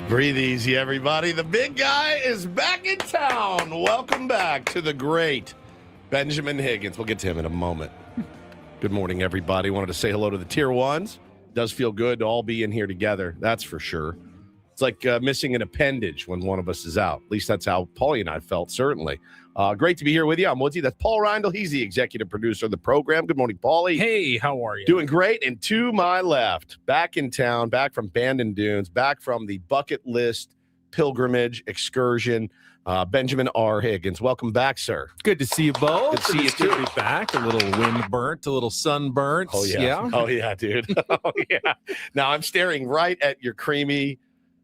Breathe easy, everybody. The big guy is back in town. Welcome back to the great Benjamin Higgins. We'll get to him in a moment. Good morning, everybody. Wanted to say hello to the Tier 1s. Does feel good to all be in here together. That's for sure. It's like missing an appendage when one of us is out. At least that's how Paulie and I felt, certainly. Great to be here with you. I'm Woodsy. That's Paul Reindl. He's the executive producer of the program. Good morning, Paulie. Hey, how are you? Doing great. And to my left, back in town, back from Bandon Dunes, back from the bucket list pilgrimage excursion, Benjamin R. Higgins. Welcome back, sir. Good to see you both. Good to see you, It's good too. to be back. A little wind burnt, a little sun burnt. Oh, yeah. Oh, yeah, dude. Oh, yeah. Now I'm staring right at your creamy,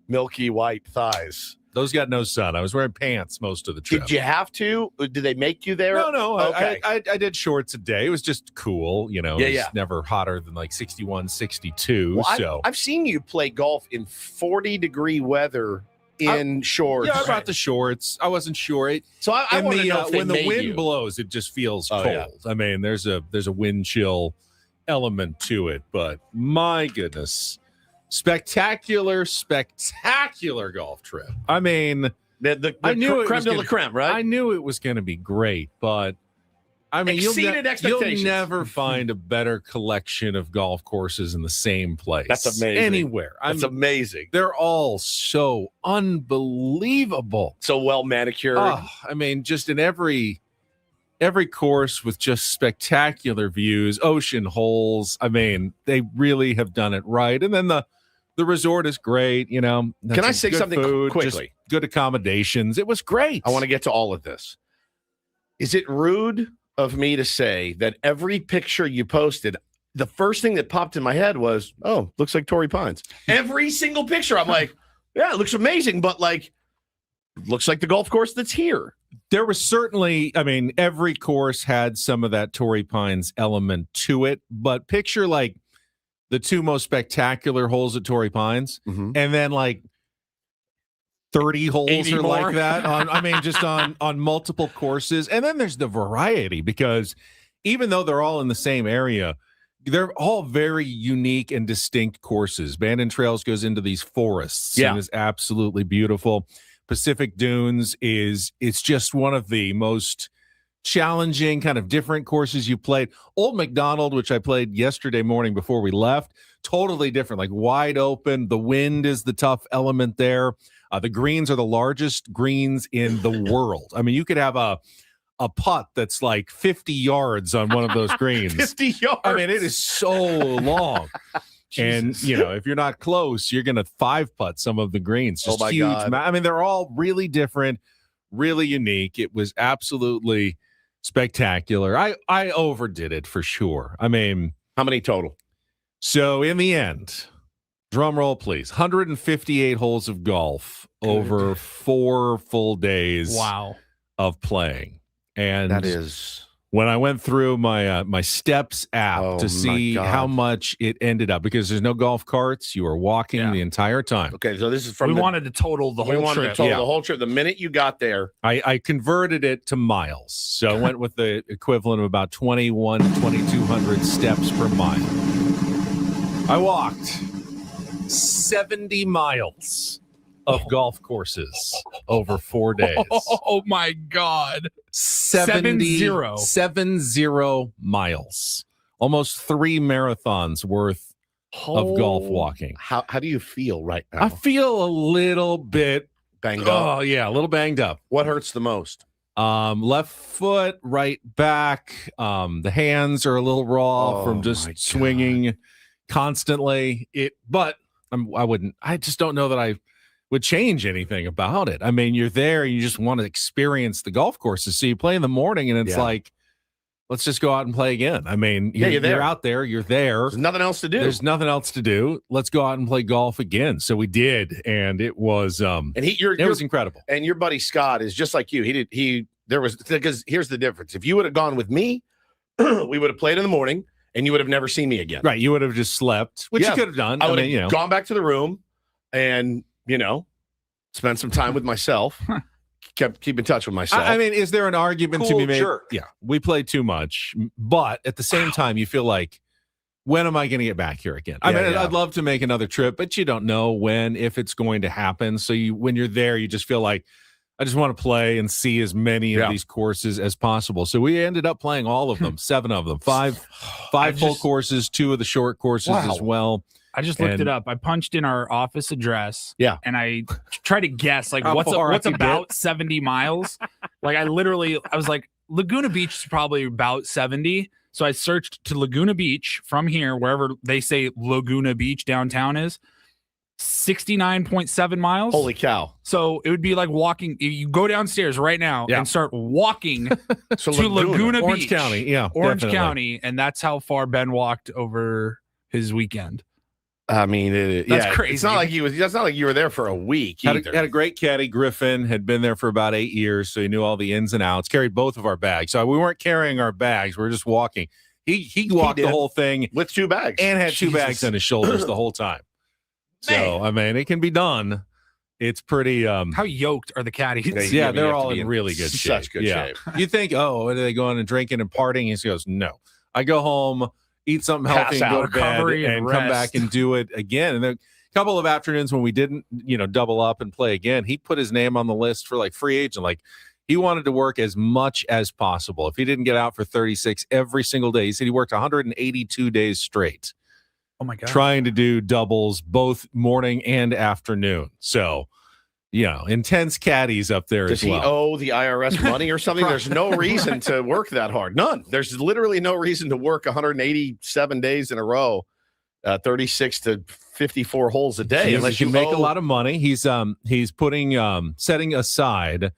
milky white thighs. Those got no sun. I was wearing pants most of the trip. Did you have to? Did they make you there? No. Okay. I did shorts a day. It was just cool. You know, Yeah. It's never hotter than like 61, 62. Well, so I've seen you play golf in 40-degree weather in shorts. yeah, I brought the shorts. I wasn't sure. So I want to know if they when the made wind you. blows, it just feels Oh, cold. yeah. I mean, there's a wind chill element to it, but my goodness, spectacular golf trip. I mean, The I knew it creme was de la gonna- creme, right? I knew it was going to be great, but I mean, Exceeded expectations. You'll never find a better collection of golf courses in the same place. That's amazing. Anywhere. That's amazing. They're all so unbelievable. So well manicured. Oh, I mean, just in every course with just spectacular views, ocean holes. I mean, they really have done it right. And then the resort is great. You know, Can I That's say good something food, quickly? just good accommodations. It was great. I want to get to all of this. Is it rude of me to say that every picture you posted, the first thing that popped in my head was, oh, looks like Torrey Pines. Every single picture, I'm like, yeah, it looks amazing, but like, looks like the golf course that's here. There was certainly, I mean, every course had some of that Torrey Pines element to it, but picture like the two most spectacular holes at Torrey Pines, Mhm. and then like 30 holes 80 or more. like that just on multiple courses. And then there's the variety, because even though they're all in the same area, they're all very unique and distinct courses. Bandon Trails goes into these forests and is absolutely beautiful. Pacific Dunes it's just one of the most challenging, kind of different courses you played. Old McDonald, which I played yesterday morning before we left, totally different, like wide open. The wind is the tough element there. The greens are the largest greens in the world. I mean, you could have a putt that's like 50 yards on one of those greens. 50 yards. I mean, it is so long. And, you know, if you're not close, you're going to 5-putt some of the greens. Just my huge. God. I mean, they're all really different, really unique. It was absolutely spectacular. I overdid it for sure. I mean, How many total? so in the end, drum roll, please, 158 holes of golf over 4 full days Wow. of playing. And That is. when I went through my my Steps app Oh, my to see God. how much it ended up, because there's no golf carts, you are walking Yeah. the entire time. Okay, so this is from We the, wanted to total the we whole wanted trip. to total Yeah. the whole trip. The minute you got there, I converted it to miles. So I went with the equivalent of about 2,200 steps per mile. I walked 70 miles of golf courses over 4 days. Oh my God. 70 miles. Almost 3 marathons worth of golf walking. how do you feel right now? I feel a little bit Banged up. Oh yeah, a little banged up. What hurts the most? Left foot, right back. The hands are a little raw Oh, from my just God. swinging constantly. I just don't know that I would change anything about it. I mean, you're there, you just want to experience the golf courses. So you play in the morning and it's Yeah. like, let's just go out and play again. I mean, you're there. you're out there, you're there. There's nothing else to do. There's nothing else to do. Let's go out and play golf again. So we did, and it was and it was incredible. and your buddy Scott is just like you. Because here's the difference. If you would have gone with me, we would have played in the morning, and you would have never seen me again. Right, you would have just slept, which Yeah. you could have done. I would mean, have gone back to the room, and spent some time with myself. Keep in touch with myself. I mean, is there an argument to Cool be made? jerk. Yeah, we played too much, but at the same time, you feel like when am I going to get back here again? I mean, I'd love to make another trip, but you don't know when, if it's going to happen. So when you're there, you just feel like, I just want to play and see as many of these courses as possible. So we ended up playing all of them, 7 of them, five full courses, 2 of the short courses as well. I just looked it up. I punched in our office address. Yeah. And I tried to guess like what's about 70 miles. Like I was like, Laguna Beach is probably about 70. So I searched to Laguna Beach from here, wherever they say Laguna Beach downtown is, 69.7 miles. Holy cow. So it would be like walking. You go downstairs right now and start walking to Laguna Orange Beach. County. Yeah. Orange County. And that's how far Ben walked over his weekend. I mean, that's crazy. It's not like that's not like you were there for a week either. Had a great caddy. Griffin had been there for about 8 years, so he knew all the ins and outs. Carried both of our bags, so we weren't carrying our bags. We were just walking. He walked the whole thing with 2 bags and had 2 bags on his shoulders the whole time. So I mean, it can be done. It's pretty. How yoked are the caddies? Yeah, they're all in really good shape. Such good shape. You think, are they going and drinking and partying? He goes, no. I go home, eat something healthy, and go to bed, and come back and do it again. And then a couple of afternoons when we didn't, double up and play again, he put his name on the list for like free agent. Like he wanted to work as much as possible. If he didn't get out for 36 every single day, he said he worked 182 days straight. Oh my God. Trying to do doubles both morning and afternoon. So, intense caddies up there Does as well. Does he owe the IRS money or something? There's no reason to work that hard. None. There's literally no reason to work 187 days in a row, 36 to 54 holes a day. Unless you make a lot of money. He's putting setting aside.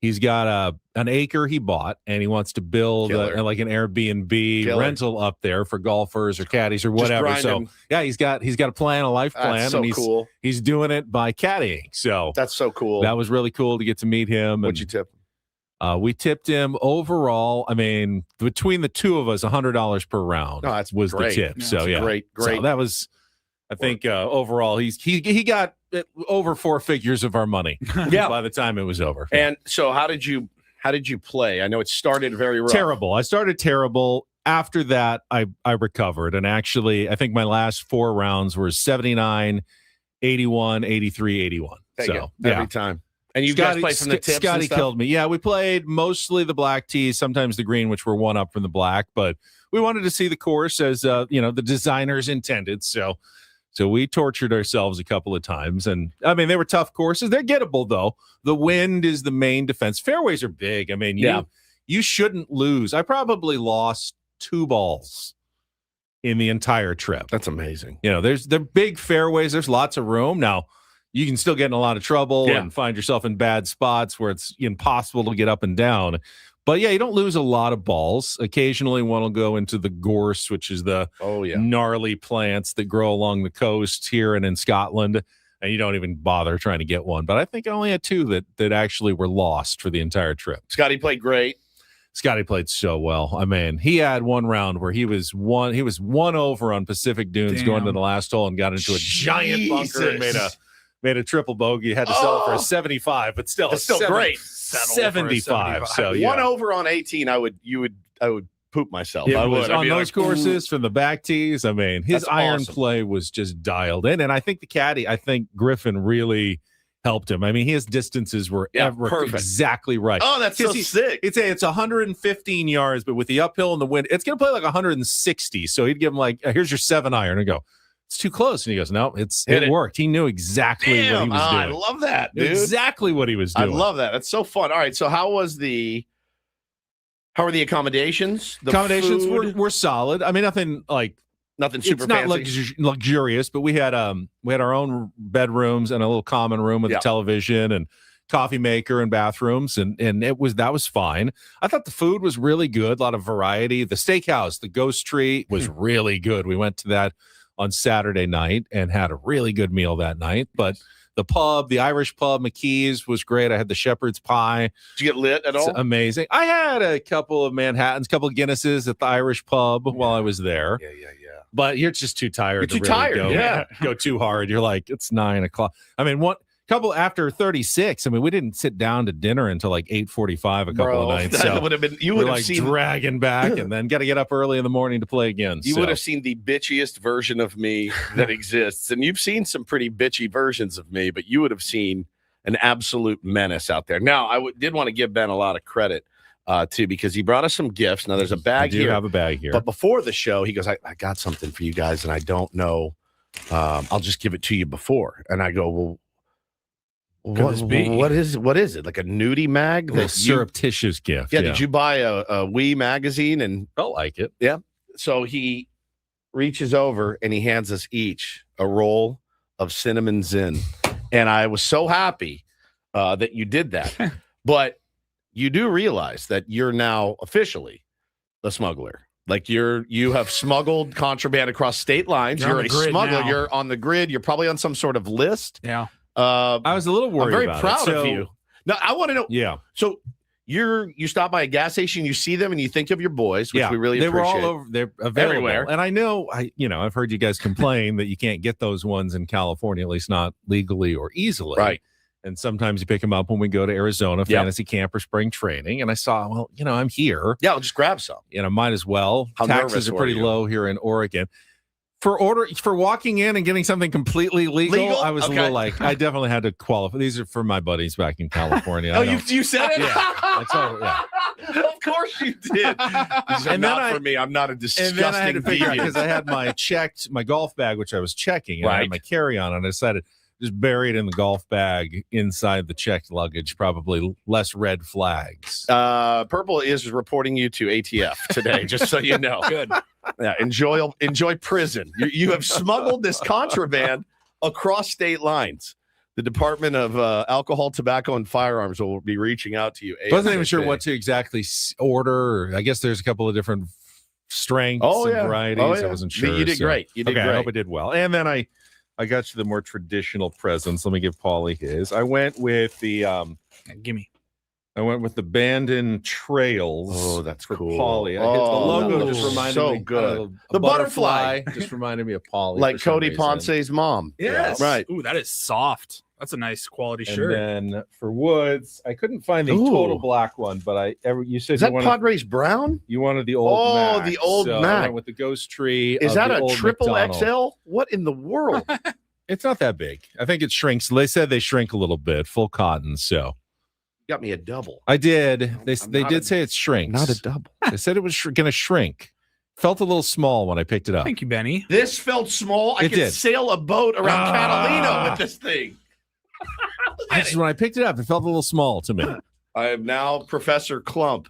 He's got an acre he bought, and he wants to build like an Airbnb rental up there for golfers or caddies or whatever. So he's got a plan, a life plan. That's so and cool. He's doing it by caddying. So that's so cool. That was really cool to get to meet him. What'd you tip? We tipped him overall. I mean, between the two of us, $100 per round. No, that's was great. the tip. Yeah, so great. So that was. I think overall he got over 4 figures of our money. By the time it was over. And so how did you play? I know it started very rough. Terrible. I started terrible. After that, I recovered, and actually I think my last 4 rounds were 79, 81, 83, 81. Every time. And you guys played from the tips. Scotty killed me. Yeah, we played mostly the black tees, sometimes the green, which were 1 up from the black, but we wanted to see the course as the designers intended. So we tortured ourselves a couple of times. And, I mean, they were tough courses. They're gettable, though. The wind is the main defense. Fairways are big. I mean, you shouldn't lose. I probably lost 2 balls in the entire trip. That's amazing. They're big fairways. There's lots of room. Now, you can still get in a lot of trouble and find yourself in bad spots where it's impossible to get up and down. But, you don't lose a lot of balls. Occasionally, one will go into the gorse, which is the gnarly plants that grow along the coast here and in Scotland, and you don't even bother trying to get one. But I think I only had 2 that actually were lost for the entire trip. Scotty played great. Scotty played so well. I mean, he had one round where he was one over on Pacific Dunes going to the last hole and got into a giant bunker and made a triple bogey. Had to sell it for a 75, but still, it's still great. 75. So 1 over on 18, I would poop myself. I would on those courses from the back tees. I mean, his iron play was just dialed in, and I think the caddy, Griffin really helped him. I mean, his distances were exactly right. Oh, that's so sick. It's 115 yards, but with the uphill and the wind, it's going to play like 160. So he'd give him like, here's your 7 iron, and go, it's too close. And he goes, no, it worked. He knew exactly what he was doing. I love that, dude. Exactly what he was doing. I love that. That's so fun. All right, so how were the accommodations? The accommodations were solid. I mean, nothing super fancy. It's not luxurious, but we had our own bedrooms and a little common room with a television and coffee maker and bathrooms, and that was fine. I thought the food was really good, a lot of variety. The steakhouse, the Ghost Tree, was really good. We went to that on Saturday night and had a really good meal that night. But the pub, the Irish pub, McKee's, was great. I had the shepherd's pie. Did you get lit at all? It's amazing. I had a couple of Manhattans, a couple of Guinnesses at the Irish pub while I was there. Yeah. But you're just too tired. You're too tired. Go too hard. You're like, it's 9 o'clock. I mean, couple after 36. I mean, we didn't sit down to dinner until like 8:45 a couple of nights. That So would have been, you would have like seen dragging back and then got to get up early in the morning to play again. You would have seen the bitchiest version of me that exists. And you've seen some pretty bitchy versions of me, but you would have seen an absolute menace out there. Now, I did want to give Ben a lot of credit too, because he brought us some gifts. Now there's a bag here. I have a bag here. But before the show, he goes, I got something for you guys, and I don't know. I'll just give it to you before. And I go, well, what is it? Like a nudie mag? A surreptitious gift. Yeah. Did you buy a Wii magazine? And felt like it. Yeah. So he reaches over and he hands us each a roll of cinnamon zin. And I was so happy that you did that. But you do realize that you're now officially the smuggler. Like you have smuggled contraband across state lines. You're a smuggler. Now. You're on the grid. You're probably on some sort of list. Yeah. I was a little worried. I'm very proud of you. Now I want to know. Yeah. So you stop by a gas station, you see them, and you think of your boys, which we really appreciate. They were all over. They're available. Everywhere. And I know, I've heard you guys complain that you can't get those ones in California, at least not legally or easily. Right. And sometimes you pick them up when we go to Arizona, fantasy camp or spring training. And I saw, I'm here. Yeah, I'll just grab some. Might as well. How Taxes are pretty low here in Oregon. For walking in and getting something completely legal? I was a little like, I definitely had to qualify. These are for my buddies back in California. Oh, you said it? Yeah. Of course you did. And not for me. I'm not a disgusting and then I had to figure out, because I had my golf bag, which I was checking, and I had my carry-on, and I decided just bury it in the golf bag inside the checked luggage, probably less red flags. Purple is reporting you to ATF today, just so you know. Good. Yeah, enjoy prison. You have smuggled this contraband across state lines. The Department of Alcohol, Tobacco, and Firearms will be reaching out to you. Wasn't even sure what to exactly order. I guess there's a couple of different strengths and varieties. I wasn't sure. You did great. You did great. I hope I did well. And then I got you the more traditional presents. Let me give Paulie his. I went with the gimme. I went with the Bandon Trails. Oh, that's for cool. Paulie. The logo just reminded me. Good. The butterfly just reminded me of Paulie. Like Cody Ponce's mom. Yes. Yeah, right. Ooh, that is soft. That's a nice quality shirt. And then for Woods, I couldn't find the total black one, but you said is that Padres brown? You wanted the old Mac. The old Mac. I went with the Ghost Tree. Is that a triple McDonald. XL? What in the world? It's not that big. I think it shrinks. They said they shrink a little bit, full cotton. So you got me a double. I did. They did say it shrinks. Not a double. They said it was going to shrink. Felt a little small when I picked it up. Thank you, Benny. This felt small. I could sail a boat around Catalina with this thing. When I picked it up, it felt a little small to me. I am now Professor Clump.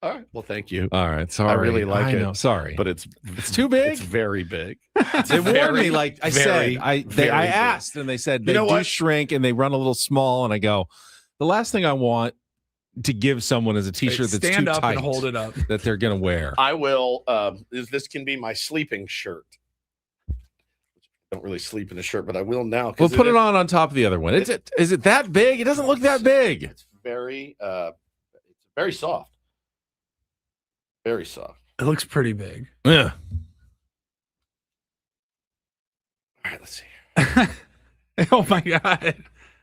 All right. Well, thank you. All right. Sorry. I really like it. Know, sorry. But it's too big. It's very big. They warned me, like I said. I asked, and they said they do shrink and they run a little small. And I go, the last thing I want to give someone is a T-shirt that's stand too up tight and hold it up that they're going to wear. I will. This can be my sleeping shirt. I don't really sleep in a shirt, but I will now. We'll put it on top of the other one. Is it that big? It doesn't look that big. It's very soft. Very soft. It looks pretty big. Yeah. All right, let's see. Oh my god.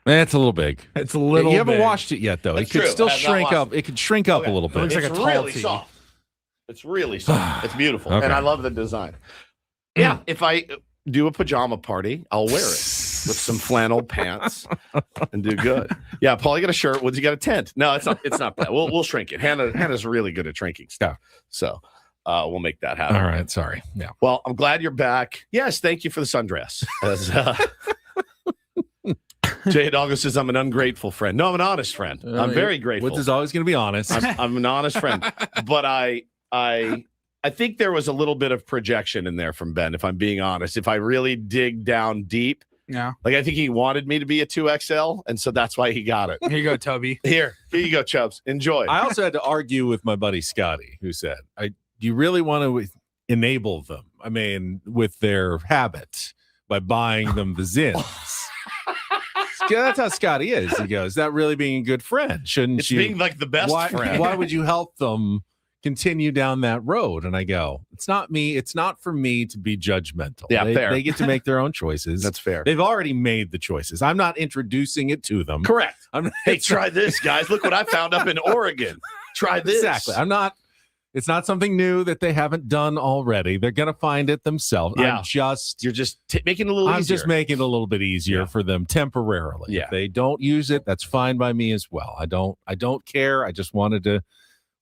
It's a little big. It's a little. You haven't big. washed it yet, though. That's it could true. still shrink up. It could shrink up a little bit. It looks like it's a tall really tee. soft. It's really soft. It's beautiful, Okay. and I love the design. Yeah, if I do a pajama party, I'll wear it with some flannel pants and do good. Yeah, Paul, you got a shirt. Woods, you got a tent. No, it's not. It's not bad. We'll shrink it. Hannah's really good at shrinking stuff, so we'll make that happen. All right, sorry. Yeah. Well, I'm glad you're back. Yes, thank you for the sundress. Jay Hidalgo says I'm an ungrateful friend. No, I'm an honest friend. I'm very grateful. Woods is always going to be honest. I'm an honest friend, but I think there was a little bit of projection in there from Ben, if I'm being honest. If I really dig down deep, yeah, like I think he wanted me to be a 2XL, and so that's why he got it. Here you go, Toby. Here you go, Chubbs. Enjoy. I also had to argue with my buddy Scotty, who said, "Do you really want to enable them? I mean, with their habit by buying them the Zins." That's how Scotty is. He goes, "Is that really being a good friend? Shouldn't it's you being like the best friend? Why would you help them continue down that road. And I go, it's not me. It's not for me to be judgmental. Yeah, fair. They get to make their own choices. That's fair. They've already made the choices. I'm not introducing it to them. Correct. Hey, try this, guys. Look what I found up in Oregon. Try this. Exactly. It's not something new that they haven't done already. They're going to find it themselves. Yeah. You're just making it a little easier. I'm just making it a little bit easier for them temporarily. Yeah. If they don't use it, that's fine by me as well. I don't care. I just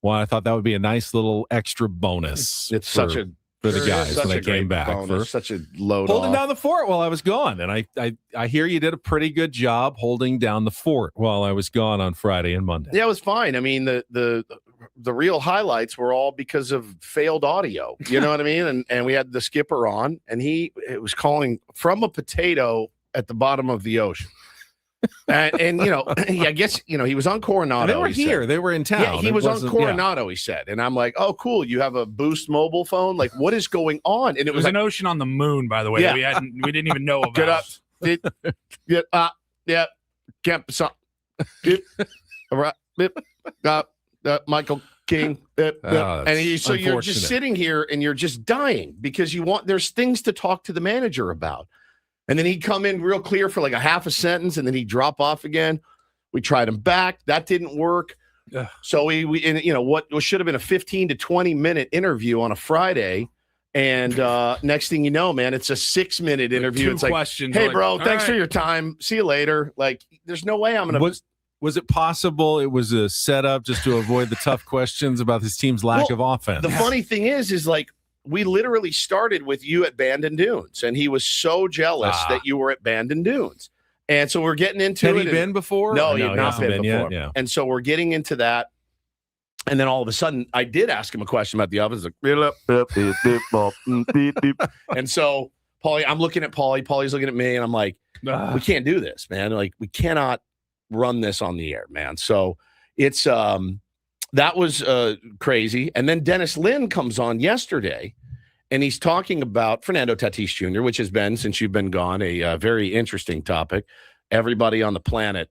I thought that would be a nice little extra bonus. It's such a for the guys such when a they came back bonus, for such a load holding off. down the fort while I was gone. And I hear you did a pretty good job holding down the fort while I was gone on Friday and Monday. Yeah, it was fine. I mean, the real highlights were all because of failed audio. You know what I mean? And we had the skipper on, and it was calling from a potato at the bottom of the ocean. And I guess he was on Coronado. And they were here. They were in town. Yeah, he was on Coronado. He said, and I'm like, "Oh, cool! You have a Boost mobile phone? Like, what is going on?" And it was an ocean on the moon, by the way. Yeah. That we didn't even know about. Get up, yeah, Camp Michael King, and so you're just sitting here and you're just dying because there's things to talk to the manager about. And then he'd come in real clear for like a half a sentence, and then he'd drop off again. We tried him back. That didn't work. Ugh. So what should have been a 15 to 20-minute interview on a Friday. And next thing you know, man, it's a 6-minute interview. It's like, questions. Hey, bro, thanks for your time. See you later. Like, there's no way I'm going to. Was it possible it was a setup just to avoid the tough questions about his team's lack of offense? The funny thing is like, we literally started with you at Bandon Dunes, and he was so jealous that you were at Bandon Dunes. And so we're getting into it. Had he been before? No, he had not been before. Yet, yeah. And so we're getting into that. And then all of a sudden, I did ask him a question about the offense. And so, Paulie, I'm looking at Paulie. Paulie's looking at me, and I'm like, we can't do this, man. Like, we cannot run this on the air, man. So it's that was crazy. And then Dennis Lynn comes on yesterday, and he's talking about Fernando Tatis Jr., which has been, since you've been gone, a very interesting topic. Everybody on the planet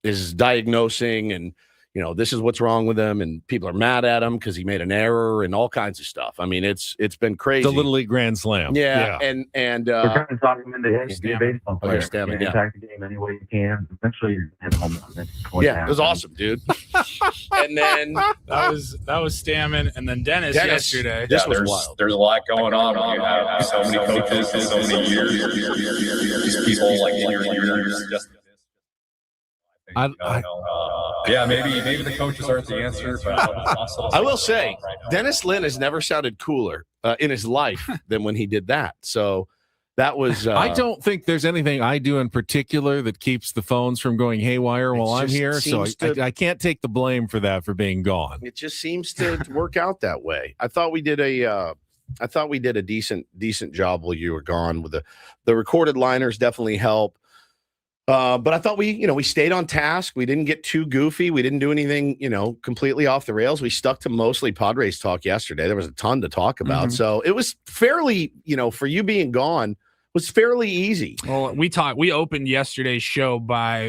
is diagnosing, and this is what's wrong with him, and people are mad at him because he made an error and all kinds of stuff. I mean, it's been crazy. The Little League Grand Slam. Yeah. And we're trying to talk him into being a baseball player. Impact the game any way you can. Eventually, you're going to home run. Yeah, it was awesome, dude. And then that was Stammen, and then Dennis yesterday. This was wild. There's a lot going on when you have so many coaches and so many years. These people like in your ears. Maybe the coaches aren't the answer, but I will say Dennis Lynn has never sounded cooler in his life than when he did that. So that was. I don't think there's anything I do in particular that keeps the phones from going haywire while I'm here. So I can't take the blame for that for being gone. It just seems to work out that way. I thought we did a decent job while you were gone. With the recorded liners definitely help. But I thought we stayed on task. We didn't get too goofy. We didn't do anything, completely off the rails. We stuck to mostly Padres talk yesterday. There was a ton to talk about. Mm-hmm. So it was fairly, for you being gone, was fairly easy. Well, we opened yesterday's show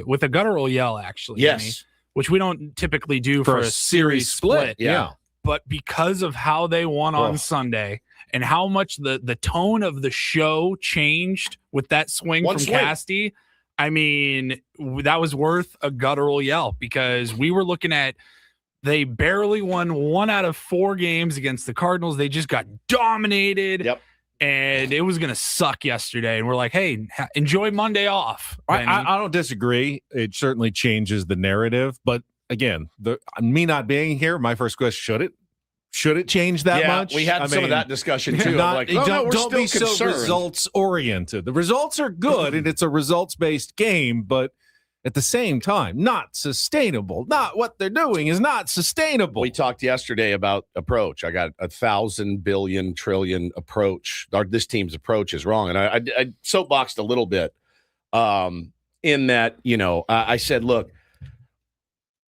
with a guttural yell, actually. Yes. Jimmy, which we don't typically do for a series split. Yeah. But because of how they won on Sunday and how much the tone of the show changed with that swing from Casty, I mean, that was worth a guttural yell because we were looking at they barely won 1 out of 4 games against the Cardinals. They just got dominated. Yep. And it was going to suck yesterday. And we're like, hey, enjoy Monday off. I don't disagree. It certainly changes the narrative. But again, me not being here, my first question, should it change that much? We had some of that discussion too. Don't be so results oriented. The results are good and it's a results based game, but at the same time, not sustainable. Not what they're doing is not sustainable. We talked yesterday about approach. I got 1,000 billion trillion approach. This team's approach is wrong, and I soapboxed a little bit in that I said, look.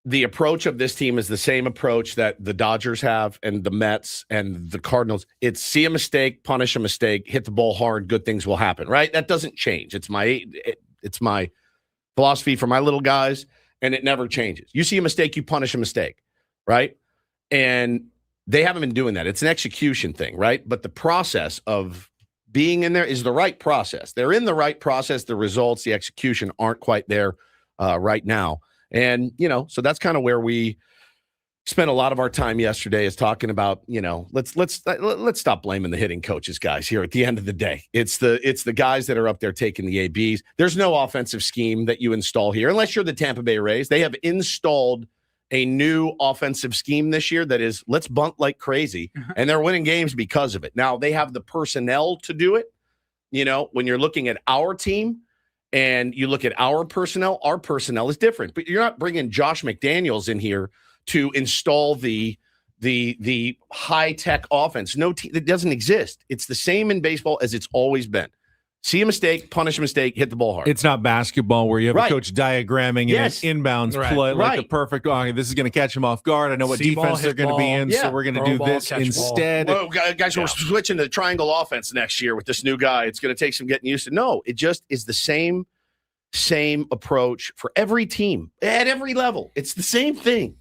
The approach of this team is the same approach that the Dodgers have and the Mets and the Cardinals. It's see a mistake, punish a mistake, hit the ball hard, good things will happen, right? That doesn't change. It's my philosophy for my little guys, and it never changes. You see a mistake, you punish a mistake, right? And They haven't been doing that. It's an execution thing, right? But the process of being in there is the right process. They're in the right process. The results, the execution aren't quite there right now. And, so that's kind of where we spent a lot of our time yesterday is talking about, let's stop blaming the hitting coaches, guys, here at the end of the day. It's the guys that are up there taking the ABs. There's no offensive scheme that you install here, unless you're the Tampa Bay Rays. They have installed a new offensive scheme this year that is, let's bunt like crazy, and they're winning games because of it. Now, they have the personnel to do it. When you're looking at our team and you look at our personnel is different. But you're not bringing Josh McDaniels in here to install the high-tech offense. No team that doesn't exist. It's the same in baseball as it's always been. See a mistake, punish a mistake, hit the ball hard. It's not basketball where you have Right. a coach diagramming Yes. an inbounds Right. play like the Right. perfect. Oh, this is going to catch him off guard. I know what See-ball, defense they're going to be hit in, ball. so we're going to Throw do ball, this catch ball. instead. Well, guys, we're switching to triangle offense next year with this new guy. It's going to take some getting used to. No, it just is the same approach for every team at every level. It's the same thing.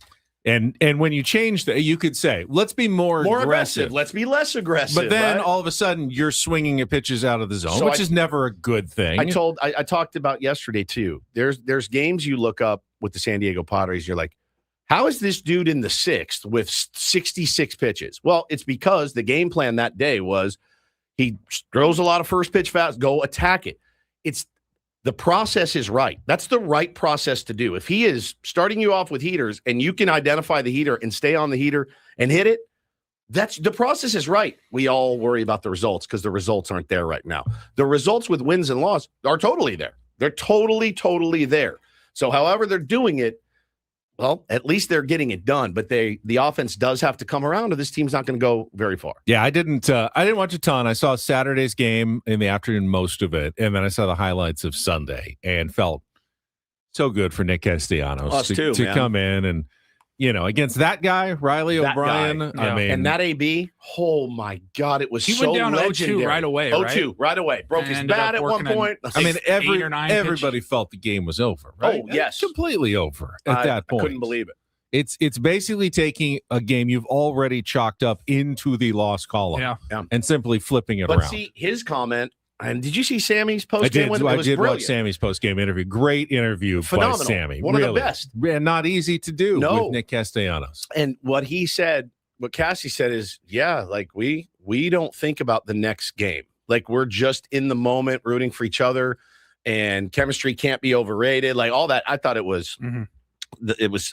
And when you change that, you could say, let's be more Aggressive. Let's be less aggressive. But then right? all of a sudden, you're swinging at pitches out of the zone, So which is never a good thing. I talked about yesterday too. There's games you look up with the San Diego Padres. You're like, how is this dude in the sixth with 66 pitches? Well, it's because the game plan that day was he throws a lot of first pitch fast, go attack it. The process is right. That's the right process to do. If he is starting you off with heaters and you can identify the heater and stay on the heater and hit it, the process is right. We all worry about the results because the results aren't there right now. The results with wins and losses are totally there. They're totally, totally there. So however they're doing it, well, at least they're getting it done. But the offense does have to come around, or this team's not going to go very far. Yeah, I didn't watch a ton. I saw Saturday's game in the afternoon, most of it, and then I saw the highlights of Sunday and felt so good for Nick Castellanos to come in and, against that guy, Riley That O'Brien. guy. I Yeah. mean, And that AB, oh my God, it was He so went down 0-2 legendary. right away, 0-2 right away. Broke And his ended bat up at one working point. I mean, 8 or 9 everybody felt the game was over, right? Oh, yes. Completely over at that point. I couldn't believe it. It's basically taking a game you've already chalked up into the loss column Yeah. and simply flipping it But around. see, his comment, and did you see Sammy's post I game? did watch Sammy's post-game interview. Great interview Phenomenal. by Sammy. One of the Really. best. And not easy to do No. with Nick Castellanos. And what he said, what Cassie said is, yeah, like we don't think about the next game. Like we're just in the moment rooting for each other, and chemistry can't be overrated. Like all that. I thought it was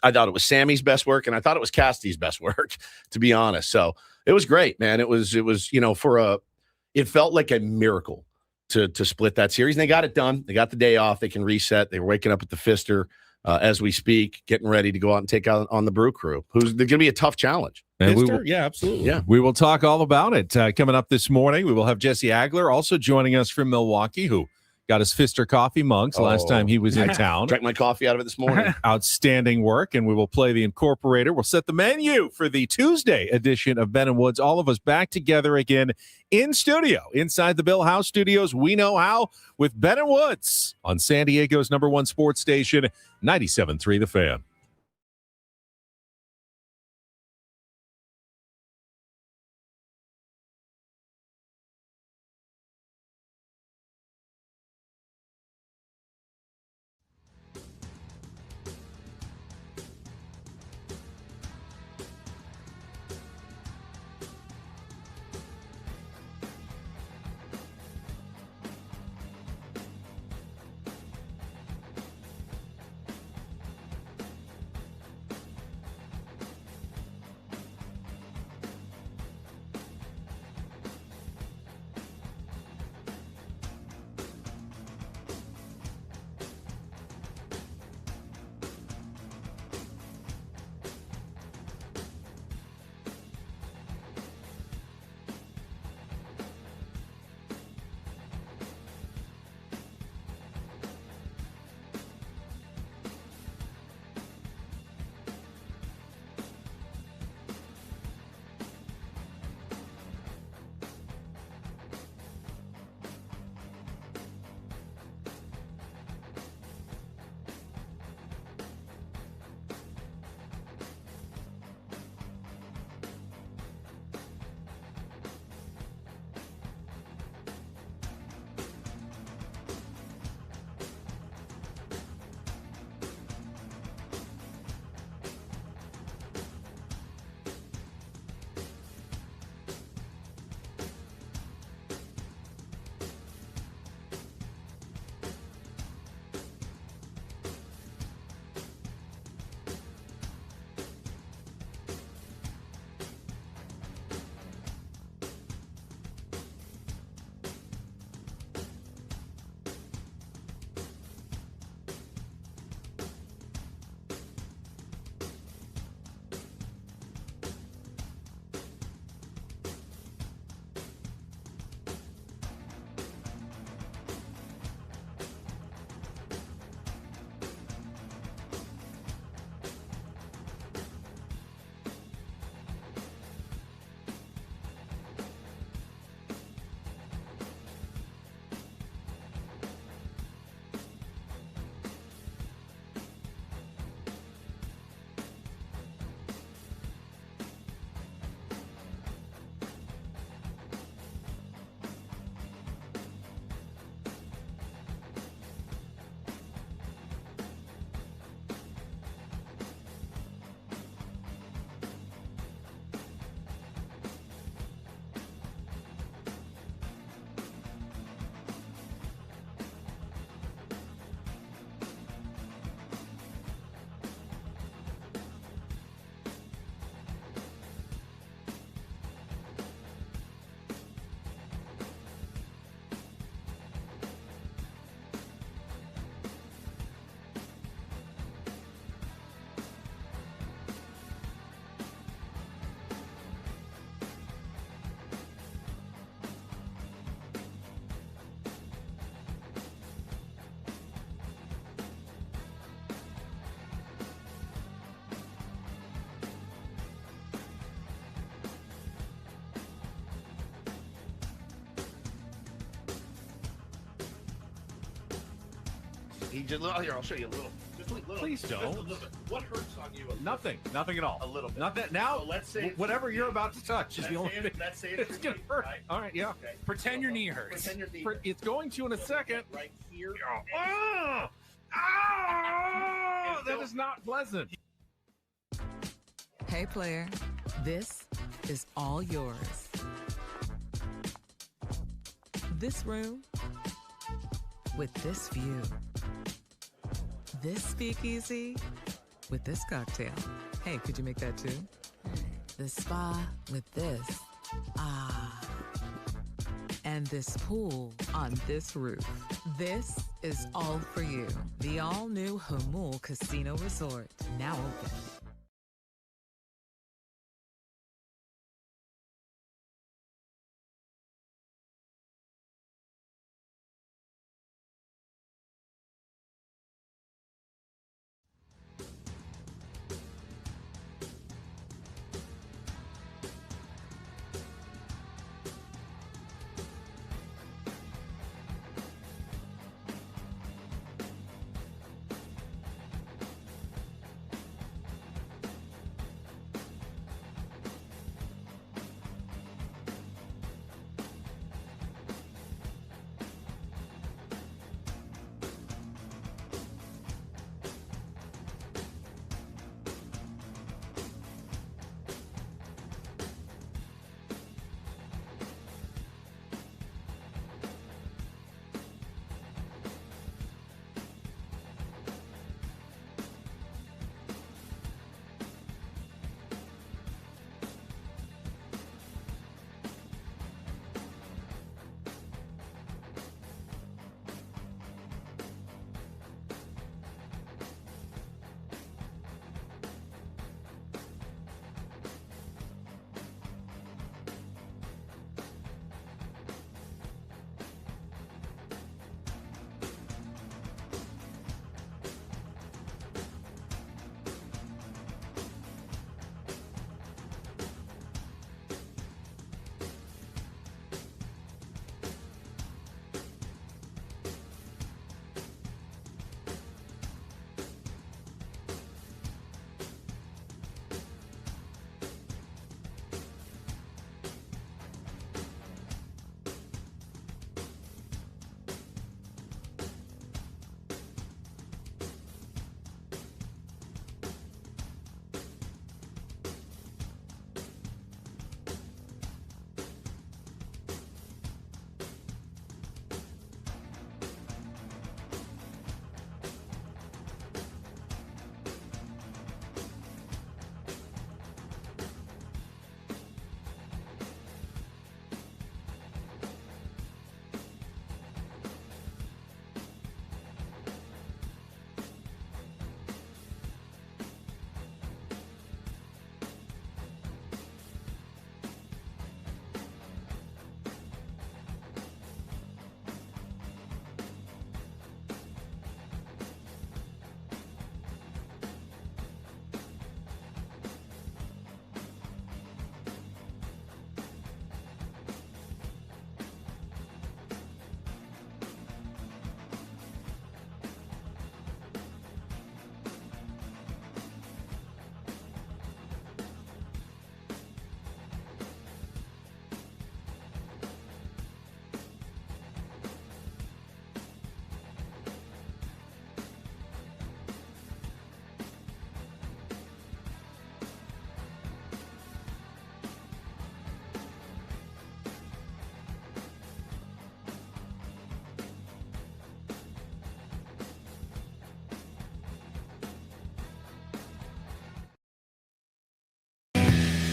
I thought it was Sammy's best work, and I thought it was Cassie's best work, to be honest. So it was great, man. It was it felt like a miracle to split that series, and they got it done. They got the day off. They can reset. They were waking up at the Pfister as we speak, getting ready to go out and take out on the Brew Crew, who's going to be a tough challenge. And Yeah, absolutely. Yeah. we will talk all about it coming up this morning. We will have Jesse Agler also joining us from Milwaukee, who got his Pfister coffee mugs last time he was in town. Drank my coffee out of it this morning. Outstanding work, and we will play the Incorporator. We'll set the menu for the Tuesday edition of Ben and Woods. All of us back together again in studio, inside the Bill House Studios. We know how with Ben and Woods on San Diego's #1 sports station, 97.3 The Fan. He just here. I'll show you a little. Just a little. Please don't. Just a little bit. What hurts on you? Nothing at all. A little bit. Nothing. Now, So let's say whatever you're about to touch is the only thing. Let's say It's gonna hurt. Right? All right, yeah. Okay. Pretend your knee hurts. Pretend your knee. It's going to in a second. Right here. Oh, that is not pleasant. Hey, player, this is all yours. This room with this view. This speakeasy with this cocktail. Hey, could you make that too? The spa with this. Ah. And this pool on this roof. This is all for you. The all-new Hamul Casino Resort, now open.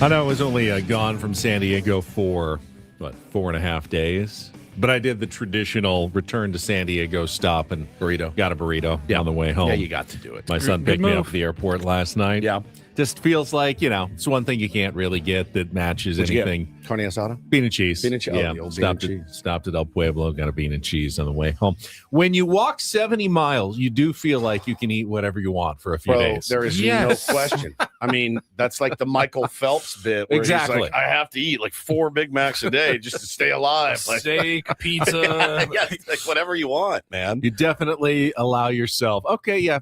I know I was only gone from San Diego for, 4.5 days? But I did the traditional return to San Diego stop and Burrito. got a burrito on the way home. Yeah, you got to do it. My son Good picked me up move. at the airport last night. Yeah. Just feels like, it's one thing you can't really get that matches What'd you anything. Carne asada? Bean and cheese. Bean and cheese. Yeah, The old stopped bean and cheese. stopped at El Pueblo, got a bean and cheese on the way home. When you walk 70 miles, you do feel like you can eat whatever you want for a few days. There is Yes. no question. I mean, that's like the Michael Phelps bit. Where Exactly. He's like, I have to eat like 4 Big Macs a day just to stay alive. Like, Steak, pizza. yeah, like whatever you want, man. You definitely allow yourself,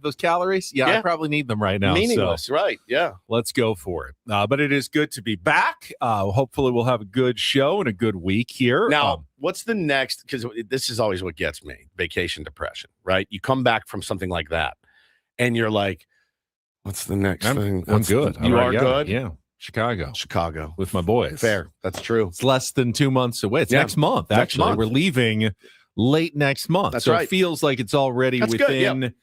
those calories, I Yeah. probably need them right now. Meaningless, So right? Yeah. let's go for it. But it is good to be back. Hopefully we'll have a good show and a good week here. Now, what's the next? Because this is always what gets me: vacation depression. Right? You come back from something like that, and you're like, "What's the next thing?" I'm good. You I are got good. it. Yeah. Chicago Chicago with my boys. Fair. That's true. It's less than 2 months away. It's Yeah. next month, Next actually. month. We're leaving late next month. That's so right. it feels like it's already That's good,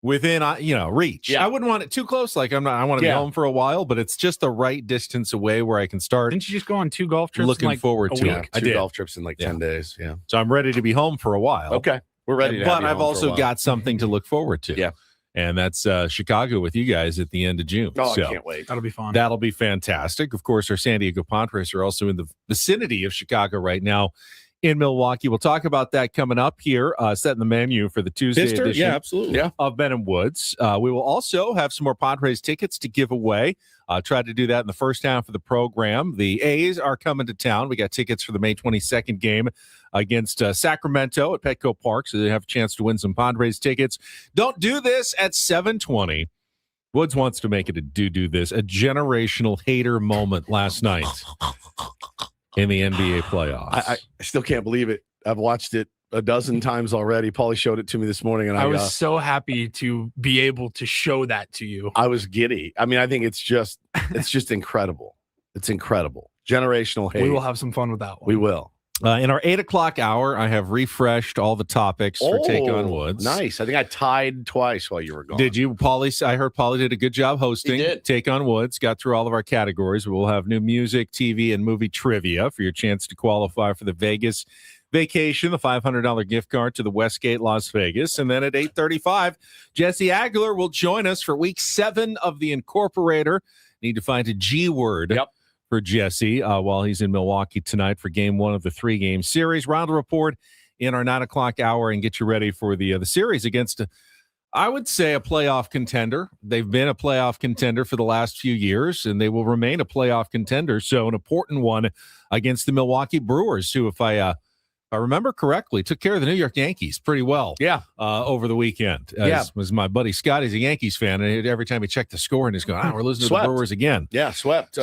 within reach. Yeah. I wouldn't want it too close. Like I want to be home for a while, but it's just the right distance away where I can start Didn't you just go on 2 golf trips? looking in, like, forward a to week? it. I 2 did. golf trips in like 10 days. Yeah. So I'm ready to be home for a while. Okay. We're ready to have But you I've home for a also while. got something to look forward to. Yeah. And that's Chicago with you guys at the end of June. Oh, So I can't wait. That'll be fun. that'll be fantastic. Of course, our San Diego Padres are also in the vicinity of Chicago right now in Milwaukee. We'll talk about that coming up here, setting the menu for the Tuesday edition absolutely. Yeah. of Ben and Woods. We will also have some more Padres tickets to give away. Try to do that in the first half of the program. The A's are coming to town. We got tickets for the May 22nd game against Sacramento at Petco Park, so they have a chance to win some Padres tickets. Don't do this at 7:20. Woods wants to make it a do this, a generational hater moment last night in the NBA playoffs. I still can't believe it. I've watched it a dozen times already. Paulie showed it to me this morning, and I was so happy to be able to show that to you. I was giddy. I mean, I think it's just incredible. It's incredible. Generational hate. We will have some fun with that one. We will. In our 8 o'clock hour, I have refreshed all the topics for Take on Woods. Nice. I think I tied twice while you were gone. Did you, Paulie? I heard Paulie did a good job hosting. He did. Take on Woods. Got through all of our categories. We'll have new music, TV, and movie trivia for your chance to qualify for the Vegas vacation, the $500 gift card to the Westgate Las Vegas. And then at 8:35, Jesse Agler will join us for week 7 of the Incorporator. Need to find a G word. Yep. For Jesse while he's in Milwaukee tonight for game 1 of the 3-game series. Reindl Report in our 9 o'clock hour and get you ready for the series against, I would say, a playoff contender. They've been a playoff contender for the last few years, and they will remain a playoff contender. So an important one against the Milwaukee Brewers, who, if I remember correctly, took care of the New York Yankees pretty well. Yeah. Over the weekend. Was my buddy Scott. He's a Yankees fan, and every time he checked the score, and he's going, we're losing to the Brewers again. Yeah, swept.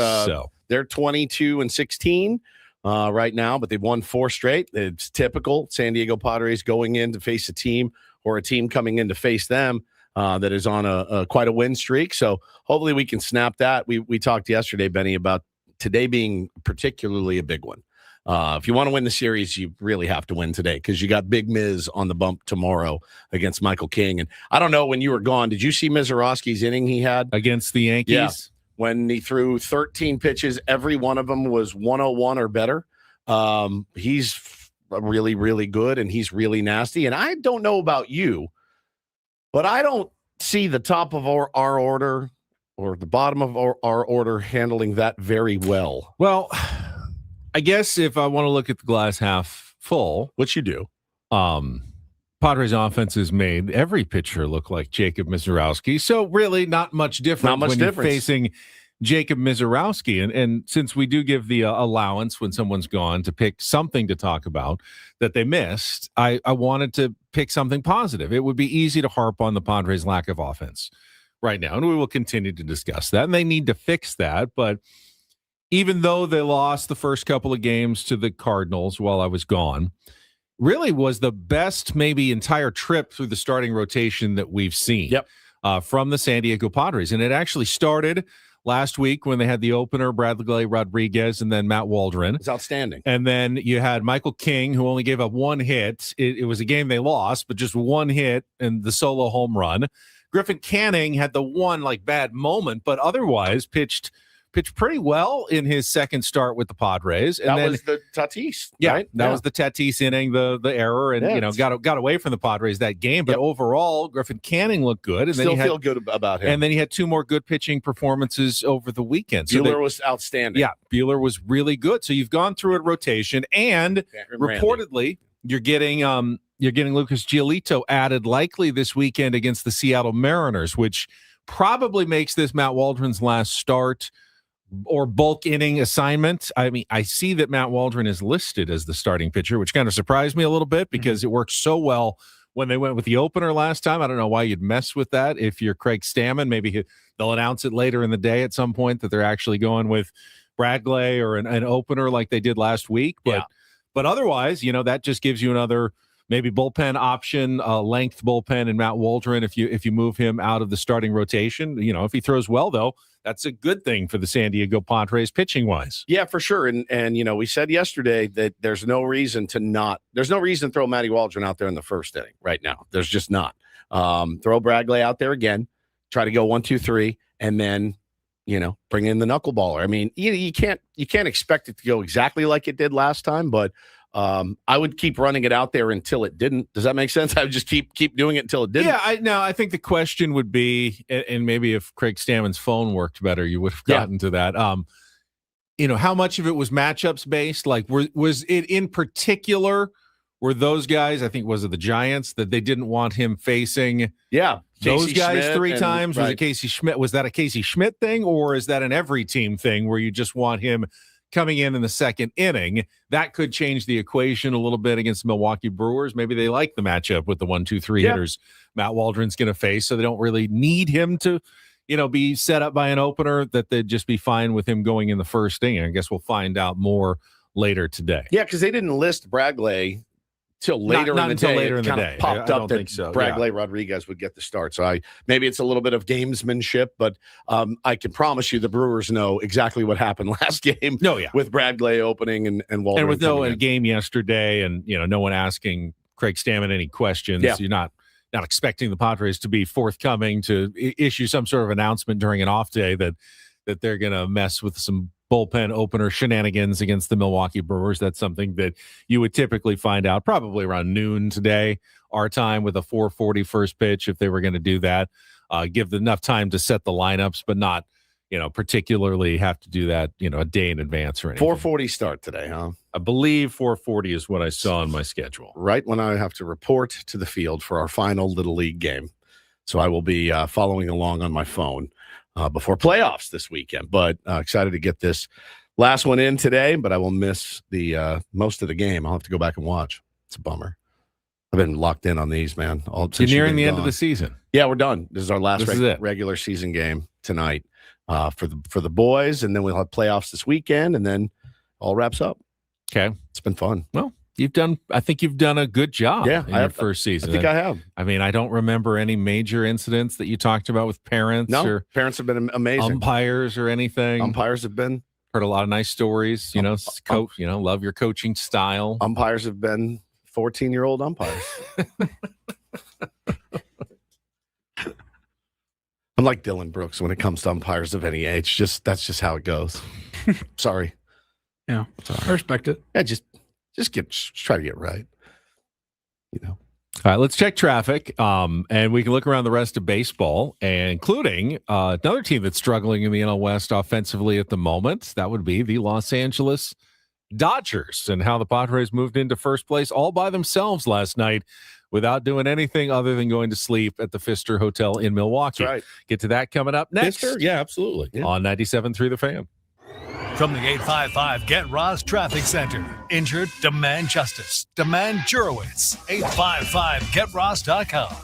They're 22-16 right now, but they've won 4 straight. It's typical San Diego Padres going in to face a team or a team coming in to face them that is on a quite a win streak. So hopefully we can snap that. We talked yesterday, Benny, about today being particularly a big one. If you want to win the series, you really have to win today because you got Big Miz on the bump tomorrow against Michael King. And I don't know, when you were gone, did you see Mizorowski's inning he had? Against the Yankees? Yeah. When he threw 13 pitches, every one of them was 101 or better. He's really, really good, and he's really nasty. And I don't know about you, but I don't see the top of our order or the bottom of our order handling that very well. Well, I guess if I want to look at the glass half full, which you do, Padres offense has made every pitcher look like Jacob Mizorowski. So really not much different when you're facing Jacob Mizorowski. And since we do give the allowance when someone's gone to pick something to talk about that they missed, I wanted to pick something positive. It would be easy to harp on the Padres' lack of offense right now, and we will continue to discuss that. And they need to fix that. But even though they lost the first couple of games to the Cardinals while I was gone, really was the best maybe entire trip through the starting rotation that we've seen from the San Diego Padres. And it actually started last week when they had the opener, Bradley Rodriguez, and then Matt Waldron. It's outstanding. And then you had Michael King, who only gave up 1 hit. It was a game they lost, but just 1 hit and the solo home run. Griffin Canning had the one bad moment, but otherwise pitched pitched pretty well in his second start with the Padres. And that was the Tatis, yeah, right? That was the Tatis inning, the error, and got away from the Padres that game. But overall, Griffin Canning looked good, and still then feel good about him. And then he had 2 more good pitching performances over the weekend. Buehler was outstanding. Yeah, Buehler was really good. So you've gone through a rotation, and reportedly you're getting Lucas Giolito added likely this weekend against the Seattle Mariners, which probably makes this Matt Waldron's last start or bulk inning assignment. I mean, I see that Matt Waldron is listed as the starting pitcher, which kind of surprised me a little bit because it worked so well when they went with the opener last time. I don't know why you'd mess with that. If you're Craig Stammen, maybe they'll announce it later in the day at some point that they're actually going with Bradley or an opener like they did last week. But otherwise, that just gives you another maybe bullpen option, length bullpen, and Matt Waldron if you move him out of the starting rotation. If he throws well, though, that's a good thing for the San Diego Padres pitching wise. Yeah, for sure. And we said yesterday that there's no reason to throw Matty Waldron out there in the first inning right now. There's just not. Throw Bradley out there again, try to go 1, 2, 3, and then bring in the knuckleballer. I mean, you can't expect it to go exactly like it did last time, but I would keep running it out there until it didn't. Does that make sense? I would just keep doing it until it didn't. Yeah, I think the question would be, and maybe if Craig Stammen's phone worked better, you would have gotten to that. How much of it was matchups based? Like, was it in particular? Were those guys? I think was it the Giants that they didn't want him facing? Yeah, those Casey guys Schmidt 3 times. Was right. it Casey Schmidt? Was that a Casey Schmidt thing, or is that an every team thing where you just want him coming in the second inning? That could change the equation a little bit against the Milwaukee Brewers. Maybe they like the matchup with the 1, 2, 3 hitters Matt Waldron's going to face, so they don't really need him to, be set up by an opener, that they'd just be fine with him going in the first inning. I guess we'll find out more later today. Yeah, because they didn't list Bradley till later in the day. Later in the day. Popped up that Bradley Rodriguez would get the start. So maybe it's a little bit of gamesmanship, but I can promise you the Brewers know exactly what happened last game. With Bradley opening and Waldron. And with no game yesterday, and no one asking Craig Stammen any questions. Yeah. You're not expecting the Padres to be forthcoming to issue some sort of announcement during an off day that they're going to mess with some bullpen opener shenanigans against the Milwaukee Brewers. That's something that you would typically find out probably around noon today, our time, with a 4:40 first pitch if they were going to do that. Give enough time to set the lineups, but not, particularly have to do that, a day in advance or anything. 4:40 start today, huh? I believe 4:40 is what I saw on my schedule. Right when I have to report to the field for our final Little League game. So I will be following along on my phone before playoffs this weekend, but excited to get this last one in today, but I will miss the most of the game. I'll have to go back and watch. It's a bummer. I've been locked in on these, man. You're nearing the end of the season. Yeah, we're done. This is our last regular season game tonight for the boys, and then we'll have playoffs this weekend, and then all wraps up. Okay. It's been fun. Well, I think you've done a good job in your first season. I think I have. I mean, I don't remember any major incidents that you talked about with parents. No, or parents have been amazing. Umpires or anything. Umpires have been. Heard a lot of nice stories. Coach. Love your coaching style. Umpires have been 14-year-old umpires. I'm like Dylan Brooks when it comes to umpires of any age. That's just how it goes. Sorry. Yeah, sorry. I respect it. Yeah, just try to get right. All right, let's check traffic, and we can look around the rest of baseball, including another team that's struggling in the NL West offensively at the moment. That would be the Los Angeles Dodgers, and how the Padres moved into first place all by themselves last night without doing anything other than going to sleep at the Pfister Hotel in Milwaukee. That's right. Get to that coming up next. Pfister? Yeah, absolutely. Yeah. On 97.3 The Fan. From the 855 Get Ross Traffic Center. Injured? Demand justice. Demand Jurowitz. 855GetRoss.com.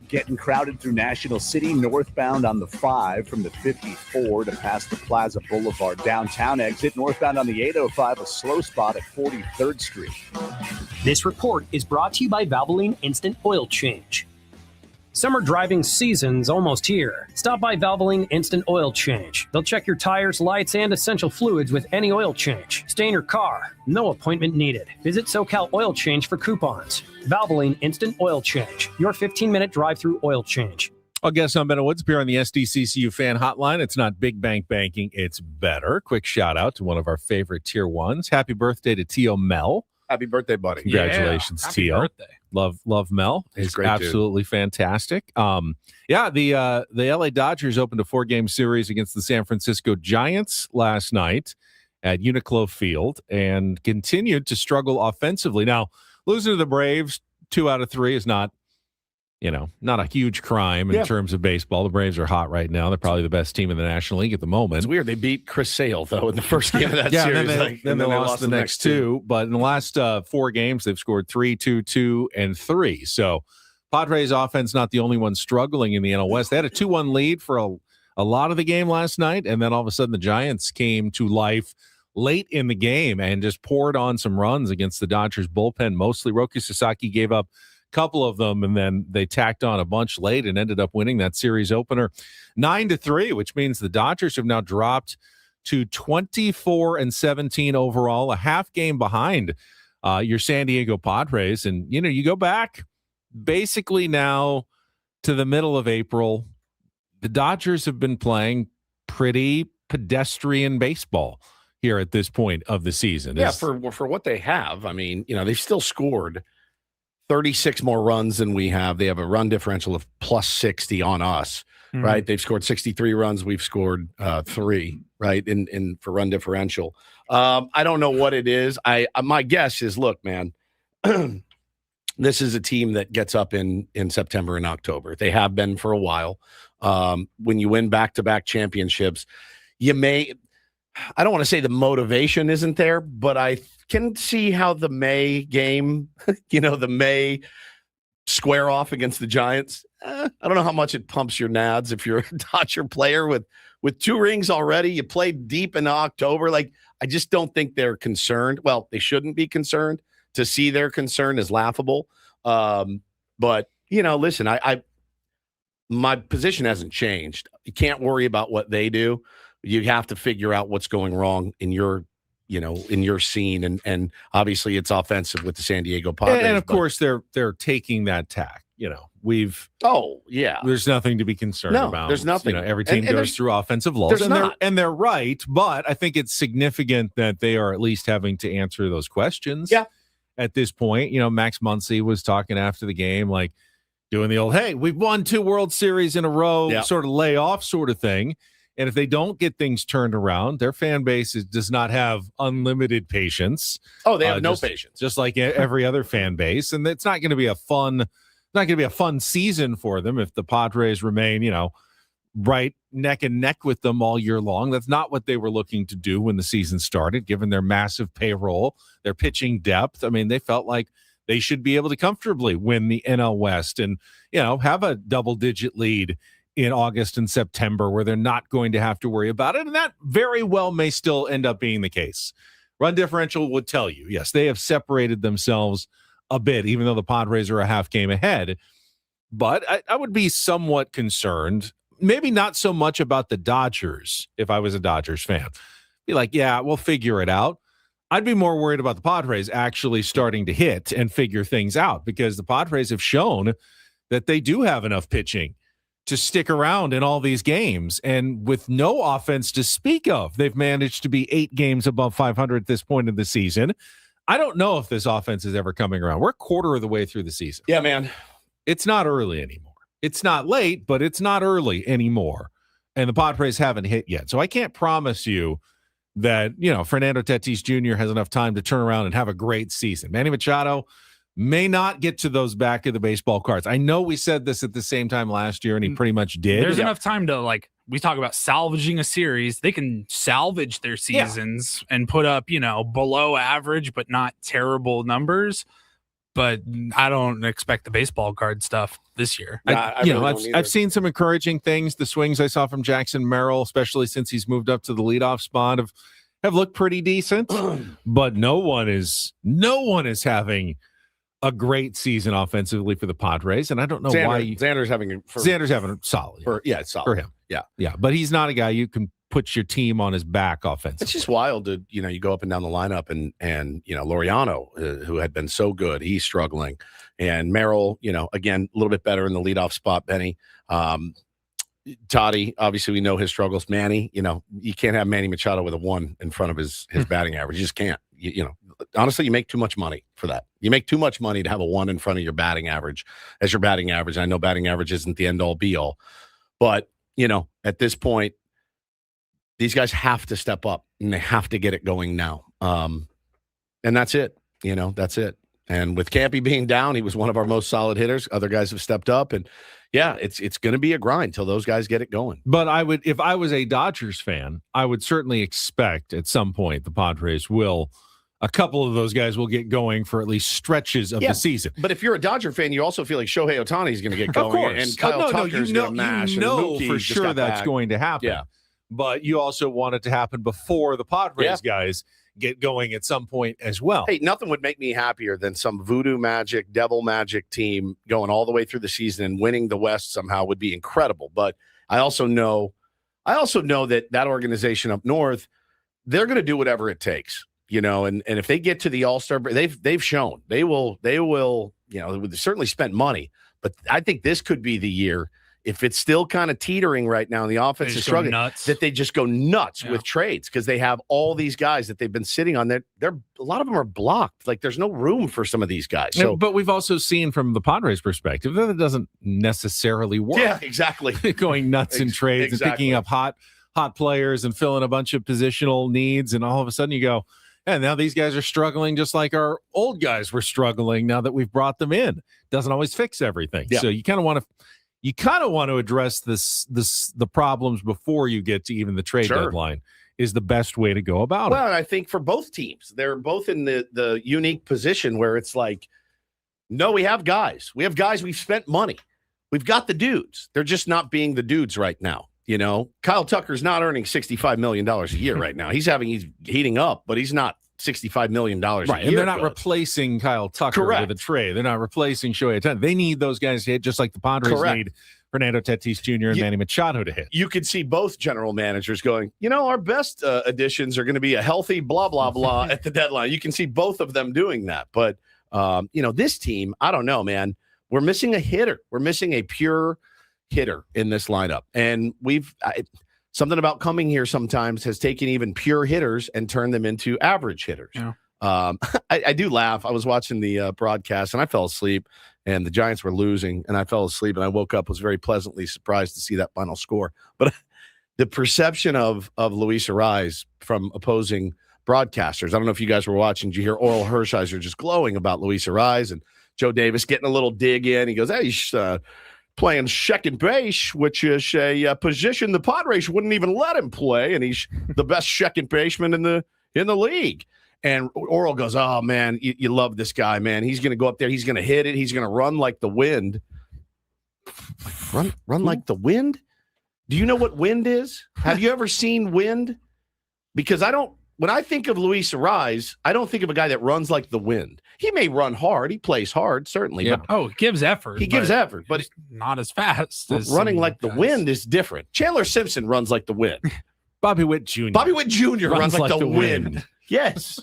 Getting crowded through National City, northbound on the 5 from the 54 to past the Plaza Boulevard downtown exit. Northbound on the 805, a slow spot at 43rd Street. This report is brought to you by Valvoline Instant Oil Change. Summer driving season's almost here. Stop by Valvoline Instant Oil Change. They'll check your tires, lights, and essential fluids with any oil change. Stay in your car. No appointment needed. Visit SoCal Oil Change for coupons. Valvoline Instant Oil Change. Your 15-minute drive-through oil change. I'll guess I'm Ben Woods here on the SDCCU fan hotline. It's not big bank banking, it's better. Quick shout out to one of our favorite tier ones. Happy birthday to T.O. Mel. Happy birthday, buddy. Congratulations, Happy T.O. birthday. Love Mel. He's He's great, absolutely fantastic. The LA Dodgers opened a 4-game series against the San Francisco Giants last night at Uniqlo Field and continued to struggle offensively. Now, losing to the Braves 2 out of 3 is not a huge crime in terms of baseball. The Braves are hot right now. They're probably the best team in the National League at the moment. It's weird. They beat Chris Sale, though, in the first game of that series. Then they lost the next 2. But in the last 4 games, they've scored 3, 2, 2, and 3. So Padres offense not the only one struggling in the NL West. They had a 2-1 lead for a lot of the game last night, and then all of a sudden the Giants came to life late in the game and just poured on some runs against the Dodgers bullpen. Mostly Roki Sasaki gave up couple of them, and then they tacked on a bunch late and ended up winning that series opener 9-3, which means the Dodgers have now dropped to 24-17 overall, a half game behind your San Diego Padres. And you go back basically now to the middle of April, the Dodgers have been playing pretty pedestrian baseball here at this point of the season. Yeah, for what they have, I mean, they've still scored 36 more runs than we have. They have a run differential of plus 60 on us, right? They've scored 63 runs. We've scored 3, right? In for run differential. I don't know what it is. My guess is, look, man, this is a team that gets up in September and October. They have been for a while. When you win back-to-back championships, I don't want to say the motivation isn't there, but I can see how the May game, the May square off against the Giants, I don't know how much it pumps your nads if you're a Dodger player with 2 rings already. You played deep in October. I just don't think they're concerned. Well, they shouldn't be concerned. To see their concern is laughable. But, listen, my position hasn't changed. You can't worry about what they do. You have to figure out what's going wrong in your scene, and obviously it's offensive with the San Diego Padres. And of course they're taking that tack. There's nothing to be concerned about. There's nothing. Every team goes through offensive lulls, and they're right. But I think it's significant that they are at least having to answer those questions. Yeah. At this point, Max Muncy was talking after the game, doing the old, "Hey, we've won 2 World Series in a row," sort of layoff sort of thing. And if they don't get things turned around, their fan base does not have unlimited patience. Oh, they have no patience, just like every other fan base. And it's not going to be a fun season for them if the Padres remain, right neck and neck with them all year long. That's not what they were looking to do when the season started, given their massive payroll, their pitching depth. I mean, they felt like they should be able to comfortably win the NL West and, have a double-digit lead in August and September where they're not going to have to worry about it. And that very well may still end up being the case. Run differential would tell you, yes, they have separated themselves a bit, even though the Padres are a half game ahead. But I would be somewhat concerned, maybe not so much about the Dodgers if I was a Dodgers fan. Be like, yeah, we'll figure it out. I'd be more worried about the Padres actually starting to hit and figure things out, because the Padres have shown that they do have enough pitching to stick around in all these games. And with no offense to speak of, they've managed to be 8 games above 500 at this point in the season. I don't know if this offense is ever coming around. We're a quarter of the way through the season. Yeah, man. It's not early anymore. It's not late, but it's not early anymore. And the Padres haven't hit yet. So I can't promise you that, Fernando Tatis Jr. has enough time to turn around and have a great season. Manny Machado may not get to those back of the baseball cards. I know we said this at the same time last year, and he pretty much did. There's enough time to, we talk about salvaging a series. They can salvage their seasons and put up, below average, but not terrible numbers. But I don't expect the baseball card stuff this year. I've seen some encouraging things. The swings I saw from Jackson Merrill, especially since he's moved up to the leadoff spot, have looked pretty decent. But no one is having a great season offensively for the Padres, and I don't know why Xander's having Xander's having a solid. It's solid for him. Yeah. But he's not a guy you can puts your team on his back offensively. It's just wild to, you go up and down the lineup and Laureano, who had been so good, he's struggling. And Merrill, again, a little bit better in the leadoff spot, Benny. Toddy, obviously we know his struggles. Manny, you can't have Manny Machado with a 1 in front of his batting average. You just can't. Honestly, you make too much money for that. You make too much money to have a 1 in front of your batting average as your batting average. I know batting average isn't the end-all, be-all. But, at this point, these guys have to step up, and they have to get it going now. And that's it. That's it. And with Campy being down, he was one of our most solid hitters. Other guys have stepped up, and yeah, it's going to be a grind till those guys get it going. But if I was a Dodgers fan, I would certainly expect at some point the Padres a couple of those guys will get going for at least stretches of the season. But if you're a Dodger fan, you also feel like Shohei Ohtani is going to get going. Of course. And Kyle Tucker's going to mash. You know for sure that's going to happen. Yeah. But you also want it to happen before the Padres guys get going at some point as well. Hey, nothing would make me happier than some voodoo magic, devil magic team going all the way through the season and winning the West somehow would be incredible. But I also know that organization up north, they're going to do whatever it takes, and if they get to the All-Star, they've shown they will, they've certainly spent money, but I think this could be the year. If it's still kind of teetering right now, and the offense is struggling, that they just go nuts with trades because they have all these guys that they've been sitting on. They're a lot of them are blocked. Like there's no room for some of these guys. So, but we've also seen from the Padres' perspective that it doesn't necessarily work. Yeah, exactly. Going nuts in trades and picking up hot players and filling a bunch of positional needs, and all of a sudden you go, and now these guys are struggling just like our old guys were struggling. Now that we've brought them in, doesn't always fix everything. Yeah. So you kind of want to address the problems before you get to even the trade deadline is the best way to go about it. Well, and I think for both teams, they're both in the unique position where it's like, no, we have guys. We have guys. We've spent money. We've got the dudes. They're just not being the dudes right now. Kyle Tucker's not earning $65 million a year right now. He's heating up, but he's not $65 million a year. And they're not replacing Kyle Tucker with a trade. They're not replacing Shohei Ohtani. They need those guys to hit just like the Padres need Fernando Tatis Jr. and Manny Machado to hit. You could see both general managers going, our best additions are going to be a healthy blah, blah, blah at the deadline. You can see both of them doing that. But, this team, I don't know, man. We're missing a hitter. We're missing a pure hitter in this lineup. And something about coming here sometimes has taken even pure hitters and turned them into average hitters. Yeah. I do laugh. I was watching the broadcast and I fell asleep and the Giants were losing and I fell asleep and I woke up, was very pleasantly surprised to see that final score. But the perception of Luis Arraez from opposing broadcasters, I don't know if you guys were watching, did you hear Oral Hershiser just glowing about Luis Arraez and Joe Davis getting a little dig in? He goes, hey, playing second base, which is a position the Padres wouldn't even let him play, and he's the best second baseman in the league. And Oral goes, oh, man, you love this guy, man. He's going to go up there. He's going to hit it. He's going to run like the wind. Run like the wind? Do you know what wind is? Have you ever seen wind? Because when I think of Luis Arraez, I don't think of a guy that runs like the wind. He may run hard. He plays hard, certainly. Yeah. But he gives effort. He gives effort, but not as fast. As running like the wind is different. Chandler Simpson runs like the wind. Bobby Witt Jr. runs like the wind. Yes.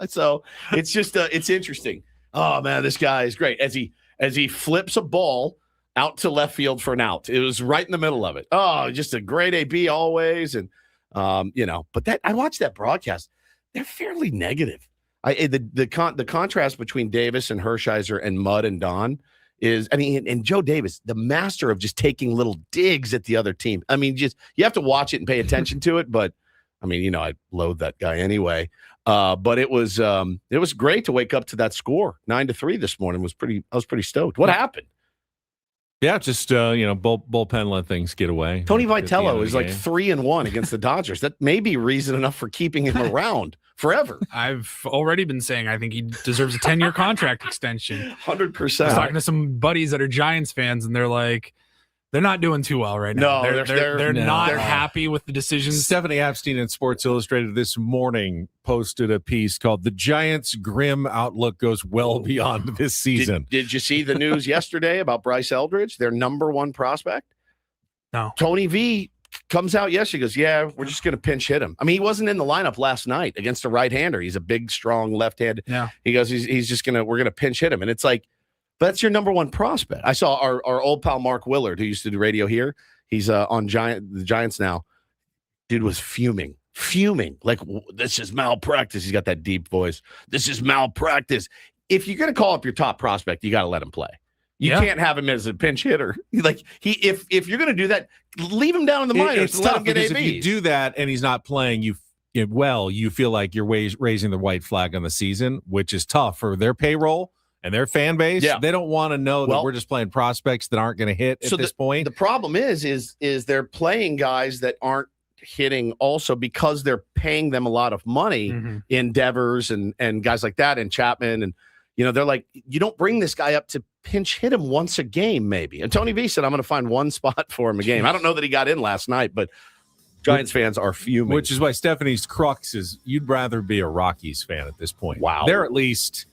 So it's just it's interesting. Oh man, this guy is great. As he flips a ball out to left field for an out. It was right in the middle of it. Oh, just a great AB always. And but I watched that broadcast. They're fairly negative. The contrast between Davis and Hershiser and Mudd and Don is, and Joe Davis, the master of just taking little digs at the other team. You have to watch it and pay attention to it. But I loathe that guy anyway. But it was great to wake up to that score 9-3 this morning. I was pretty stoked. What happened? Yeah, just bullpen let things get away. Tony Vitello is like 3-1 against the Dodgers. That may be reason enough for keeping him around forever. I've already been saying I think he deserves a 10-year contract extension. 100%. I was talking to some buddies that are Giants fans, and they're like, they're not doing too well right now. No, they're not happy with the decisions. Stephanie Epstein in Sports Illustrated this morning posted a piece called "The Giants' Grim Outlook Goes Well Beyond This Season." Did you see the news yesterday about Bryce Eldridge, their number one prospect? No. Tony V comes out yesterday. He goes, yeah, we're just going to pinch hit him. I mean, he wasn't in the lineup last night against a right-hander. He's a big, strong left-handed. Yeah. He goes, he's just we're going to pinch hit him. And it's like, that's your number one prospect. I saw our old pal Mark Willard, who used to do radio here. He's on the Giants now. Dude was fuming. Like, this is malpractice. He's got that deep voice. This is malpractice. If you're going to call up your top prospect, you got to let him play. You can't have him as a pinch hitter. Like if you're going to do that, leave him down in the minors. It's let tough him get because ABs. if you do that and he's not playing, you feel like you're raising the white flag on the season, which is tough for their payroll and their fan base. Yeah. They don't want to know that we're just playing prospects that aren't going to hit at this point. The problem is they're playing guys that aren't hitting also because they're paying them a lot of money in Devers and guys like that and Chapman. And, they're like, you don't bring this guy up to pinch hit him once a game, maybe. And Tony V said, I'm going to find one spot for him a game. I don't know that he got in last night, but Giants fans are fuming. Which is why Stephanie's crux is you'd rather be a Rockies fan at this point. Wow. They're at least,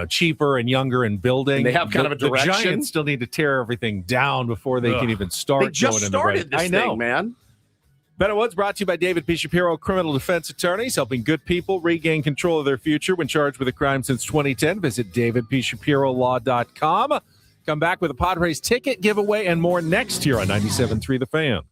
cheaper and younger and building. And they have kind of a direction. The Giants still need to tear everything down before they can even start. They just started this thing, man. Better Woods brought to you by David P. Shapiro, criminal defense attorneys, helping good people regain control of their future when charged with a crime since 2010. Visit davidpshapirolaw.com. Come back with a Padres ticket giveaway and more next year on 97.3 The Fan.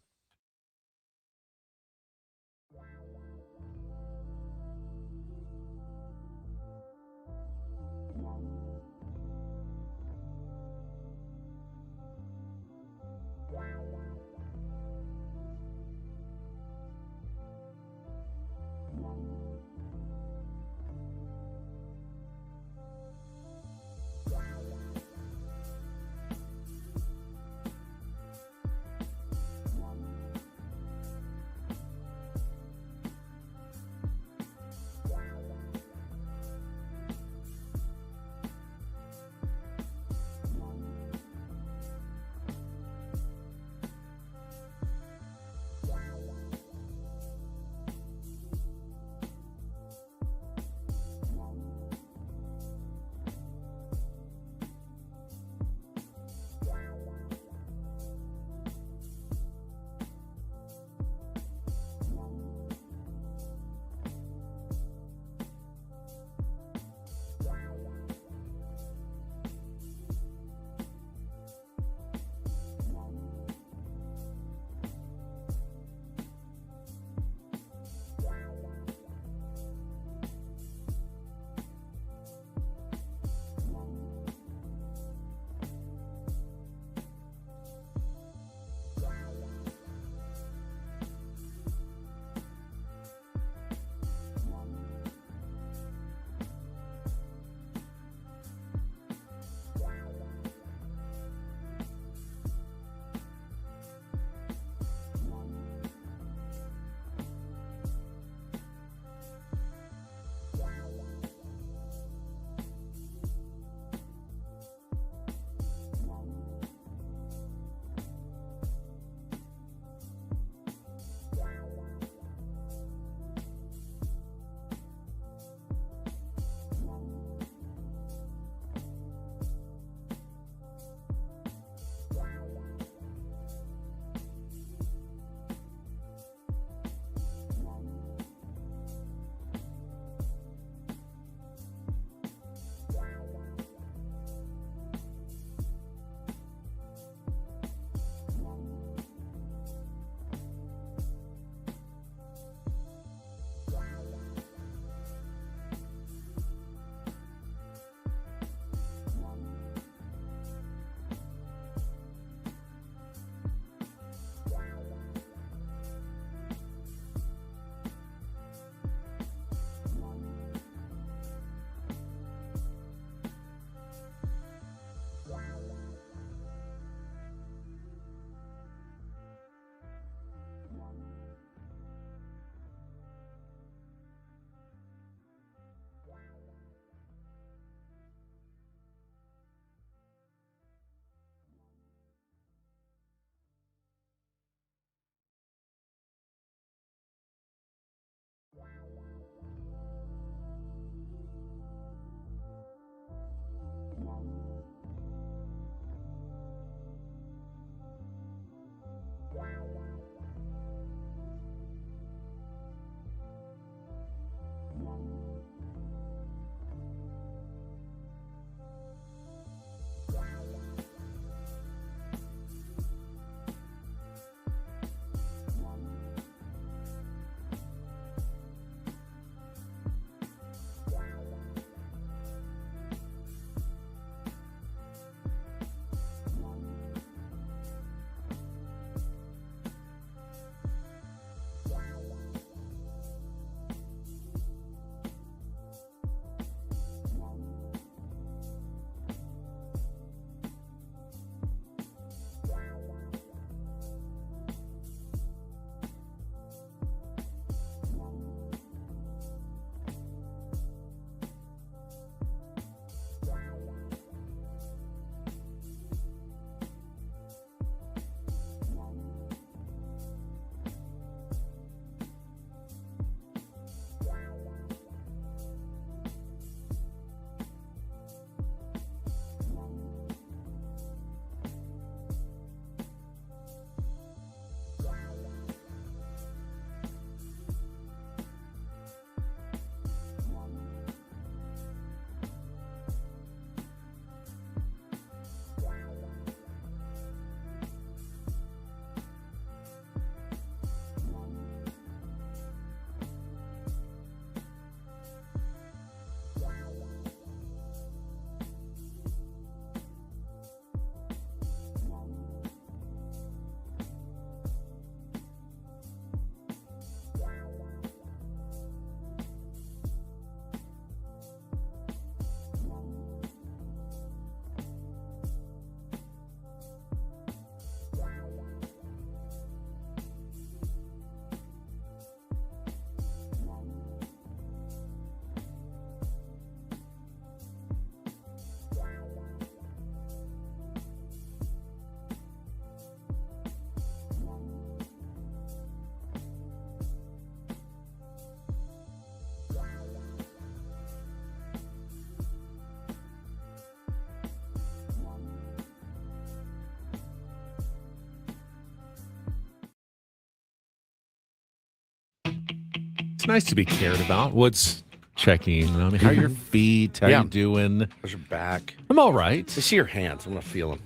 It's nice to be cared about. Woods checking on me. How are your feet? How you doing? How's your back? I'm all right. Let me see your hands. I'm gonna feel them.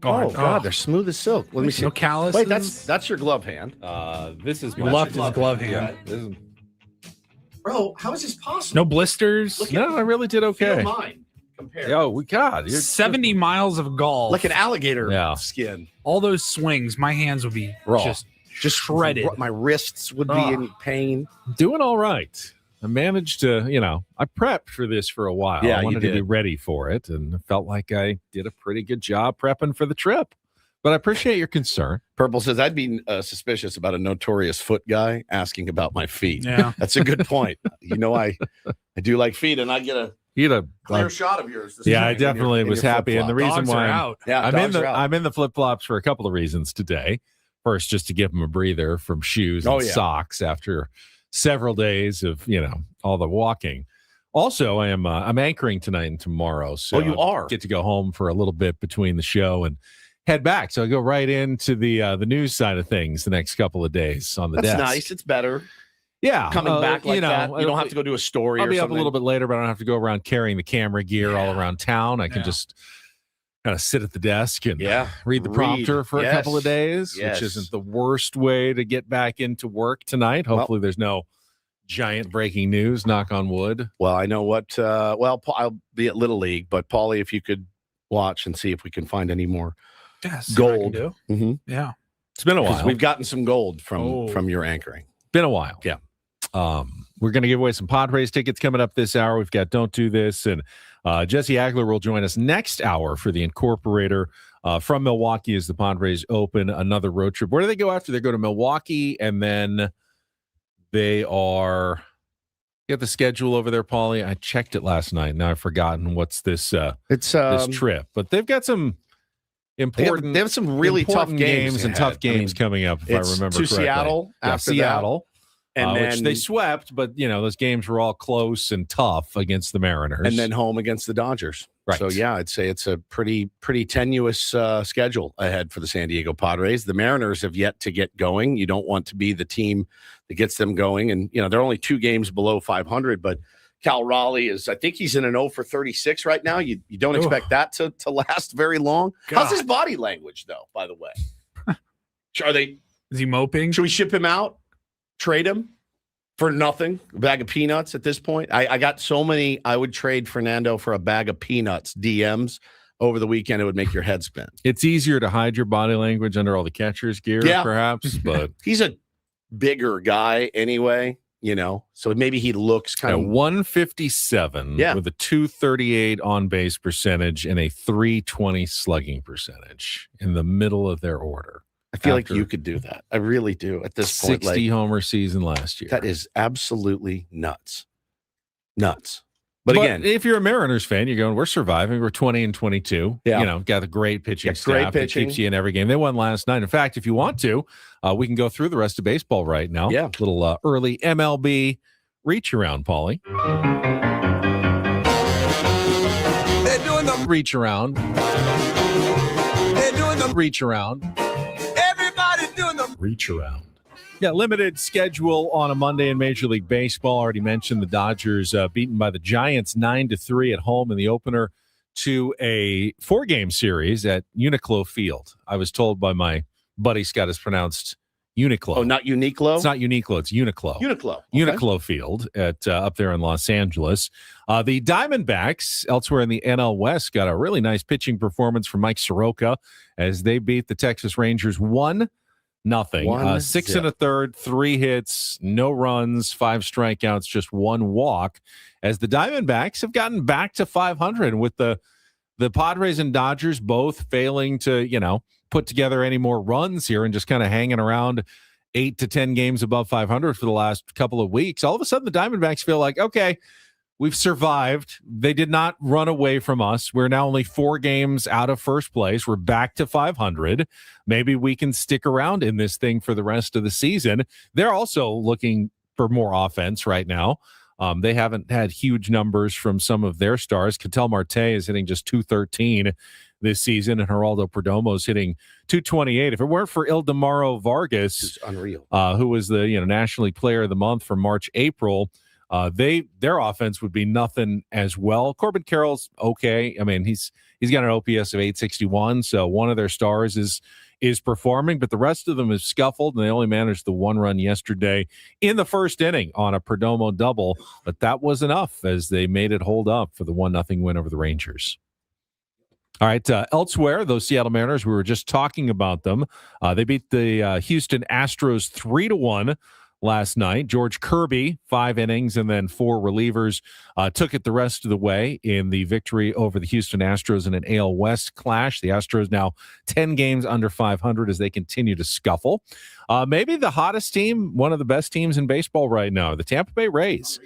Oh, God, they're smooth as silk. Let me see. No calluses. Wait, that's your glove hand. This is You left his glove hand. Bro, how is this possible? No blisters. No, I really did okay. Feel mine. Compare. Oh, God. You're 70 miles of golf. Like an alligator Yeah. skin. All those swings, my hands would be Raw. just shredded. My wrists would be in pain. doing all right. I managed to, I prepped for this for a while. Yeah, I you wanted to be did. ready for it and felt like I did a pretty good job prepping for the trip. But I appreciate your concern. Purple says, I'd be suspicious about a notorious foot guy asking about my feet. Yeah. That's a good point. I do like feet, and I get a You had a clear shot of yours. This Yeah, I morning in your- definitely in was your happy. And the flip-flop. reason Dogs why are out. Yeah, dogs are out. I'm in the flip flops for a couple of reasons today. First, just to give them a breather from shoes and socks after several days of all the walking. Also, I'm anchoring tonight and tomorrow, so you are? get to go home for a little bit between the show and head back. So I go right into the news side of things the next couple of days on the That's desk. nice. It's better Yeah, coming back like that. You don't have to go do a story. I'll or be up something. a little bit later, but I don't have to go around carrying the camera gear all around town. I can just kind of sit at the desk and read the prompter for a couple of days, which isn't the worst way to get back into work tonight. Hopefully there's no giant breaking news, knock on wood. Well, I know what. I'll be at Little League, but Paulie, if you could watch and see if we can find any more gold. Mm-hmm. Yeah, it's been a while. We've gotten some gold from your anchoring. Been a while. Yeah. We're going to give away some Padres tickets coming up this hour. We've got Don't Do This, and Jesse Agler will join us next hour for the Incorporator from Milwaukee as the Padres open another road trip. Where do they go after? They go to Milwaukee, and then they are get the schedule over there, Paulie. I checked it last night. Now I've forgotten what's this this trip, but they've got some important. They have some really tough games and tough games coming up. If I remember correctly, Seattle after Seattle. And then which they swept, but those games were all close and tough against the Mariners, and then home against the Dodgers. Right. So yeah, I'd say it's a pretty tenuous schedule ahead for the San Diego Padres. The Mariners have yet to get going. You don't want to be the team that gets them going, and they're only 2 games below 500. But Cal Raleigh I think he's in an 0 for 36 right now. You don't expect that to last very long. God. How's his body language though? By the way, Is he moping? Should we ship him out? Trade him for nothing, a bag of peanuts at this point. I got so many. I would trade Fernando for a bag of peanuts DMs over the weekend. It would make your head spin. It's easier to hide your body language under all the catcher's gear, perhaps, but he's a bigger guy anyway, so maybe he looks kind of 157 with a 238 on base percentage and a 320 slugging percentage in the middle of their order. I feel like you could do that. I really do at this point. 60 homer season last year. That is absolutely nuts. Nuts. But again, if you're a Mariners fan, you're going, we're surviving. We're 20-22. Yeah. Got a great pitching staff. Great that pitching. keeps you in every game. They won last night. In fact, if you want to, we can go through the rest of baseball right now. Yeah. Little early MLB reach around, Paulie. They're doing the reach around. They're doing the reach around. Everybody's doing the reach around. Yeah, limited schedule on a Monday in Major League Baseball. Already mentioned the Dodgers beaten by the Giants 9-3 at home in the opener to a 4-game series at Uniqlo Field. I was told by my buddy Scott it's pronounced Uniqlo. Oh, not Uniqlo? It's not Uniqlo. It's Uniqlo. Uniqlo. Okay. Uniqlo Field at up there in Los Angeles. The Diamondbacks, elsewhere in the NL West, got a really nice pitching performance from Mike Soroka as they beat the Texas Rangers 1-0. 6 1/3, 3 hits, no runs, 5 strikeouts, just 1 walk. As the Diamondbacks have gotten back to 500 with the Padres and Dodgers both failing to, put together any more runs here and just kind of hanging around 8 to 10 games above 500 for the last couple of weeks. All of a sudden, the Diamondbacks feel like, okay, we've survived. They did not run away from us. We're now only 4 games out of first place. We're back to 500. Maybe we can stick around in this thing for the rest of the season. They're also looking for more offense right now. They haven't had huge numbers from some of their stars. Ketel Marte is hitting just 213. this season, and Geraldo Perdomo's hitting 228. If it weren't for Ildemaro Vargas, It's unreal. who was the National League Player of the Month for March, April, their offense would be nothing as well. Corbin Carroll's okay. I mean, he's got an OPS of 861, so one of their stars is performing, but the rest of them is scuffled, and they only managed the 1 run yesterday in the first inning on a Perdomo double, but that was enough as they made it hold up for the 1-0 win over the Rangers. All right, elsewhere, those Seattle Mariners, we were just talking about them. They beat the Houston Astros 3-1 last night. George Kirby, 5 innings and then 4 relievers, took it the rest of the way in the victory over the Houston Astros in an AL West clash. The Astros now 10 games under 500 as they continue to scuffle. Maybe the hottest team, one of the best teams in baseball right now, the Tampa Bay Rays.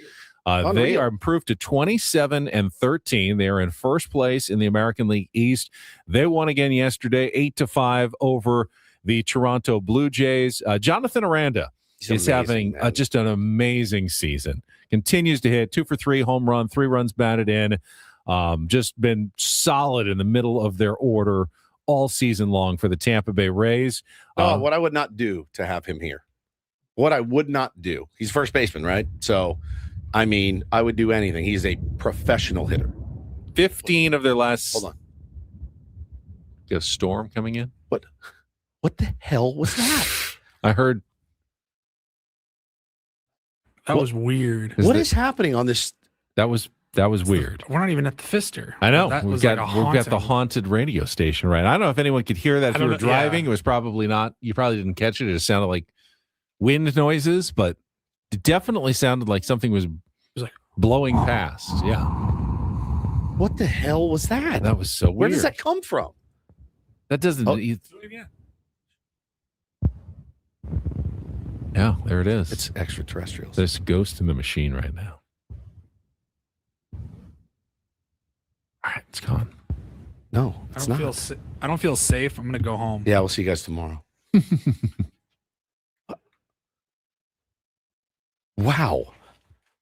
They are improved to 27-13. They are in first place in the American League East. They won again yesterday, 8-5 over the Toronto Blue Jays. Jonathan Aranda is having just an amazing season. Continues to hit 2 for 3 home run, 3 runs batted in. Just been solid in the middle of their order all season long for the Tampa Bay Rays. What I would not do to have him here. What I would not do. He's first baseman, right? So, I mean, I would do anything. He's a professional hitter. 15 of their last. Hold on. A storm coming in? What the hell was that? I heard. That was weird. What is happening on this? That was weird. We're not even at the Fister. I know. That We've was got like the haunted radio station, right? I don't know if anyone could hear that if you were driving. Yeah. It was probably not. You probably didn't catch it. It just sounded like wind noises, but it definitely sounded like something was like blowing past. Yeah. What the hell was that? That was so weird. Where does that come from? That doesn't. Yeah, there it is. It's extraterrestrials. There's a ghost in the machine right now. All right, it's gone. No, it's not. I don't feel safe. I'm going to go home. Yeah, we'll see you guys tomorrow. Wow.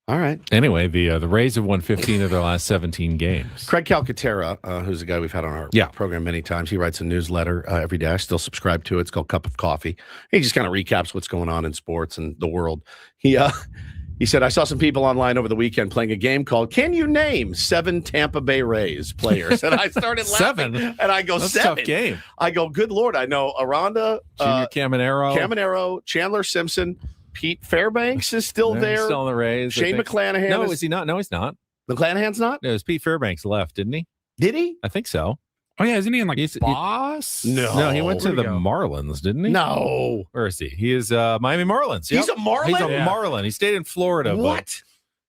All right. Anyway, the Rays have won 15 of their last 17 games. Craig Calcaterra, who's a guy we've had on our program many times, he writes a newsletter every day. I still subscribe to it. It's called Cup of Coffee. He just kind of recaps what's going on in sports and the world. He said, I saw some people online over the weekend playing a game called Can You Name 7 Tampa Bay Rays players? And I started laughing. 7? And I go, That's 7. a tough game. I go, good Lord. I know Aranda, Junior Caminero, Chandler Simpson, Pete Fairbanks is still there. He's still on the Rays. Shane McClanahan. No, is he not? No, he's not. McClanahan's not? No, it was Pete Fairbanks left, didn't he? Did he? I think so. Oh, yeah. Isn't he in Boss? No, he went to the Marlins, didn't he? No. Where is he? He is Miami Marlins. He's a Marlin? He's a Marlin. He stayed in Florida. What?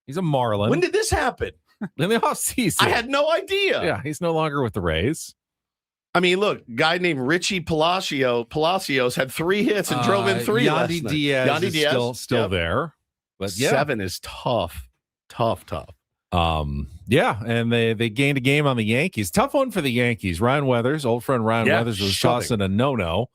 He's a Marlin. When did this happen? In the offseason. I had no idea. Yeah, he's no longer with the Rays. I mean, look, guy named Richie Palacios had 3 hits and drove in 3 last night. Yandy Diaz is still there. But 7 is tough. Yeah, and they gained a game on the Yankees. Tough one for the Yankees. Ryan Weathers, old friend Ryan Weathers, was tossing a no-no.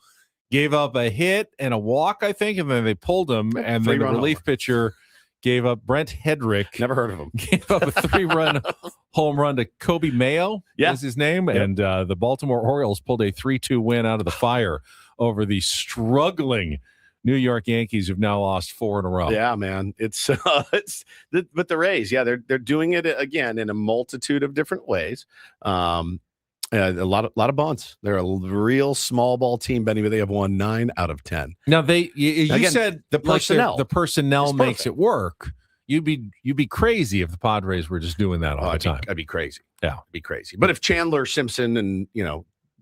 Gave up a hit and a walk, I think, and then they pulled him. And then the relief pitcher gave up Brent Hedrick. Never heard of him. Gave up a 3-run home run to Kobe Mayo, is his name. Yep. And the Baltimore Orioles pulled a 3-2 win out of the fire over the struggling New York Yankees, who've now lost 4 in a row. Yeah, man. But the Rays, they're doing it again in a multitude of different ways. A lot of bunts. They're a real small ball team, Benny, but they have won 9 out of 10. Now you said the personnel. The personnel makes it work. You'd be crazy if the Padres were just doing that all the time. I'd be crazy. Yeah, I'd be crazy. But if Chandler, Simpson, and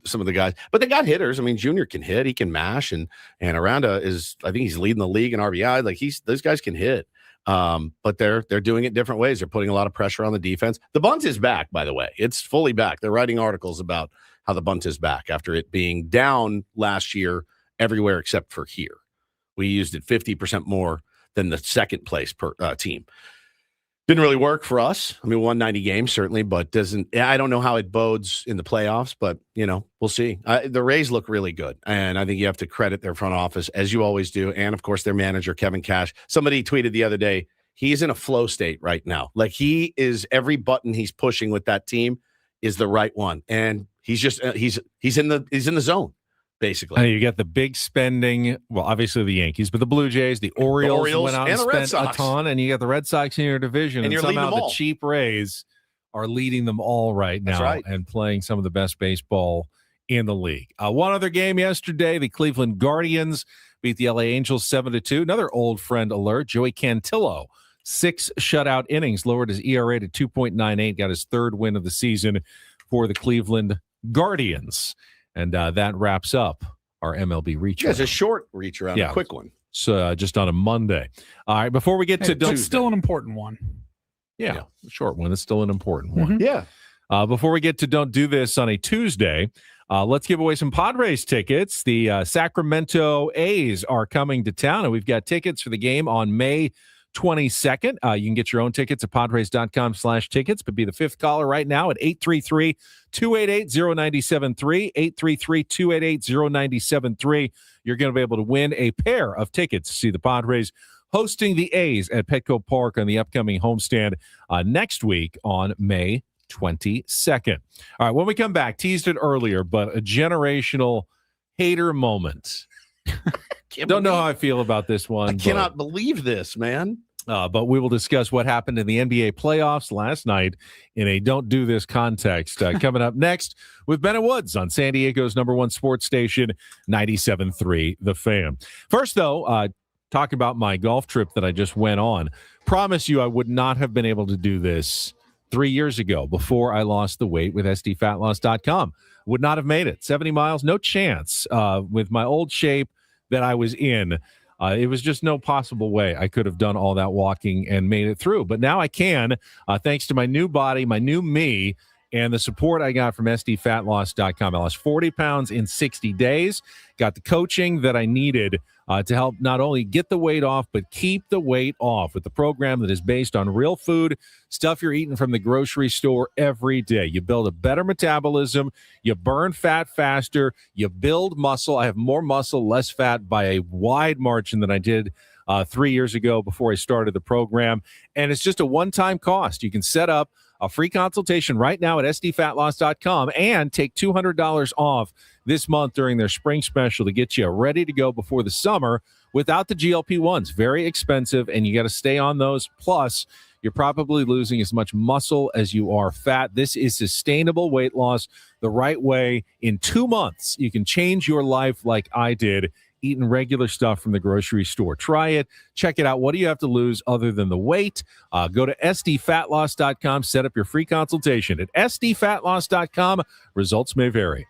some of the guys, but they got hitters. I mean, Junior can hit, he can mash, and Aranda I think he's leading the league in RBI. Like those guys can hit. But they're doing it different ways. They're putting a lot of pressure on the defense. The bunt is back, by the way. It's fully back. They're writing articles about how the bunt is back after it being down last year everywhere except for here. We used it 50% more than the second place team. Didn't really work for us. I mean, we won 90 games, certainly, but I don't know how it bodes in the playoffs, but, we'll see. The Rays look really good, and I think you have to credit their front office, as you always do, and, of course, their manager, Kevin Cash. Somebody tweeted the other day, he's in a flow state right now. Like, every button he's pushing with that team is the right one, and he's just he's in the zone basically. You get the big spending. Well, obviously the Yankees, but the Blue Jays, the Orioles went out and the Red spent Sox. a ton, and you got the Red Sox in your division, And you're leading somehow them the all. cheap Rays are leading them all right now. That's right. And playing some of the best baseball in the league. One other game yesterday, the Cleveland Guardians beat the LA Angels 7-2. Another old friend alert, Joey Cantillo, 6 shutout innings, lowered his ERA to 2.98, got his 3rd win of the season for the Cleveland Guardians. And that wraps up our MLB reach. Yeah, it's a short reach around, a quick one. So just on a Monday. All right, before we get to it's still an important one. Yeah, short one. It's still an important one. Yeah. Before we get to Don't Do This on a Tuesday, let's give away some Padres tickets. The Sacramento A's are coming to town, and we've got tickets for the game on May 22nd. You can get your own tickets at padres.com/tickets, but be the 5th caller right now at 833-288-0973, 833-288-0973. You're going to be able to win a pair of tickets to see the Padres hosting the A's at Petco Park on the upcoming homestand next week on May 22nd. All right, when we come back, teased it earlier, but a generational hater moment. Don't know how I feel about this one. I cannot believe this, man. But we will discuss what happened in the NBA playoffs last night in a Don't Do This context. Coming up next with Ben and Woods on San Diego's #1 sports station, 97.3 The Fan. First, though, talk about my golf trip that I just went on. Promise you I would not have been able to do this 3 years ago before I lost the weight with SDFatLoss.com. Would not have made it. 70 miles, no chance with my old shape that I was in. It was just no possible way I could have done all that walking and made it through. But now I can, thanks to my new body, my new me, and the support I got from SDFatLoss.com. I lost 40 pounds in 60 days, got the coaching that I needed to help not only get the weight off, but keep the weight off with the program that is based on real food, stuff you're eating from the grocery store every day. You build a better metabolism, you burn fat faster, you build muscle. I have more muscle, less fat by a wide margin than I did 3 years ago before I started the program. And it's just a one-time cost. You can set up a free consultation right now at SDFatLoss.com and take $200 off this month during their spring special to get you ready to go before the summer without the GLP-1s. Very expensive, and you got to stay on those. Plus, you're probably losing as much muscle as you are fat. This is sustainable weight loss the right way. In 2 months, you can change your life like I did, eating regular stuff from the grocery store. Try it. Check it out. What do you have to lose other than the weight? Go to SDFatLoss.com. Set up your free consultation at SDFatLoss.com. Results may vary.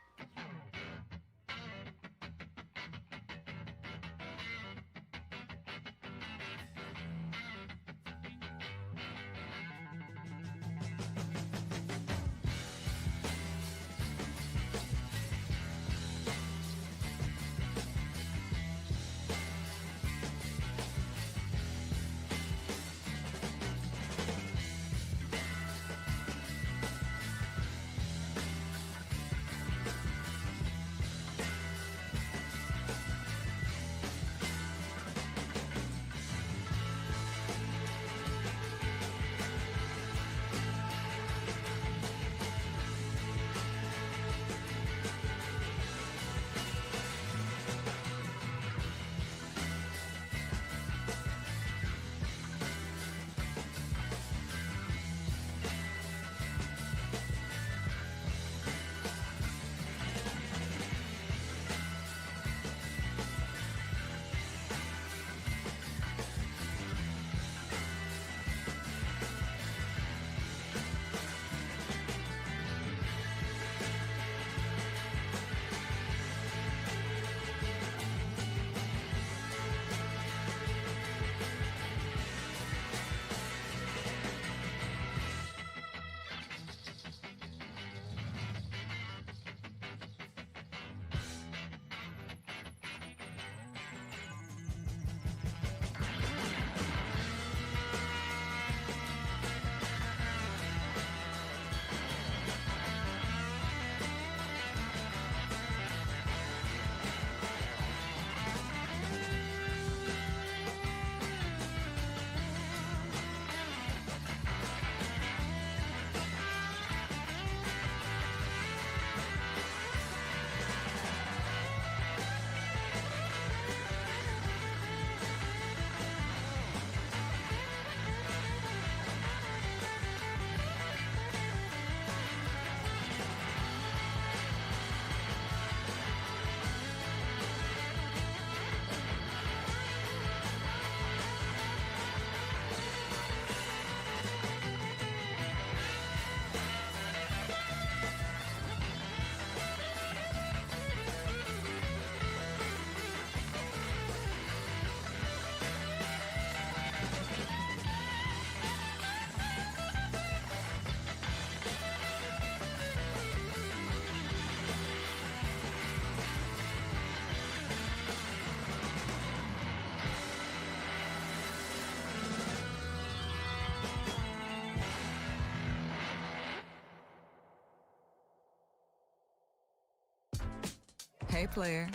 player,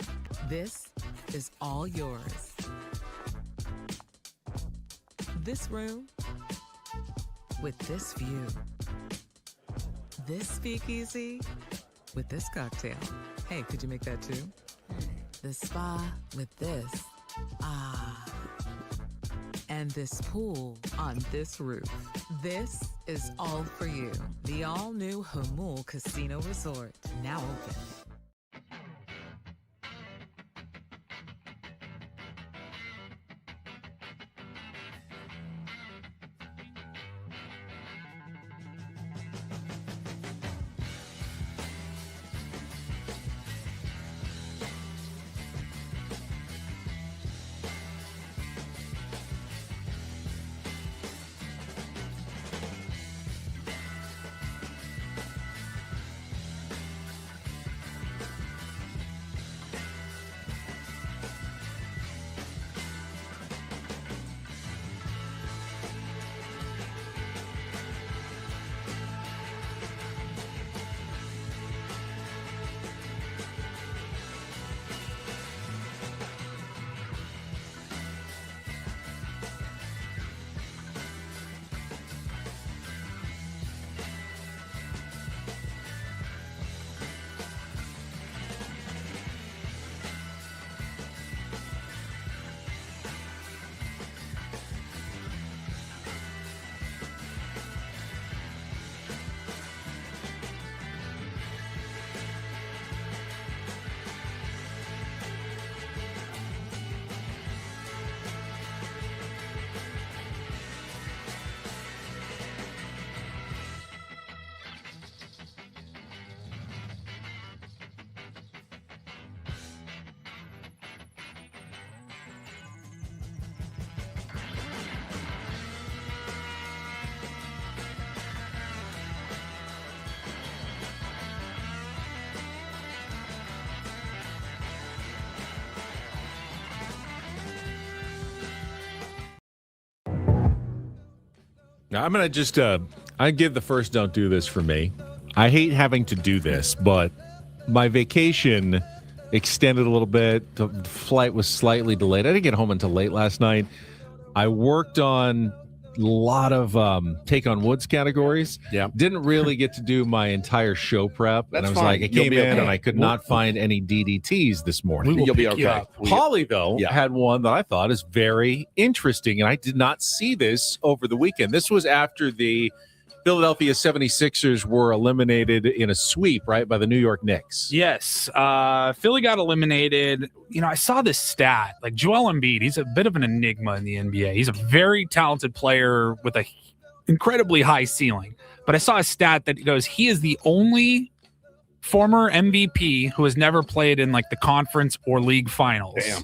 this is all yours. This room with this view. This speakeasy with this cocktail. Hey, could you make that too? The spa with this. Ah. And this pool on this roof. This is all for you. The all-new Hamul Casino Resort, now open. Now, I'm going to just, I give the first don't do this for me. I hate having to do this, but my vacation extended a little bit. The flight was slightly delayed. I didn't get home until late last night. I worked on a lot of take on woods categories. Yeah. Didn't really get to do my entire show prep. That's and I was fine. like, I You'll came be in okay. and I could not find any DDTs this morning. You'll be okay. Holly, though, had one that I thought is very interesting, and I did not see this over the weekend. This was after the Philadelphia 76ers were eliminated in a sweep, right, by the New York Knicks. Yes. Philly got eliminated. You know, I saw this stat. Like, Joel Embiid, he's a bit of an enigma in the NBA. He's a very talented player with a incredibly high ceiling. But I saw a stat that goes, he is the only former MVP who has never played in, like, the conference or league finals. Damn.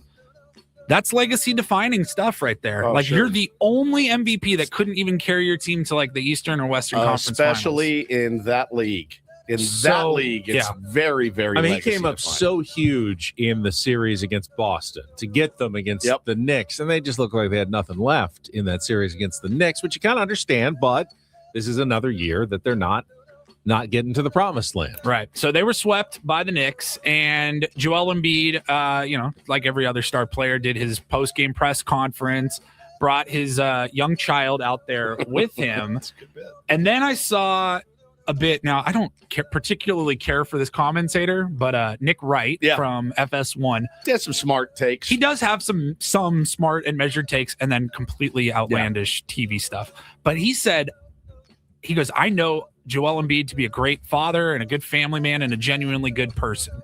That's legacy defining stuff right there. Oh, like, sure. you're the only MVP that couldn't even carry your team to, like, the Eastern or Western Conference especially in that league. In that So, league, it's yeah. very, very I mean, he legacy came up defining. so huge in the series against Boston to get them against the Knicks, and they just looked like they had nothing left in that series against the Knicks, which you kind of understand, but this is another year that they're not getting to the promised land. Right. So they were swept by the Knicks, and Joel Embiid, you know, like every other star player, did his post-game press conference, brought his young child out there with him. That's a good bit. And then I saw a bit. Now, I don't particularly care for this commentator, but Nick Wright from FS1. He has some smart takes. He does have some smart and measured takes and then completely outlandish TV stuff. But he said, he goes, I know Joel Embiid to be a great father and a good family man and a genuinely good person.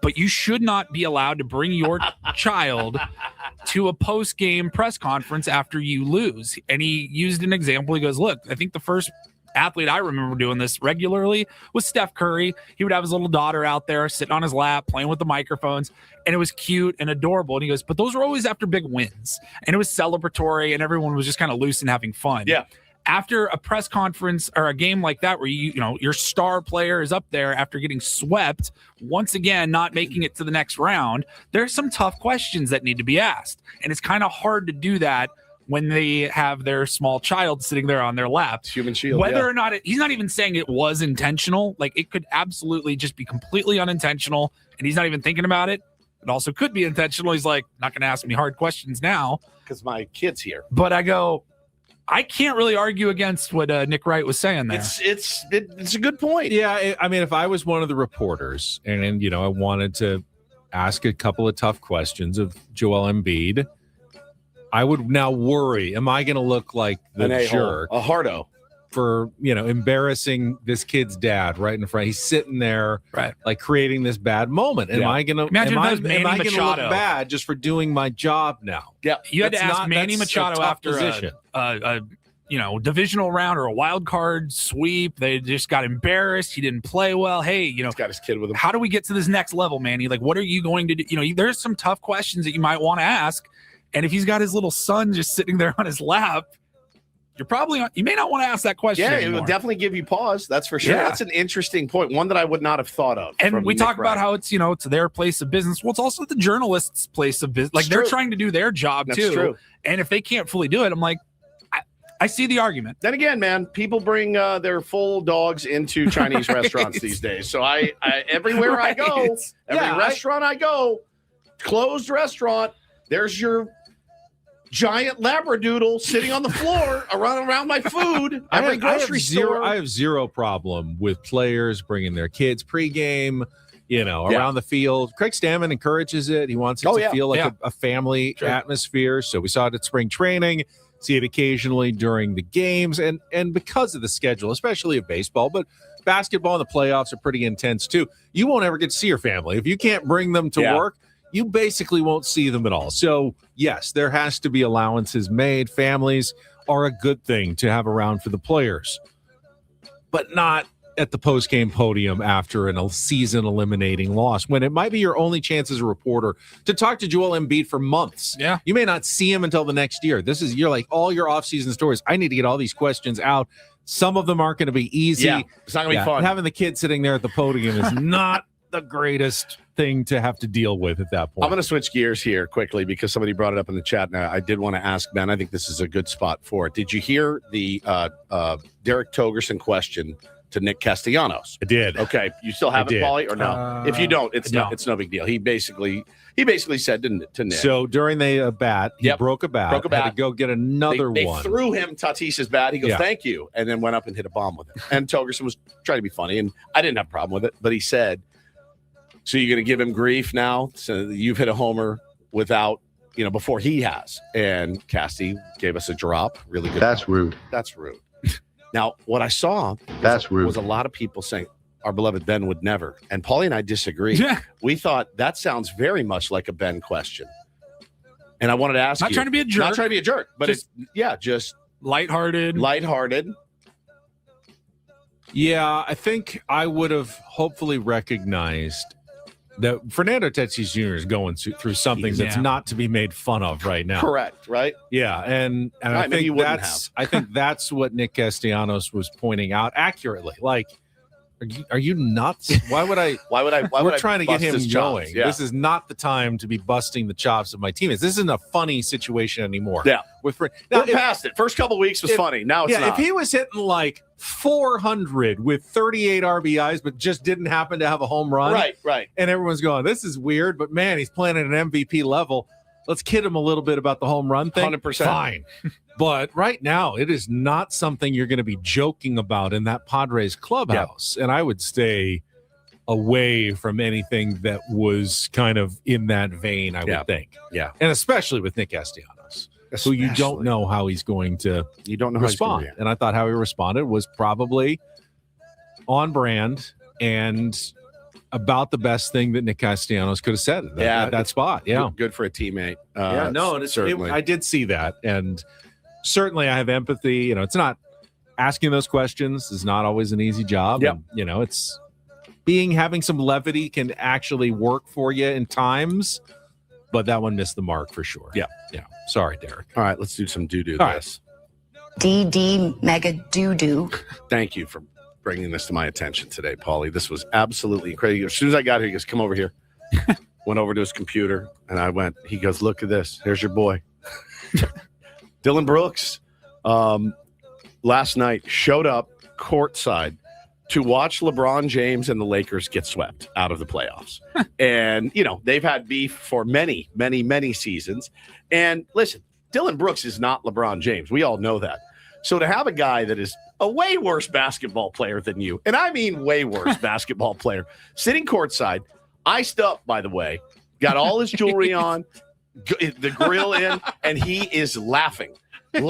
But you should not be allowed to bring your child to a post-game press conference after you lose. And he used an example. He goes, look, I think the first athlete I remember doing this regularly was Steph Curry. He would have his little daughter out there sitting on his lap, playing with the microphones, and it was cute and adorable. And he goes, but those were always after big wins. And it was celebratory, and everyone was just kind of loose and having fun. Yeah. After a press conference or a game like that, where you know your star player is up there after getting swept, once again not making it to the next round, there's some tough questions that need to be asked, and it's kind of hard to do that when they have their small child sitting there on their lap. Human shield. Whether or not he's not even saying it was intentional. Like, it could absolutely just be completely unintentional, and he's not even thinking about it. It also could be intentional. He's like, not going to ask me hard questions now because my kid's here. But I go, I can't really argue against what Nick Wright was saying there. It's a good point. Yeah, I mean, if I was one of the reporters and I wanted to ask a couple of tough questions of Joel Embiid, I would now worry, am I going to look like the jerk? A hardo. For, embarrassing this kid's dad right in front. He's sitting there, right, like creating this bad moment. Am I going to look bad just for doing my job now? Yeah. You had to ask Manny Machado after a divisional round or a wild card sweep. They just got embarrassed. He didn't play well. Hey, he's got his kid with him. How do we get to this next level, Manny? Like, what are you going to do? There's some tough questions that you might want to ask. And if he's got his little son just sitting there on his lap, you may not want to ask that question. Yeah, anymore. It will definitely give you pause. That's for sure. Yeah. That's an interesting point. One that I would not have thought of. And we talk about how it's, it's their place of business. Well, it's also the journalist's place of business. Like, they're trying to do their job too. True. And if they can't fully do it, I'm like, I see the argument. Then again, man, people bring their full dogs into Chinese restaurants these days. So I everywhere I go, restaurant I go, closed restaurant, there's your giant labradoodle sitting on the floor around my food. Every grocery store. I have zero problem with players bringing their kids pregame, around the field. Craig Stammen encourages it. He wants it to feel like a family atmosphere. So we saw it at spring training, see it occasionally during the games. And because of the schedule, especially of baseball, but basketball and the playoffs are pretty intense too. You won't ever get to see your family. If you can't bring them to work, you basically won't see them at all. So, yes, there has to be allowances made. Families are a good thing to have around for the players, but not at the post-game podium after a season-eliminating loss, when it might be your only chance as a reporter to talk to Joel Embiid for months. Yeah. You may not see him until the next year. You're like all your off-season stories. I need to get all these questions out. Some of them aren't going to be easy. Yeah, it's not going to be fun. Having the kid sitting there at the podium is not the greatest thing to have to deal with at that point. I'm going to switch gears here quickly because somebody brought it up in the chat. Now, I did want to ask Ben. I think this is a good spot for it. Did you hear the Derek Togerson question to Nick Castellanos? I did. Okay, you still have it, Paulie, or no? If you don't, it's no big deal. He basically said to Nick. So during the bat, he broke a bat. Had to go get another one. They threw him Tatis's bat. He goes, "Thank you," and then went up and hit a bomb with it. And Togerson was trying to be funny, and I didn't have a problem with it, but he said, "So you're going to give him grief now? So you've hit a homer without, before he has." And Casty gave us a drop. Really good. That's rude. That's rude. Now, what I saw was a lot of people saying, our beloved Ben would never. And Paulie and I disagree. Yeah. We thought that sounds very much like a Ben question. And I wanted to ask Not trying to be a jerk. Not trying to be a jerk, but just lighthearted. Yeah, I think I would have hopefully recognized that Fernando Tatis Jr. is going through something that's not to be made fun of right now. Correct, right? Yeah, and I think that's what Nick Castellanos was pointing out accurately. Like, are you nuts? Why would I? We're trying to get him going. Yeah. This is not the time to be busting the chops of my teammates. This isn't a funny situation anymore. Yeah, we're past it. First couple of weeks was funny. Now it's not. If he was hitting like 400 with 38 RBIs, but just didn't happen to have a home run, right, and everyone's going, "This is weird," but man, he's playing at an MVP level. Let's kid him a little bit about the home run thing. 100%. Fine. But right now, it is not something you're going to be joking about in that Padres clubhouse. Yep. And I would stay away from anything that was kind of in that vein, I would think. Yeah. And especially with Nick Castellanos, who you don't know how he's going to respond. And I thought how he responded was probably on brand and about the best thing that Nick Castellanos could have said at that spot. Yeah. Good for a teammate. I did see that. And certainly I have empathy. It's not asking those questions is not always an easy job. Yep. And, it's having some levity can actually work for you in times, but that one missed the mark for sure. Yeah. Yeah. Sorry, Derek. All right. Let's do some doo-doo. DD mega doo-doo. Thank you for bringing this to my attention today, Paulie. This was absolutely crazy. As soon as I got here, he goes, "Come over here." Went over to his computer, and he goes, "Look at this. Here's your boy." Dylan Brooks last night showed up courtside to watch LeBron James and the Lakers get swept out of the playoffs. And, they've had beef for many, many, many seasons. And listen, Dylan Brooks is not LeBron James. We all know that. So to have a guy that is a way worse basketball player than you, and I mean way worse basketball player, sitting courtside, iced up, by the way, got all his jewelry on, the grill in, and he is laughing at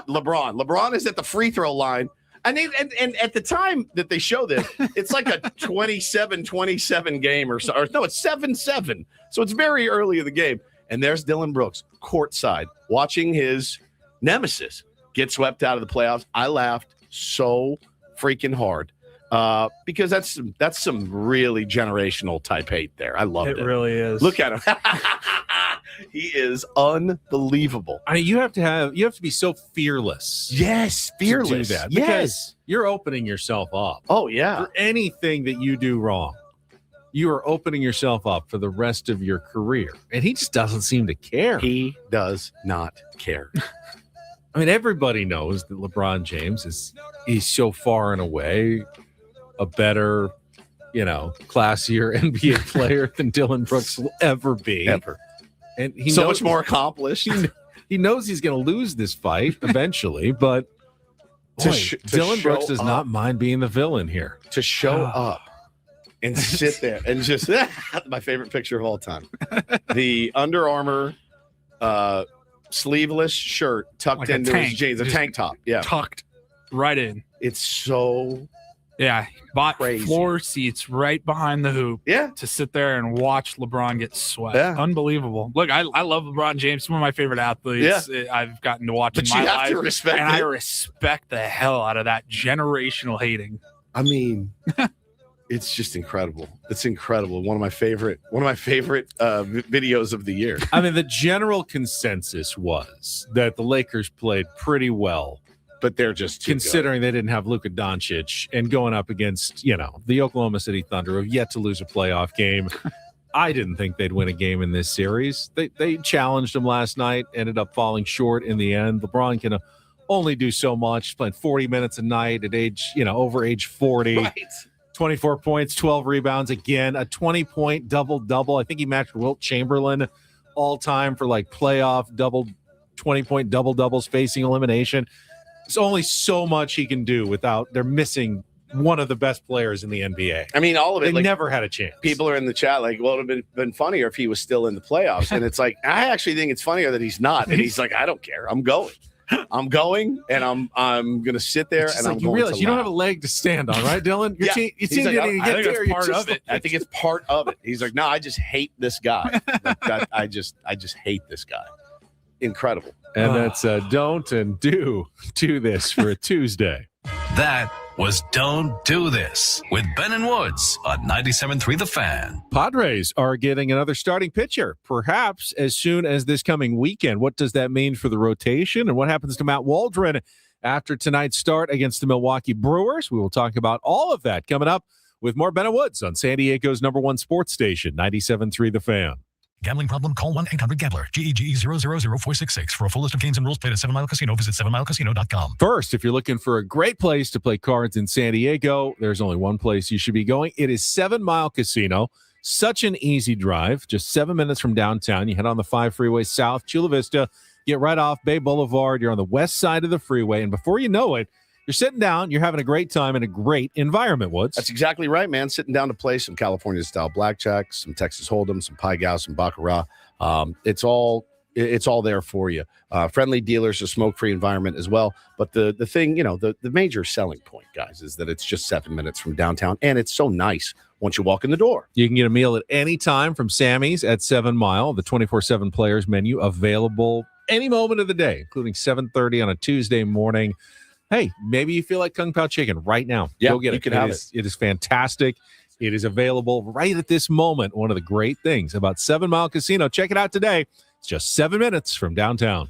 LeBron. LeBron is at the free throw line. And at the time that they show this, it's like a 27-27 game or so. Or no, it's 7-7. So it's very early in the game. And there's Dylan Brooks courtside watching his nemesis get swept out of the playoffs. I laughed so freaking hard because that's some really generational type hate there. I loved it. It really is. Look at him. He is unbelievable. I mean, you have to be so fearless. Yes, fearless. To do that yes. Because you're opening yourself up. Oh, yeah. For anything that you do wrong, you are opening yourself up for the rest of your career. And he just doesn't seem to care. He does not care. I mean, everybody knows that LeBron James he's so far and away a better, classier NBA player than Dylan Brooks will ever be. Ever. And so much more accomplished. He knows he's going to lose this fight eventually, but Dylan Brooks does not mind being the villain here. To show up and sit there and just my favorite picture of all time. The Under Armour sleeveless shirt tucked like into his jeans, a tank top. Yeah. Tucked right in. It's so bought crazy. Floor seats right behind the hoop. Yeah. To sit there and watch LeBron get swept. Yeah. Unbelievable. Look, I love LeBron James, one of my favorite athletes I've gotten to watch in my life. But you have to respect and I respect the hell out of that generational hating. I mean, it's just incredible. It's incredible. One of my favorite videos of the year. I mean, the general consensus was that the Lakers played pretty well, but they're just too considering they didn't have Luka Doncic and going up against, the Oklahoma City Thunder, who have yet to lose a playoff game. I didn't think they'd win a game in this series. They challenged them last night, ended up falling short in the end. LeBron can only do so much. He's playing 40 minutes a night at over age 40. Right. 24 points, 12 rebounds, again, a 20-point double-double. I think he matched Wilt Chamberlain all-time for playoff 20-point double-doubles facing elimination. There's only so much he can do without they're missing one of the best players in the NBA. I mean, all of it. They never had a chance. People are in the chat it would have been funnier if he was still in the playoffs. And it's I actually think it's funnier that he's not. And he's I don't care. I'm going. And I'm going to sit there and I'm you going realize to you don't laugh. have a leg to stand on, right, Dylan? Your team, He's didn't I get think there. it's part of it. I think it's part of it. He's no, I just hate this guy. I just hate this guy. Incredible. And that's don't and do this for a Tuesday. That was Don't Do This with Ben and Woods on 97.3 The Fan. Padres are getting another starting pitcher, perhaps as soon as this coming weekend. What does that mean for the rotation, and what happens to Matt Waldron after tonight's start against the Milwaukee Brewers? We will talk about all of that coming up with more Ben and Woods on San Diego's #1 sports station, 97.3 The Fan. Gambling problem? Call 1-800-GAMBLER. GEGE 000-466. For a full list of games and rules, play at 7 Mile Casino. Visit 7milecasino.com. First, if you're looking for a great place to play cards in San Diego, there's only one place you should be going. It is 7 Mile Casino. Such an easy drive, just 7 minutes from downtown. You head on the 5 freeway south, Chula Vista, get right off Bay Boulevard. You're on the west side of the freeway, and before you know it, you're sitting down, you're having a great time in a great environment, Woods. That's exactly right, man. Sitting down to play some California-style blackjack, some Texas Hold'em, some Pai Gow, some Baccarat. It's all there for you. Friendly dealers, a smoke-free environment as well. But the thing, the major selling point, guys, is that it's just 7 minutes from downtown, and it's so nice once you walk in the door. You can get a meal at any time from Sammy's at 7 Mile. The 24/7 players menu available any moment of the day, including 7:30 on a Tuesday morning. Hey, maybe you feel like Kung Pao chicken right now. Yeah, go get it. You can have it. It is fantastic. It is available right at this moment. One of the great things about 7 Mile Casino. Check it out today. It's just 7 minutes from downtown.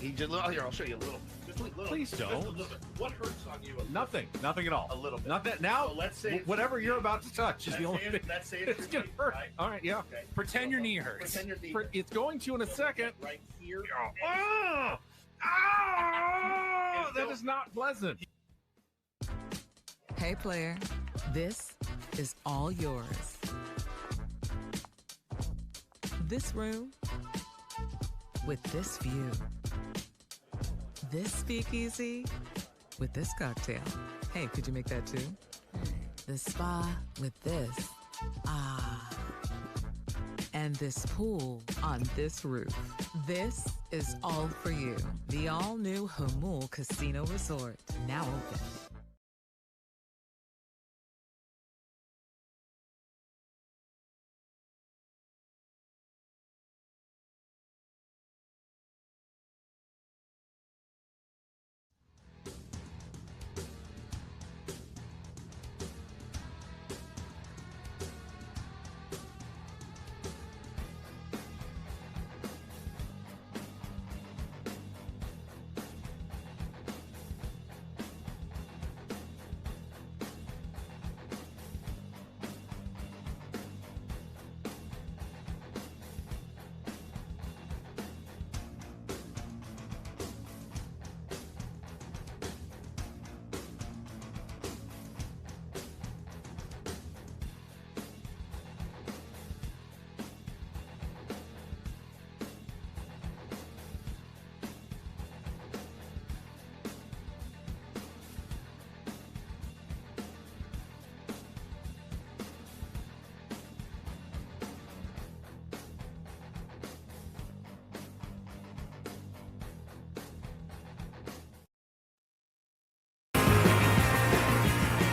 He just here. I'll show you a little. Just a little. Please don't. Just a little bit. What hurts on you? Nothing at all. A little bit. Not that now. So let's say whatever you're about to touch is the only thing. Let's say It's gonna hurt. Right? All right, yeah. Okay. Pretend your knee hurts. Pretend your knee. It's going to in a second. Right here. Oh, that is not pleasant. Hey, player, this is all yours. This room with this view. This speakeasy with this cocktail. Hey, could you make that too? The spa with this. Ah. And this pool on this roof. This is all for you. The all-new Hamul Casino Resort, now open.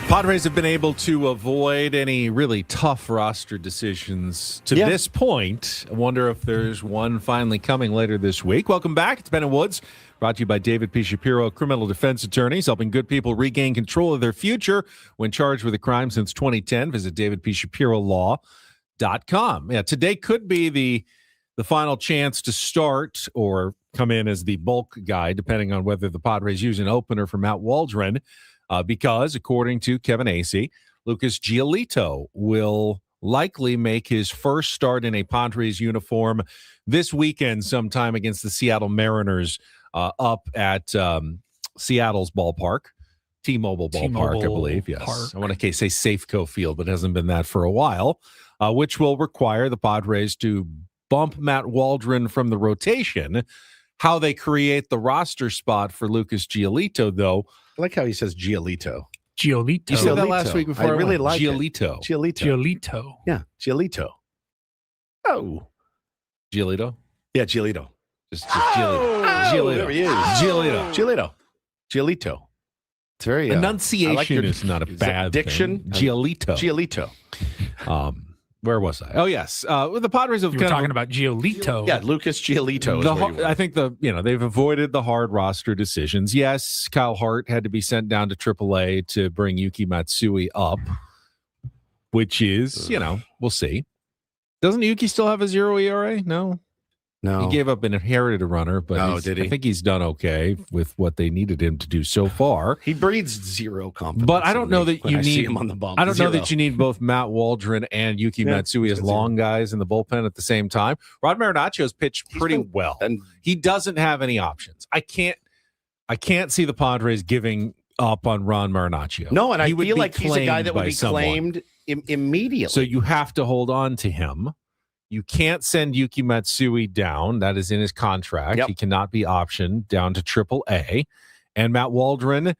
Padres have been able to avoid any really tough roster decisions to this point. I wonder if there's one finally coming later this week. Welcome back. It's Ben and Woods, brought to you by David P. Shapiro, criminal defense attorneys, helping good people regain control of their future when charged with a crime since 2010. Visit davidpshapirolaw.com. Yeah, today could be the final chance to start or come in as the bulk guy, depending on whether the Padres use an opener for Matt Waldron. Because, according to Kevin Acee, Lucas Giolito will likely make his first start in a Padres uniform this weekend sometime against the Seattle Mariners up at Seattle's ballpark, T-Mobile ballpark, I believe. Yes. Park. I want to say Safeco Field, but it hasn't been that for a while, which will require the Padres to bump Matt Waldron from the rotation. How they create the roster spot for Lucas Giolito, though, I like how he says Giolito. Giolito. You said that last week before. I really like Giolito. it. Giolito. Giolito. Yeah, Giolito. Oh. Giolito? Yeah, Giolito. Just Giolito. Giolito. There he is. Giolito. Giolito. Giolito. It's very enunciation I like your, is not a bad diction. thing. Giolito. Giolito. Where was I? Oh, yes. The Padres have You were talking about Giolito. Yeah, Lucas Giolito. I think they've avoided the hard roster decisions. Yes, Kyle Hart had to be sent down to AAA to bring Yuki Matsui up, which is, we'll see. Doesn't Yuki still have a 0 ERA? No. He gave up an inherited runner, but did he? I think he's done okay with what they needed him to do so far. He breeds zero confidence. But I don't know that you need him on the bump. I don't know that you need both Matt Waldron and Yuki Matsui as long guys in the bullpen at the same time. Rod Marinacio's pitched pretty well. And he doesn't have any options. I can't see the Padres giving up on Ron Marinaccio. No, and I feel like he's a guy that would be claimed immediately. So you have to hold on to him. You can't send Yuki Matsui down. That is in his contract. Yep. He cannot be optioned down to AAA. And Matt Waldron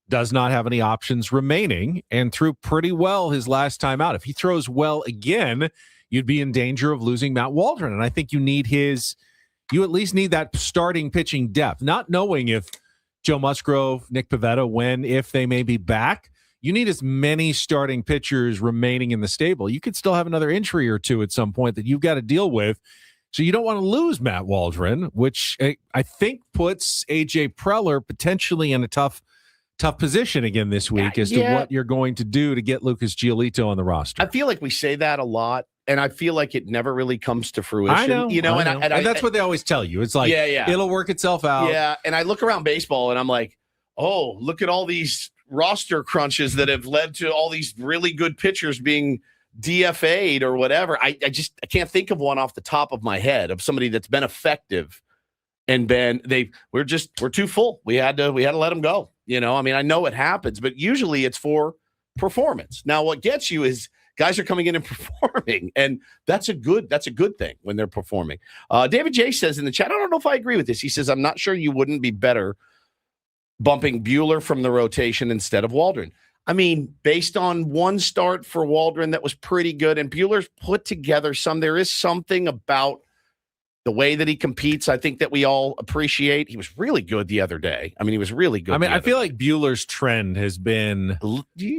does not have any options remaining and threw pretty well his last time out. If he throws well again, you'd be in danger of losing Matt Waldron. And I think you at least need that starting pitching depth, not knowing if Joe Musgrove, Nick Pivetta, if they may be back. You need as many starting pitchers remaining in the stable. You could still have another injury or two at some point that you've got to deal with. So you don't want to lose Matt Waldron, which I think puts A.J. Preller potentially in a tough position again this week as to what you're going to do to get Lucas Giolito on the roster. I feel like we say that a lot, and I feel like it never really comes to fruition. I know, and that's what they always tell you. It's like, it'll work itself out. Yeah, and I look around baseball, and I'm like, oh, look at all these roster crunches that have led to all these really good pitchers being DFA'd or whatever. I can't think of one off the top of my head of somebody that's been effective and we're too full. We had to let them go. I mean, I know it happens, but usually it's for performance. Now, what gets you is guys are coming in and performing, and that's a good thing when they're performing. David J says in the chat, I don't know if I agree with this. He says, I'm not sure you wouldn't be better bumping Buehler from the rotation instead of Waldron. I mean, based on one start for Waldron that was pretty good, and Buehler's put together there is something about the way that he competes, I think, that we all appreciate. He was really good the other day. I mean, he was really good. I mean, I feel like Buehler's trend has been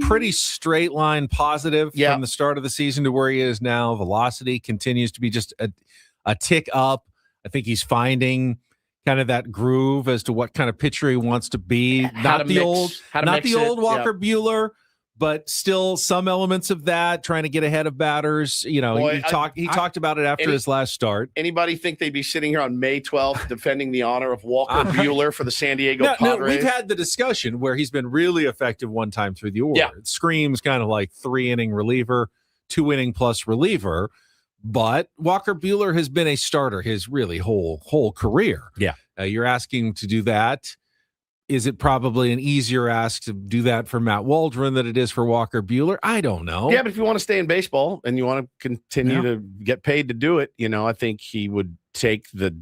pretty straight line positive from the start of the season to where he is now. Velocity continues to be just a tick up. I think he's finding kind of that groove as to what kind of pitcher he wants to be. Not the old Walker Buehler, but still some elements of that, trying to get ahead of batters. He talked about it after his last start. Anybody think they'd be sitting here on May 12th defending the honor of Walker Buehler for the San Diego Padres? No, we've had the discussion where he's been really effective one time through the order. Yeah. It screams kind of like 3-inning reliever, 2-inning plus reliever. But Walker Buehler has been a starter his really whole career. Yeah. You're asking him to do that. Is it probably an easier ask to do that for Matt Waldron than it is for Walker Buehler? I don't know. Yeah, but if you want to stay in baseball and you want to continue to get paid to do it, I think he would take the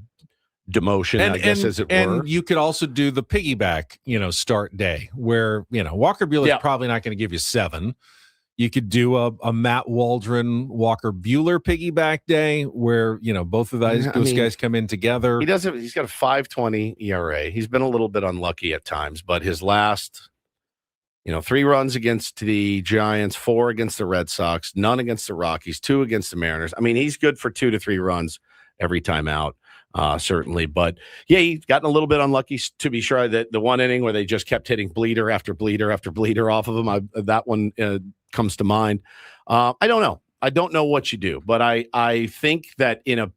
demotion, as it were. And you could also do the piggyback, start day where, Walker Buehler is probably not going to give you 7. You could do a Matt Waldron, Walker Buehler piggyback day where, both of those guys come in together. He's got a 5.20 ERA. He's been a little bit unlucky at times, but his last, 3 runs against the Giants, 4 against the Red Sox, none against the Rockies, 2 against the Mariners. I mean, he's good for 2 to 3 runs every time out. Certainly. But yeah, he's gotten a little bit unlucky, to be sure. That the one inning where they just kept hitting bleeder after bleeder after bleeder off of him, that one comes to mind. I don't know. I don't know what you do, but I think that in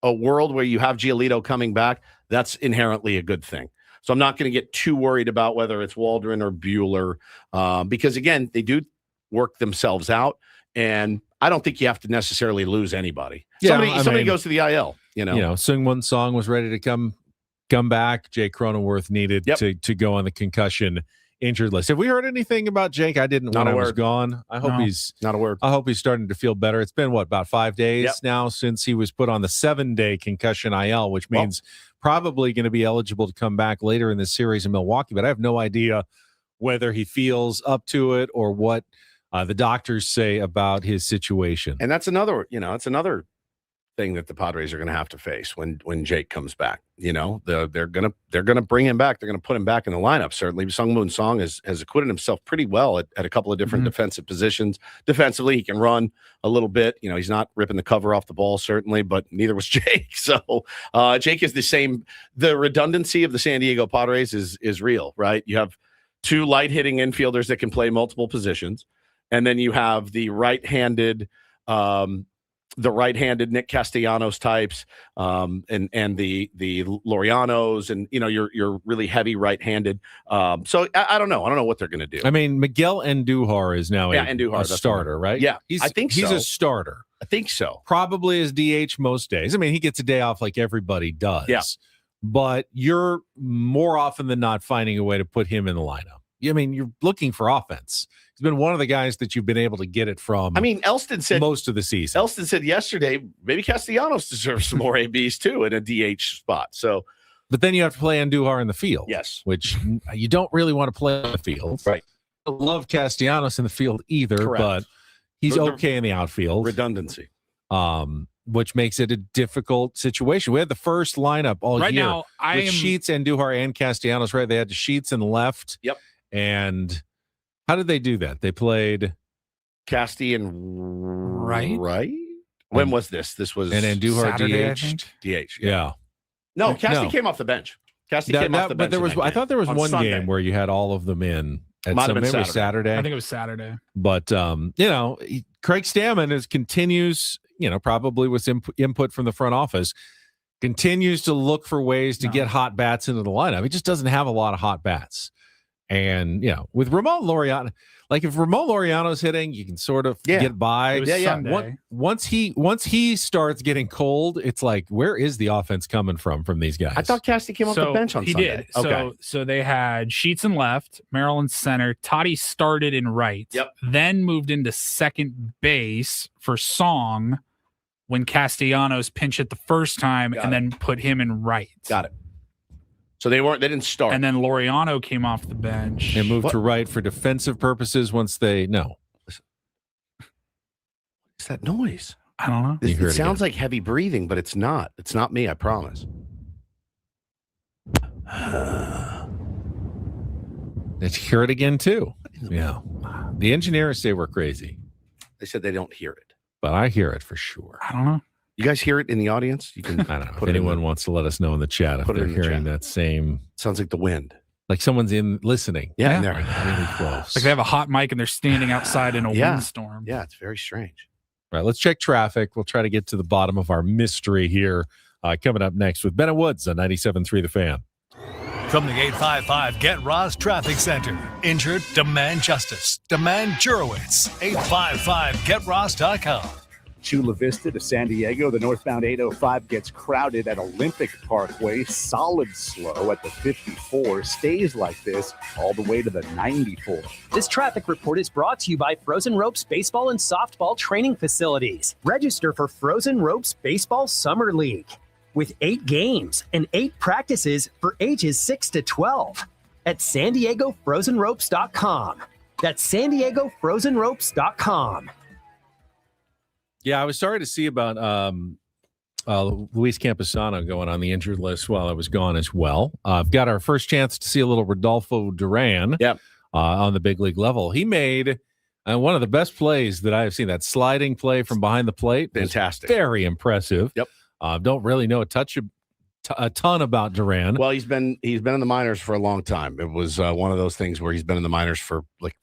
a world where you have Giolito coming back, that's inherently a good thing. So I'm not going to get too worried about whether it's Waldron or Buehler, because again, they do work themselves out, and I don't think you have to necessarily lose anybody. Somebody goes to the IL. Seung-Won Song was ready to come back. Jake Cronenworth needed to go on the concussion injured list. Have we heard anything about Jake? I didn't when I was gone. I hope he's not a word. I hope he's starting to feel better. It's been about 5 days now since he was put on the 7-day concussion IL, which means probably going to be eligible to come back later in this series in Milwaukee. But I have no idea whether he feels up to it or what the doctors say about his situation. And that's another, it's another thing that the Padres are going to have to face when Jake comes back. They're going to bring him back. They're going to put him back in the lineup. Certainly, Seung-Won Song has acquitted himself pretty well at a couple of different defensive positions. Defensively, he can run a little bit. He's not ripping the cover off the ball, certainly, but neither was Jake. So Jake is the same. The redundancy of the San Diego Padres is real, right? You have 2 light hitting infielders that can play multiple positions, and then you have the right-handed Nick Castellanos types, and the Laureanos, and you're really heavy right-handed. So I don't know. I don't know what they're going to do. I mean, Miguel Andujar is now a starter, right? Yeah, I think he's a starter. I think so. Probably as DH most days. I mean, he gets a day off like everybody does. Yeah. But you're more often than not finding a way to put him in the lineup. I mean, you're looking for offense. He's been one of the guys that you've been able to get it from. I mean, Elston said most of the season. Elston said yesterday, maybe Castellanos deserves some more ABs too in a DH spot. So, but then you have to play Andujar in the field. Yes, which you don't really want to play in the field. Right. I don't love Castellanos in the field either, Correct. But he's okay in the outfield. Redundancy. Which makes it a difficult situation. We had the first lineup all year now, with Sheets, Andujar, and Castellanos. Right, they had Sheets in the left. Yep. And how did they do that? They played Casty and right. When was this? This was and Andujar Saturday, DH. DH. Yeah. No, Casty came off the bench. Casty came off the bench. But there was. I thought there was one Sunday. game where you had all of them in. Might have been Saturday. I think it was Saturday. But Craig Stammen continues, probably with input from the front office, continues to look for ways to get hot bats into the lineup. He just doesn't have a lot of hot bats. And, with Ramon Laureano, like if Ramon Laureano's hitting, you can sort of get by. Once he starts getting cold, it's like, where is the offense coming from these guys? I thought Casty came off the bench on Sunday. He did. So they had Sheets in left, Merrill in center. Toddy started in right. Yep. Then moved into second base for Song when Castellanos pinch hit the first time, then put him in right. Got it. So they didn't start. And then Laureano came off the bench. They moved to right for defensive purposes once they What's that noise? I don't know. It sounds like heavy breathing, but it's not. It's not me, I promise. Let's hear it again too. Yeah. The engineers say we're crazy. They said they don't hear it. But I hear it for sure. I don't know. You guys hear it in the audience? You can. I don't know. If anyone wants to let us know in the chat if they're hearing that same. Sounds like the wind. Like someone's listening. Yeah. They're really close. Like they have a hot mic and they're standing outside in a windstorm. Yeah, it's very strange. All right, let's check traffic. We'll try to get to the bottom of our mystery here. Coming up next with Ben and Woods on 97.3 The Fan. From the 855 Get Ross Traffic Center. Injured? Demand justice. Demand Jurowitz. 855GetRoss.com. Chula Vista to San Diego, the northbound 805 gets crowded at Olympic Parkway. Solid slow at the 54. Stays like this all the way to the 94. This traffic report is brought to you by Frozen Ropes Baseball and Softball Training Facilities. Register for Frozen Ropes Baseball Summer League with 8 games and 8 practices for ages 6 to 12 at SanDiegoFrozenRopes.com. That's SanDiegoFrozenRopes.com. Yeah, I was sorry to see about Luis Campusano going on the injured list while I was gone as well. I've got our first chance to see a little Rodolfo Duran on the big league level. He made one of the best plays that I have seen, that sliding play from behind the plate. Fantastic. Very impressive. Yep. Don't really know a ton about Duran. Well, he's been in the minors for a long time. It was one of those things where he's been in the minors for like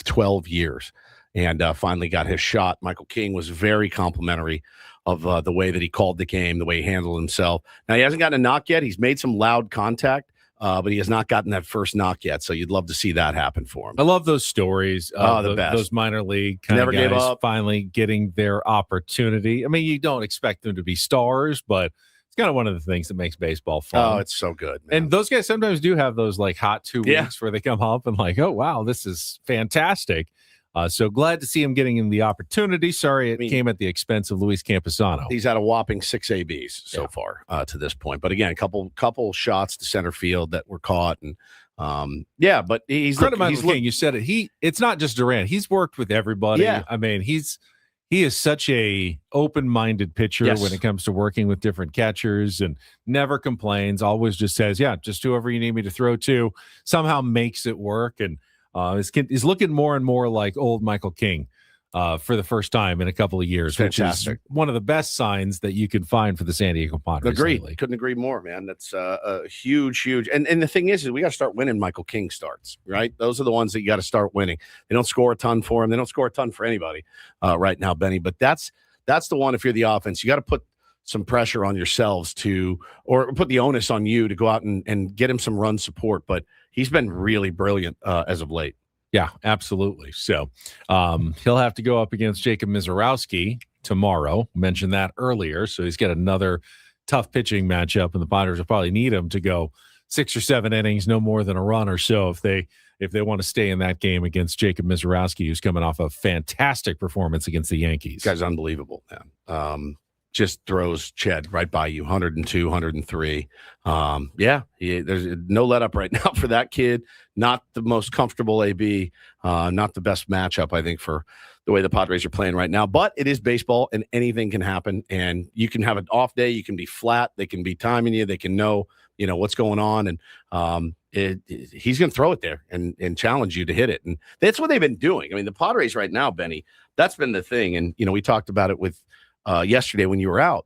12 years. And finally got his shot. Michael King was very complimentary of the way that he called the game, the way he handled himself. Now, he hasn't gotten a knock yet. He's made some loud contact, but he has not gotten that first knock yet. So you'd love to see that happen for him. I love those stories. The best. Those minor league kind Never of guys gave up. Finally getting their opportunity. I mean, you don't expect them to be stars, but it's kind of one of the things that makes baseball fun. Oh, it's so good, man. And those guys sometimes do have those like hot 2 weeks where they come up and like, oh, wow, this is fantastic. So glad to see him getting in the opportunity. Sorry it came at the expense of Luis Campusano. He's had a whopping 6 ABs so far to this point. But again, a couple shots to center field that were caught. And but he's King. You said it. It's not just Duran. He's worked with everybody. Yeah. I mean, he is such a open-minded pitcher when it comes to working with different catchers and never complains. Always just says, just whoever you need me to throw to, somehow makes it work. And is looking more and more like old Michael King for the first time in a couple of years, fantastic. Which is one of the best signs that you can find for the San Diego Padres. Agreed. Lately. Couldn't agree more, man. That's a huge. And the thing is we got to start winning Michael King starts, right? Those are the ones that you got to start winning. They don't score a ton for him. They don't score a ton for anybody right now, Benny. But that's the one. If you're the offense, you got to put some pressure on yourselves or put the onus on you to go out and get him some run support. But he's been really brilliant as of late. Yeah, absolutely. So he'll have to go up against Jacob Mizorowski tomorrow. Mentioned that earlier. So he's got another tough pitching matchup, and the Padres will probably need him to go 6 or 7 innings, no more than a run or so if they want to stay in that game against Jacob Mizorowski, who's coming off a fantastic performance against the Yankees. This guy's unbelievable, man. Just throws Ched right by you, 102, 103. There's no let up right now for that kid. Not the most comfortable AB, not the best matchup, I think, for the way the Padres are playing right now. But it is baseball, and anything can happen. And you can have an off day. You can be flat. They can be timing you. They can know what's going on. And he's going to throw it there and challenge you to hit it. And that's what they've been doing. I mean, the Padres right now, Benny, that's been the thing. And, we talked about it with yesterday when you were out.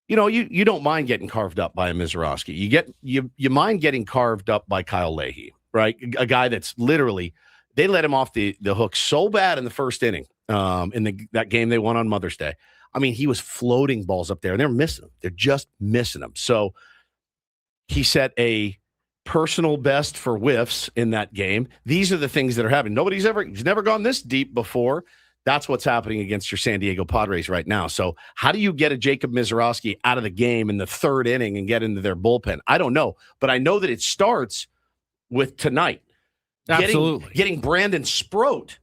You don't mind getting carved up by a Mizorowski. You mind getting carved up by Kyle Leahy, right? A guy that's literally, they let him off the hook so bad in the first inning in that game they won on Mother's Day. I mean, he was floating balls up there, and they're missing them. They're just missing them. So he set a personal best for whiffs in that game. These are the things that are happening. He's never gone this deep before. That's what's happening against your San Diego Padres right now. So how do you get a Jacob Misiorowski out of the game in the third inning and get into their bullpen? I don't know, but I know that it starts with tonight. Absolutely. Getting Brandon Sproat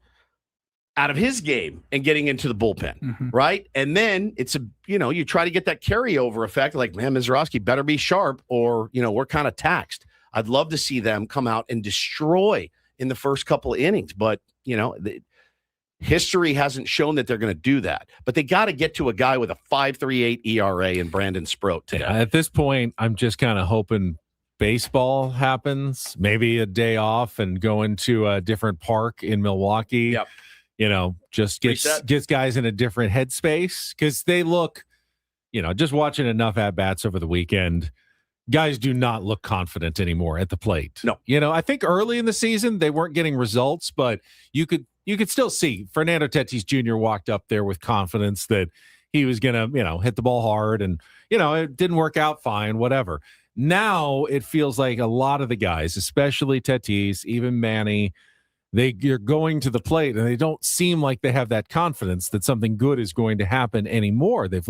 out of his game and getting into the bullpen, right? And then it's you try to get that carryover effect, like, man, Misiorowski better be sharp or, we're kind of taxed. I'd love to see them come out and destroy in the first couple of innings, but, history hasn't shown that they're going to do that. But they got to get to a guy with a 5.38 ERA in Brandon Sproat today. At this point, I'm just kind of hoping baseball happens, maybe a day off and go into a different park in Milwaukee. Yep. Just gets guys in a different headspace because they look, just watching enough at-bats over the weekend, guys do not look confident anymore at the plate. No. I think early in the season they weren't getting results, but you could still see Fernando Tatis Jr. walked up there with confidence that he was going to, hit the ball hard and, it didn't work out fine, whatever. Now it feels like a lot of the guys, especially Tatis, even Manny, you're going to the plate and they don't seem like they have that confidence that something good is going to happen anymore. They've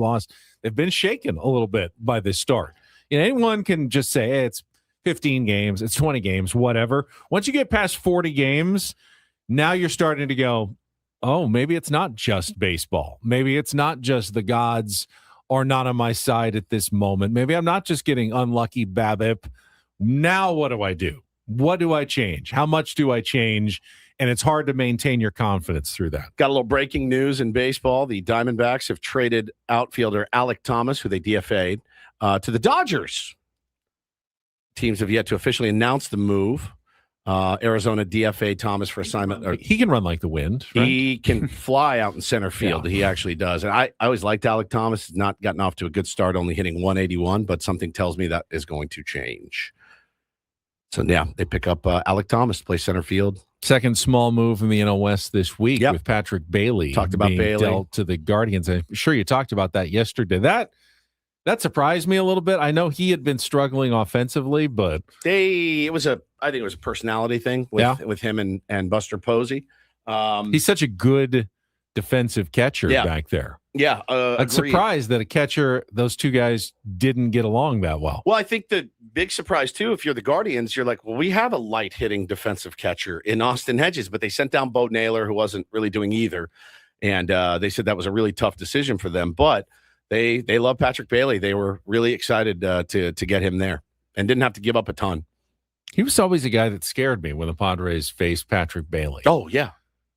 been shaken a little bit by this start. Anyone can just say, hey, it's 15 games, it's 20 games, whatever. Once you get past 40 games, now you're starting to go, oh, maybe it's not just baseball. Maybe it's not just the gods are not on my side at this moment. Maybe I'm not just getting unlucky BABIP. Now what do I do? What do I change? How much do I change? And it's hard to maintain your confidence through that. Got a little breaking news in baseball. The Diamondbacks have traded outfielder Alek Thomas, who they DFA'd, to the Dodgers. Teams have yet to officially announce the move. Arizona DFA Thomas for assignment. He can run like the wind. Right? He can fly out in center field. Yeah. He actually does. And I always liked Alek Thomas. He's not gotten off to a good start, only hitting 181, but something tells me that is going to change. So, yeah, they pick up Alek Thomas to play center field. Second small move in the NL West this week with Patrick Bailey. Talked about being Bailey. Dealt to the Guardians. I'm sure you talked about that yesterday. That surprised me a little bit. I know he had been struggling offensively, but I think it was a personality thing with him and Buster Posey. He's such a good defensive catcher back there. Yeah. I'm surprised that a catcher, those two guys didn't get along that well. Well, I think the big surprise, too, if you're the Guardians, you're like, well, we have a light-hitting defensive catcher in Austin Hedges, but they sent down Bo Naylor, who wasn't really doing either. And they said that was a really tough decision for them. But they love Patrick Bailey. They were really excited to get him there and didn't have to give up a ton. He was always a guy that scared me when the Padres faced Patrick Bailey. Oh, yeah.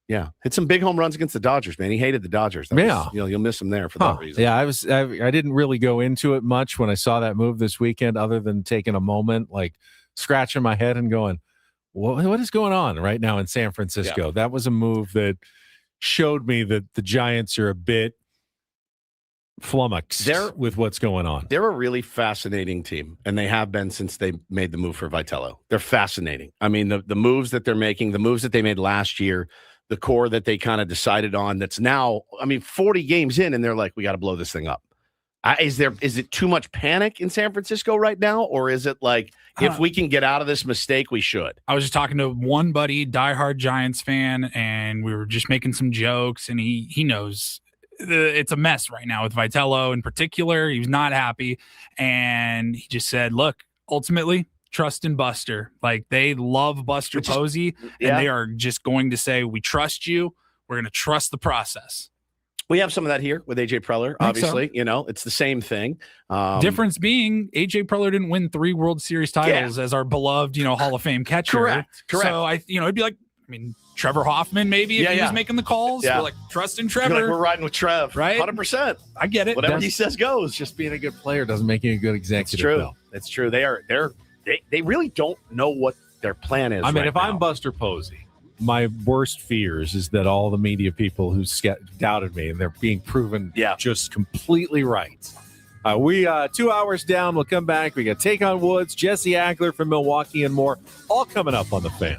Yeah, hit some big home runs against the Dodgers, man. He hated the Dodgers. You'll miss him there for that reason. Yeah, I didn't really go into it much when I saw that move this weekend, other than taking a moment, like scratching my head and going, what is going on right now in San Francisco? Yeah. That was a move that showed me that the Giants are a bit flummoxed with what's going on. They're a really fascinating team, and they have been since they made the move for Vitello. They're fascinating. I mean, the moves that they're making, the moves that they made last year, the core that they kind of decided on, that's now, 40 games in, and they're like, we got to blow this thing up. Is it too much panic in San Francisco right now? Or is it like, if we can get out of this mistake, we should? I was just talking to one buddy, diehard Giants fan, and we were just making some jokes, and he knows it's a mess right now with Vitello in particular. He was not happy. And he just said, look, ultimately, trust in Buster. Like, they love Buster Posey, and they are just going to say, we trust you. We're going to trust the process. We have some of that here with AJ Preller, obviously. So. It's the same thing. Difference being, AJ Preller didn't win 3 World Series titles as our beloved, Hall of Fame catcher. Correct. So it'd be like, Trevor Hoffman, maybe, if he was making the calls. Yeah. We're like, trust in Trevor. Like, we're riding with Trev, right? 100%. I get it. Whatever he says goes. Just being a good player doesn't make you a good executive. It's true. Though. It's true. They really don't know what their plan is. If I'm Buster Posey, my worst fears is that all the media people who doubted me, and they're being proven just completely right. We 2 hours down. We'll come back. We got Take on Woods, Jesse Agler from Milwaukee, and more. All coming up on The Fan.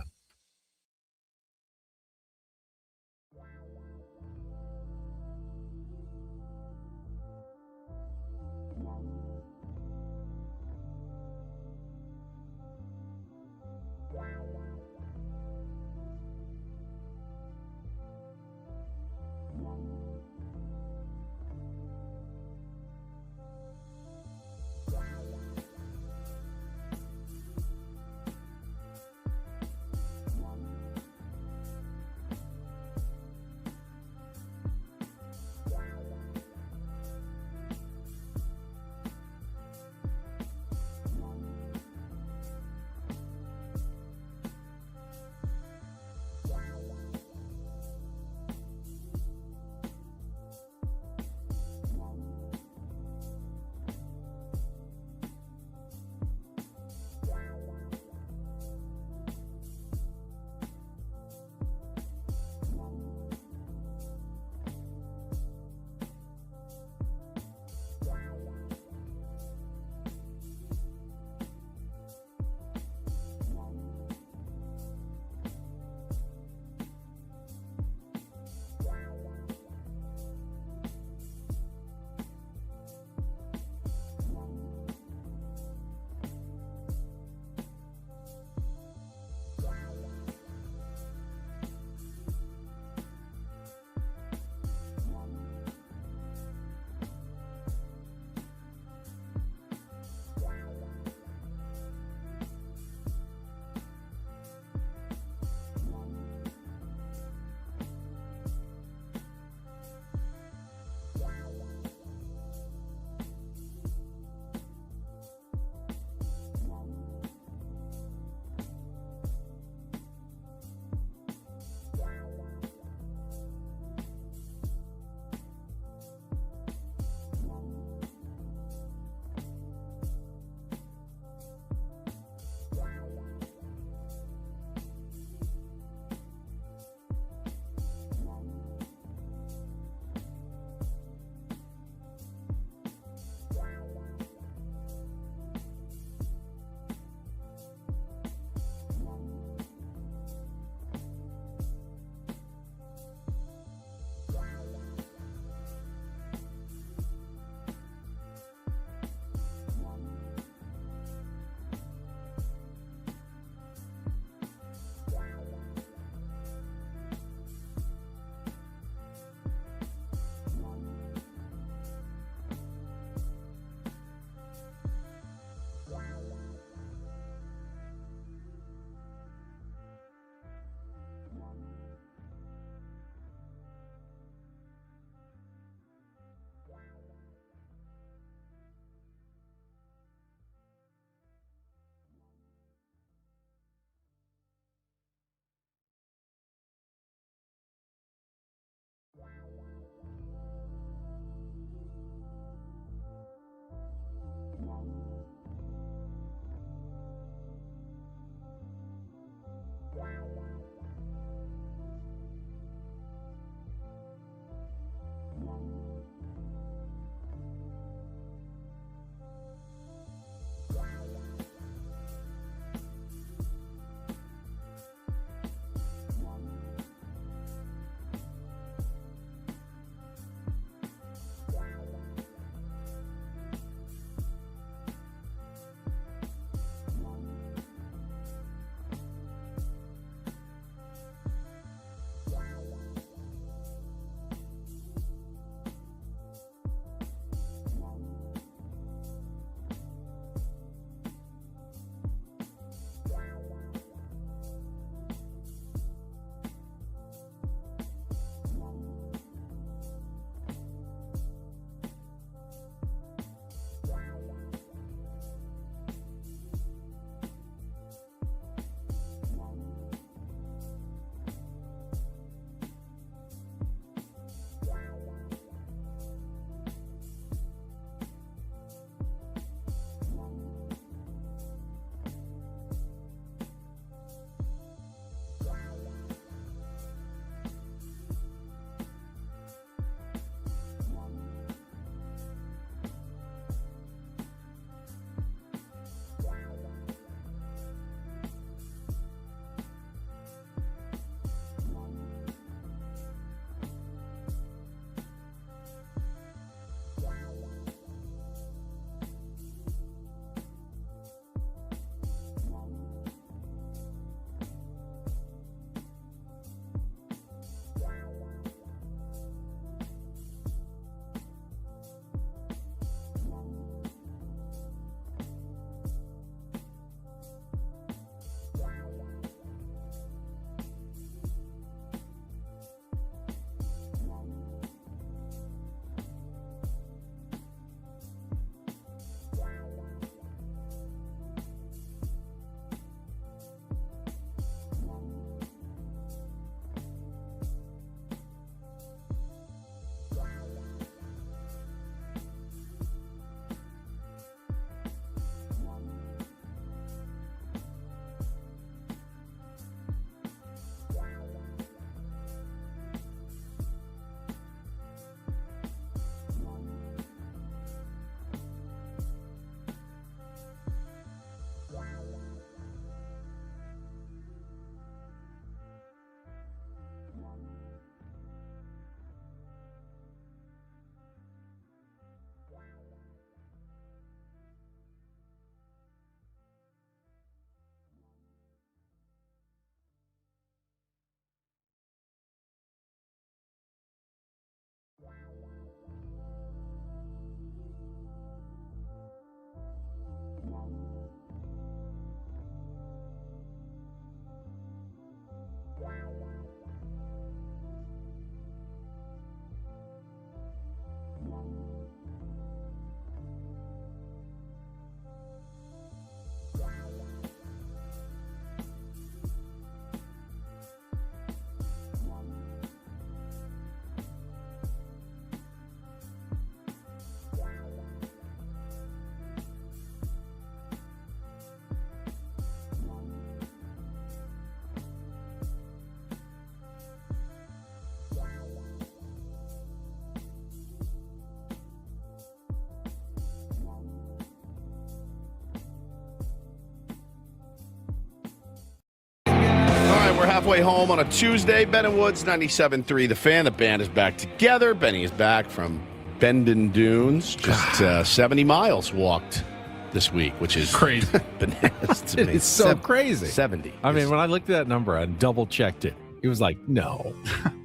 halfway home on a Tuesday. Ben and Woods, 97.3 The Fan. The band is back together. Benny is back from Bandon Dunes. Just 70 miles walked this week, which is crazy. Bananas to me. It's so crazy. 70. I mean, when I looked at that number, I double checked it. It was like, no.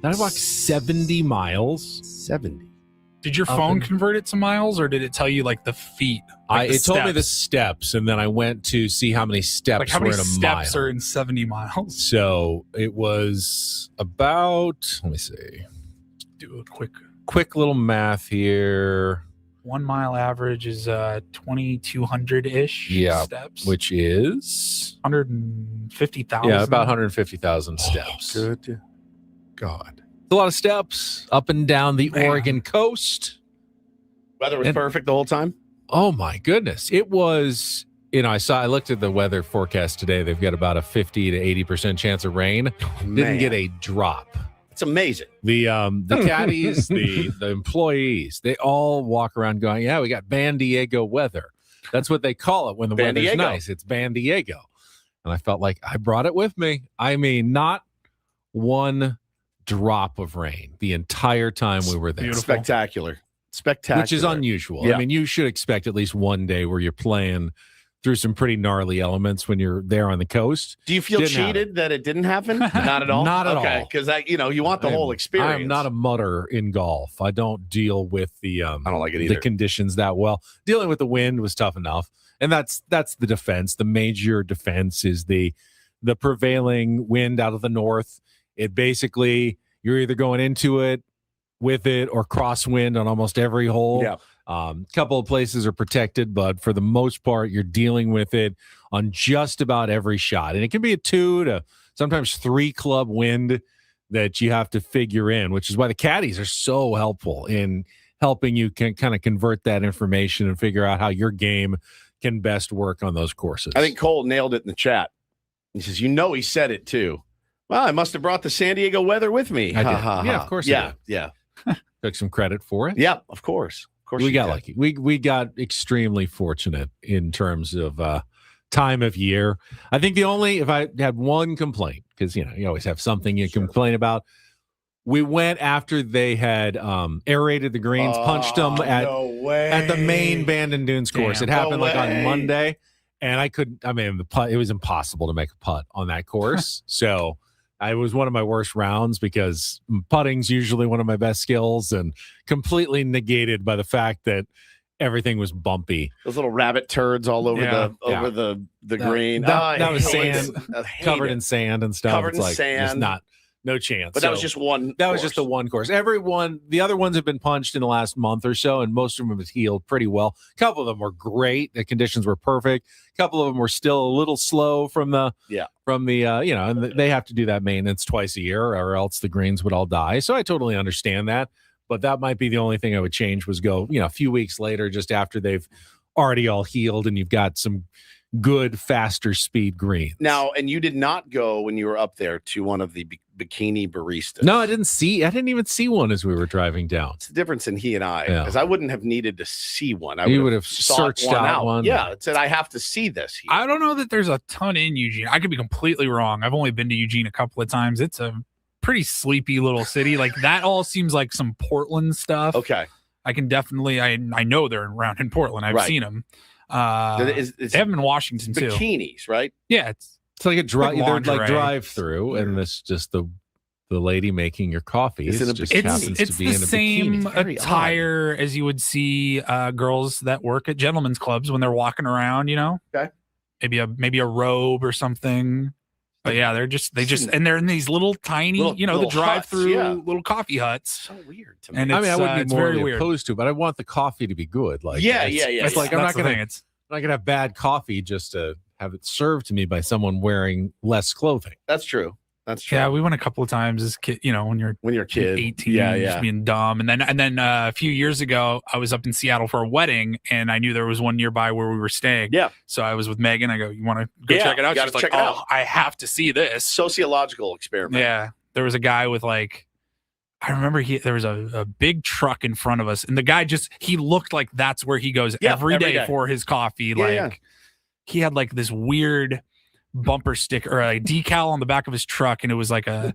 Did I walk 70 miles? 70. Did your phone convert it to miles, or did it tell you like the feet? Like It told me the steps, and then I went to see how many steps like how many were in a steps mile. are in 70 miles. So it was about, let me see. Do a quick little math here. 1 mile average is 2,200 ish steps, which is 150,000. Yeah, about 150,000 steps. Good God. A lot of steps up and down the Oregon coast. Weather was perfect the whole time? Oh, my goodness. It was, I looked at the weather forecast today. They've got about a 50 to 80% chance of rain. Didn't get a drop. It's amazing. The caddies, the employees, they all walk around going, yeah, we got Ban Diego weather. That's what they call it when the weather's nice. It's Ban Diego. And I felt like I brought it with me. I mean, not one drop of rain the entire time we were there. Beautiful. Spectacular. Which is unusual. Yeah. I mean, you should expect at least one day where you're playing through some pretty gnarly elements when you're there on the coast. Do you feel cheated that it didn't happen? Not at all? Not at all. Okay, because you want the whole experience. I am not a mutter in golf. I don't deal with the I don't like it either. The conditions that well. Dealing with the wind was tough enough. And that's the defense. The major defense is the prevailing wind out of the north. It basically, you're either going into it with it or crosswind on almost every hole. Yeah. Couple of places are protected, but for the most part, you're dealing with it on just about every shot. And it can be a 2 to sometimes 3 club wind that you have to figure in, which is why the caddies are so helpful in helping you kind of convert that information and figure out how your game can best work on those courses. I think Cole nailed it in the chat. He says, he said it too. Well, I must have brought the San Diego weather with me. I did. Yeah, of course. Yeah, yeah. Took some credit for it. Yeah, of course. Of course, we got lucky. We got extremely fortunate in terms of time of year. I think if I had one complaint, because you always have something you complain about. We went after they had aerated the greens, punched them at the main Bandon Dunes course. It happened on Monday, and the putt. It was impossible to make a putt on that course. So it was one of my worst rounds because putting's usually one of my best skills, and completely negated by the fact that everything was bumpy. Those little rabbit turds all over the green. That was sand, covered in sand and stuff. Covered in sand. Just no chance. But that was just one. That was just the one course. The other ones have been punched in the last month or so, and most of them have healed pretty well. A couple of them were great. The conditions were perfect. A couple of them were still a little slow from the and they have to do that maintenance twice a year, or else the greens would all die. So I totally understand that. But that might be the only thing I would change was go, a few weeks later, just after they've already all healed and you've got some good, faster speed greens. Now, and you did not go when you were up there to one of the bikini baristas. No, I didn't even see one as we were driving down. It's the difference in he and I, because I wouldn't have needed to see one. You would have searched out one. Yeah, it said I have to see this here. I don't know that there's a ton in Eugene. I could be completely wrong. I've only been to Eugene a couple of times. It's a pretty sleepy little city. Like that all seems like some Portland stuff. Okay. I can definitely, I know they're around in Portland. I've seen them. They have them in Washington too. Bikinis, right? Yeah, it's like a drive through, and this just the lady making your coffee. It's the same attire as you would see girls that work at gentlemen's clubs when they're walking around. Okay, maybe a robe or something. But yeah, and they're in these little tiny, the drive-through little coffee huts. So weird to me. And I wouldn't be morally opposed to, but I want the coffee to be good. Like, It's like I'm not gonna have bad coffee just to have it served to me by someone wearing less clothing. That's true. That's true. Yeah, we went a couple of times as kid, when you're a kid, 18, just being dumb. And then a few years ago, I was up in Seattle for a wedding, and I knew there was one nearby where we were staying. Yeah. So I was with Megan. I go, "You want to go check it out?" She's like, "Oh, I have to see this." Sociological experiment. Yeah. There was a guy with I remember there was a big truck in front of us, and the guy he looked like that's where he goes every day for his coffee. He had this weird bumper sticker or a decal on the back of his truck, and it was like it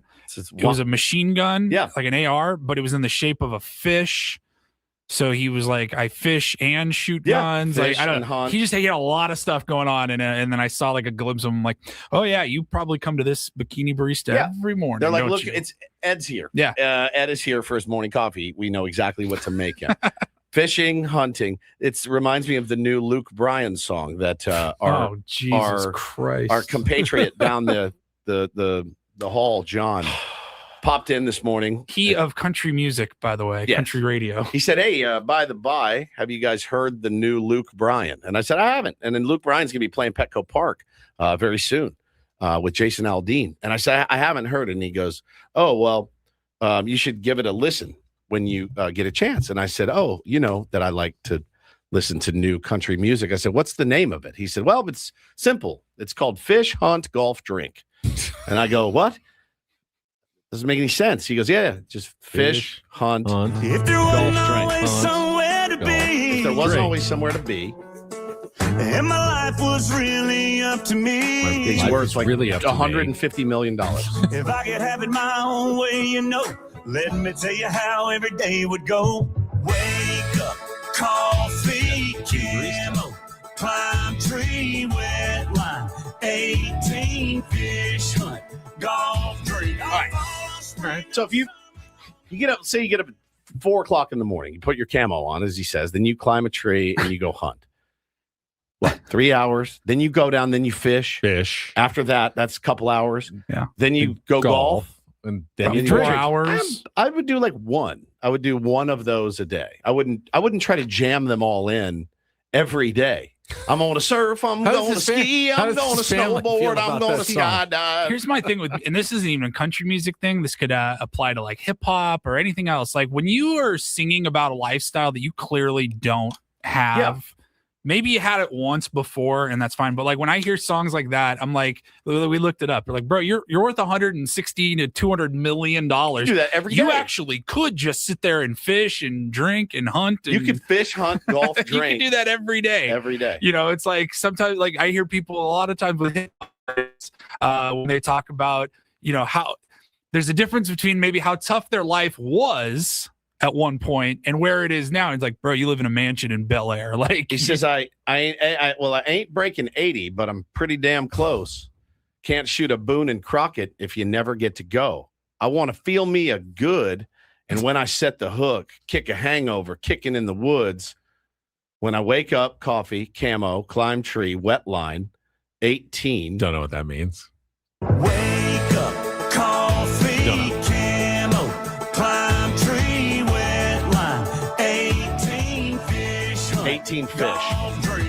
was a machine gun, like an AR, but it was in the shape of a fish. So he was like, I fish and shoot guns. Like, I don't know. He had a lot of stuff going on. And then I saw like a glimpse of him like, oh yeah, you probably come to this bikini barista every morning. They're like, look, it's Ed's here. Yeah. Ed is here for his morning coffee. We know exactly what to make him. Fishing, hunting. It reminds me of the new Luke Bryan song that our compatriot down the hall, John, popped in this morning. He of country music, by the way, country radio. He said, hey, by the by, have you guys heard the new Luke Bryan? And I said, I haven't. And then Luke Bryan's going to be playing Petco Park very soon with Jason Aldean. And I said, I haven't heard it. And he goes, oh, well, you should give it a listen when you get a chance. And I said, oh, you know that I like to listen to new country music. I said, what's the name of it? He said, well, it's simple. It's called Fish, Hunt, Golf, Drink. And I go, what? Doesn't make any sense. He goes, yeah, just fish, hunt, if there wasn't always somewhere to be, if there wasn't always somewhere to be, and my life was really up to me, it's worth like really $150 million. If I could have it my own way, you know, let me tell you how every day would go. Wake up, coffee, Cameo, climb tree, wet line, 18 fish hunt, golf, drink. All right. So if you get up, say you get up at 4 o'clock in the morning, you put your camo on, as he says, then you climb a tree and you go hunt. What, 3 hours? Then you go down, then you fish. After that, that's a couple hours. Yeah. Then you go golf. And then you 4 hours. I would do like one. I would do one of those a day. I wouldn't try to jam them all in every day. I'm going to surf. I'm going to ski. I'm going to snowboard. I'm going to skydive. Here's my thing and this isn't even a country music thing. This could apply to like hip hop or anything else. Like when you are singing about a lifestyle that you clearly don't have, maybe you had it once before and that's fine. But like when I hear songs like that, I'm like, we looked it up. We're like, bro, you're worth $160 to $200 million. You do that every day. You actually could just sit there and fish and drink and hunt. And, you could fish, hunt, golf, drink. You can do that every day. Every day. You know, it's like sometimes like I hear people a lot of times with when they talk about, you know, how there's a difference between maybe how tough their life was at one point and where it is now. It's like, bro, you live in a mansion in Bel Air. Like he says, I ain't breaking 80, but I'm pretty damn close. Can't shoot a Boone and Crockett if you never get to go. I want to feel me a good, and when I set the hook, kick a hangover, kicking in the woods. When I wake up, coffee, camo, climb tree, wet line, 18. Don't know what that means. Wake up, coffee, camo, climb tree, wet line, 18 fish hunt, 18 fish.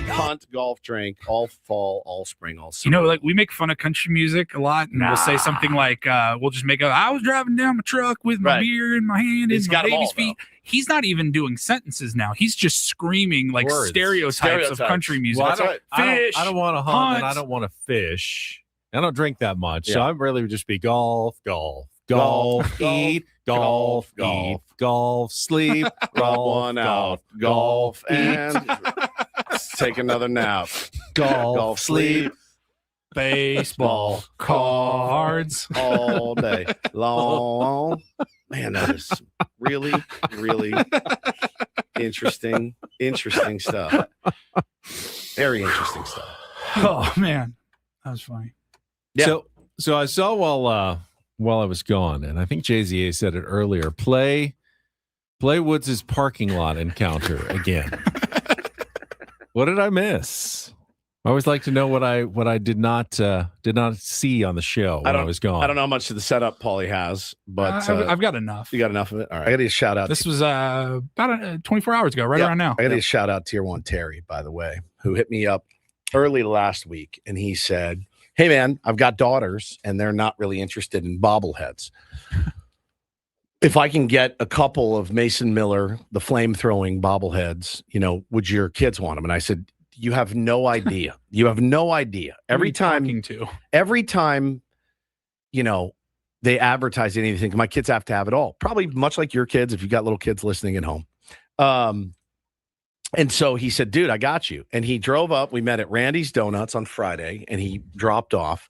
Hunt, golf, drink, all fall, all spring, all summer. You know, like we make fun of country music a lot, and we'll say something like, we'll just make I was driving down my truck with my beer in my hand and my baby's feet. He's not even doing sentences now. He's just screaming like stereotypes of country music. Well, I don't want to hunt and I don't want to fish. I don't drink that much. So I'd really just be golf, eat, golf, eat, golf, sleep, rub one out, golf, and take another nap. Golf, sleep, baseball, cards, all day long. Man, that is really, really interesting stuff. Very interesting stuff. Oh man, that was funny. Yeah. So I saw while I was gone, and I think JZA said it earlier. Play Woods' parking lot encounter again. What did I miss? I always like to know what I did not see on the show when I was gone. I don't know how much of the setup Paulie has, but I've got enough. You got enough of it? All right. I got to shout out. This was about 24 hours ago, around now. I got to shout out Tier 1 Terry, by the way, who hit me up early last week, and he said, hey, man, I've got daughters, and they're not really interested in bobbleheads. If I can get a couple of Mason Miller, the flame-throwing bobbleheads, you know, would your kids want them? And I said, you have no idea. You have no idea. Every time, you know, they advertise anything, my kids have to have it all. Probably much like your kids, if you got little kids listening at home. And so he said, dude, I got you. And he drove up. We met at Randy's Donuts on Friday, and he dropped off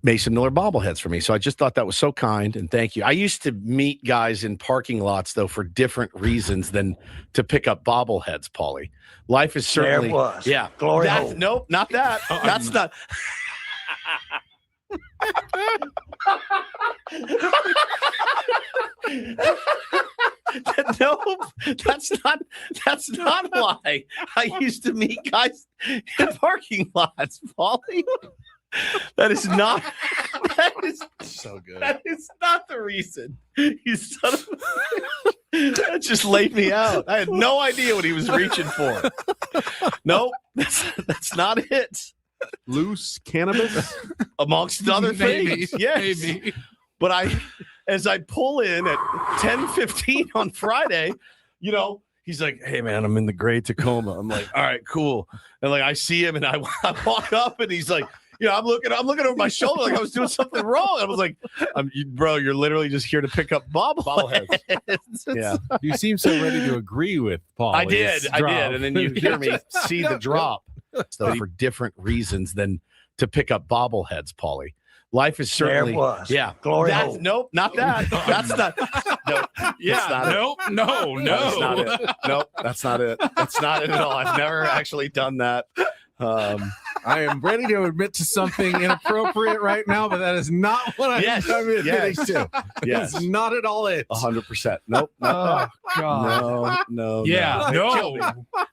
Mason Miller bobbleheads for me. So I just thought that was so kind, and thank you. I used to meet guys in parking lots, though, for different reasons than to pick up bobbleheads, Paulie. Life is certainly... There it was. Yeah. Glory That's, hole. nope, not that. That's not... No, that's not why I used to meet guys in parking lots, Paulie. That is so good. That is not the reason. You son of that just laid me out. I had no idea what he was reaching for. Nope, that's not it. Loose cannabis, amongst other things. Yes, maybe. But as I pull in at 10:15 on Friday, he's like, "Hey man, I'm in the gray Tacoma." I'm like, "All right, cool." And like I see him, and I walk up, and he's like, I'm looking over my shoulder like I was doing something wrong. I was like, "Bro, you're literally just here to pick up bobbleheads." Yeah, you seem so ready to agree with Paul. I did, and then you hear me see the drop. So for different reasons than to pick up bobbleheads, Paulie. Life is certainly... There it was. Yeah. Glory hole. Nope, not that. That's not... Nope. Yeah, nope. No. That's not it. Nope, that's not it. That's not it at all. I've never actually done that. I am ready to admit to something inappropriate right now, but that is not what I'm admitting to. Yes. It's not at all it. 100%. Nope. Oh, God. No. Yeah, It killed me.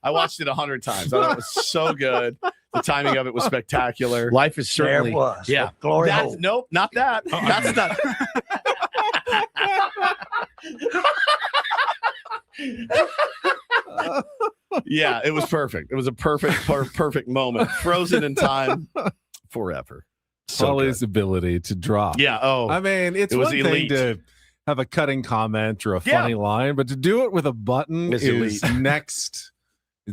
I watched it 100 times. I thought it was so good. The timing of it was spectacular. Life is certainly... There it was. Yeah. Glory hole. Nope, not that. That's not... Yeah, it was perfect. It was a perfect moment. Frozen in time forever. Sully's ability to drop. Yeah. Oh, I mean, it's it was one elite. thing to have a cutting comment or a funny line, but to do it with a button It's is elite.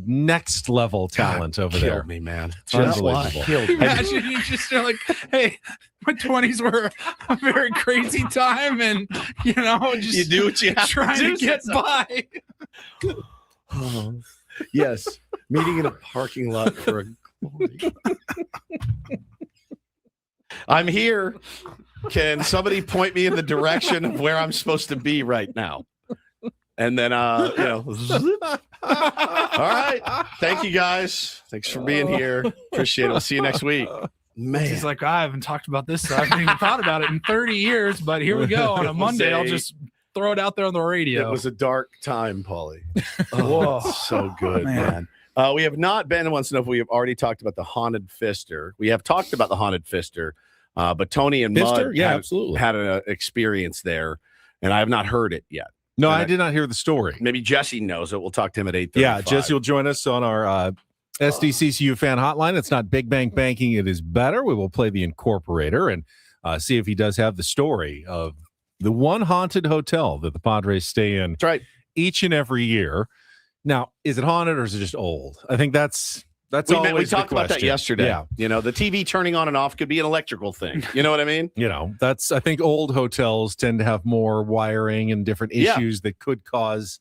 next level talent over there. Killed me, man. Unbelievable. Killed me. Imagine you just are like, hey, my 20s were a very crazy time, and just You do what you have trying to to get by. Oh, yes. Meeting in a parking lot for a glory. I'm here. Can somebody point me in the direction of where I'm supposed to be right now? And then, all right. Thank you guys. Thanks for being here. Appreciate it. We'll see you next week. Man. He's like, I haven't talked about this. I haven't even thought about it in 30 years, but here we go. On a Monday, I'll just throw it out there on the radio. It was a dark time, Paulie. Whoa. It's so good, man. We have not, Ben wants to know if we have already talked about the Haunted Fister. We have talked about the Haunted Fister, but Tony and Mud absolutely had an experience there, and I have not heard it yet. No, I did not hear the story. Maybe Jesse knows it. We'll talk to him at 8:35. Yeah, Jesse will join us on our SDCCU fan hotline. It's not Big Bang Banking. It is better. We will play the incorporator and see if he does have the story of the one haunted hotel that the Padres stay in. That's right. Each and every year. Now, is it haunted or is it just old? I think that's always we talked the about that question. yesterday. Yeah. The TV turning on and off could be an electrical thing. You know what I mean? That's, I think old hotels tend to have more wiring and different issues that could cause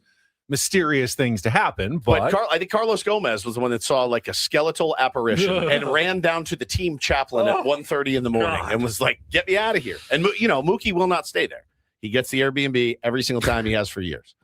mysterious things to happen. But I think Carlos Gomez was the one that saw like a skeletal apparition and ran down to the team chaplain at 1:30 in the morning and was like, "Get me out of here." And Mookie will not stay there. He gets the Airbnb every single time he has for years.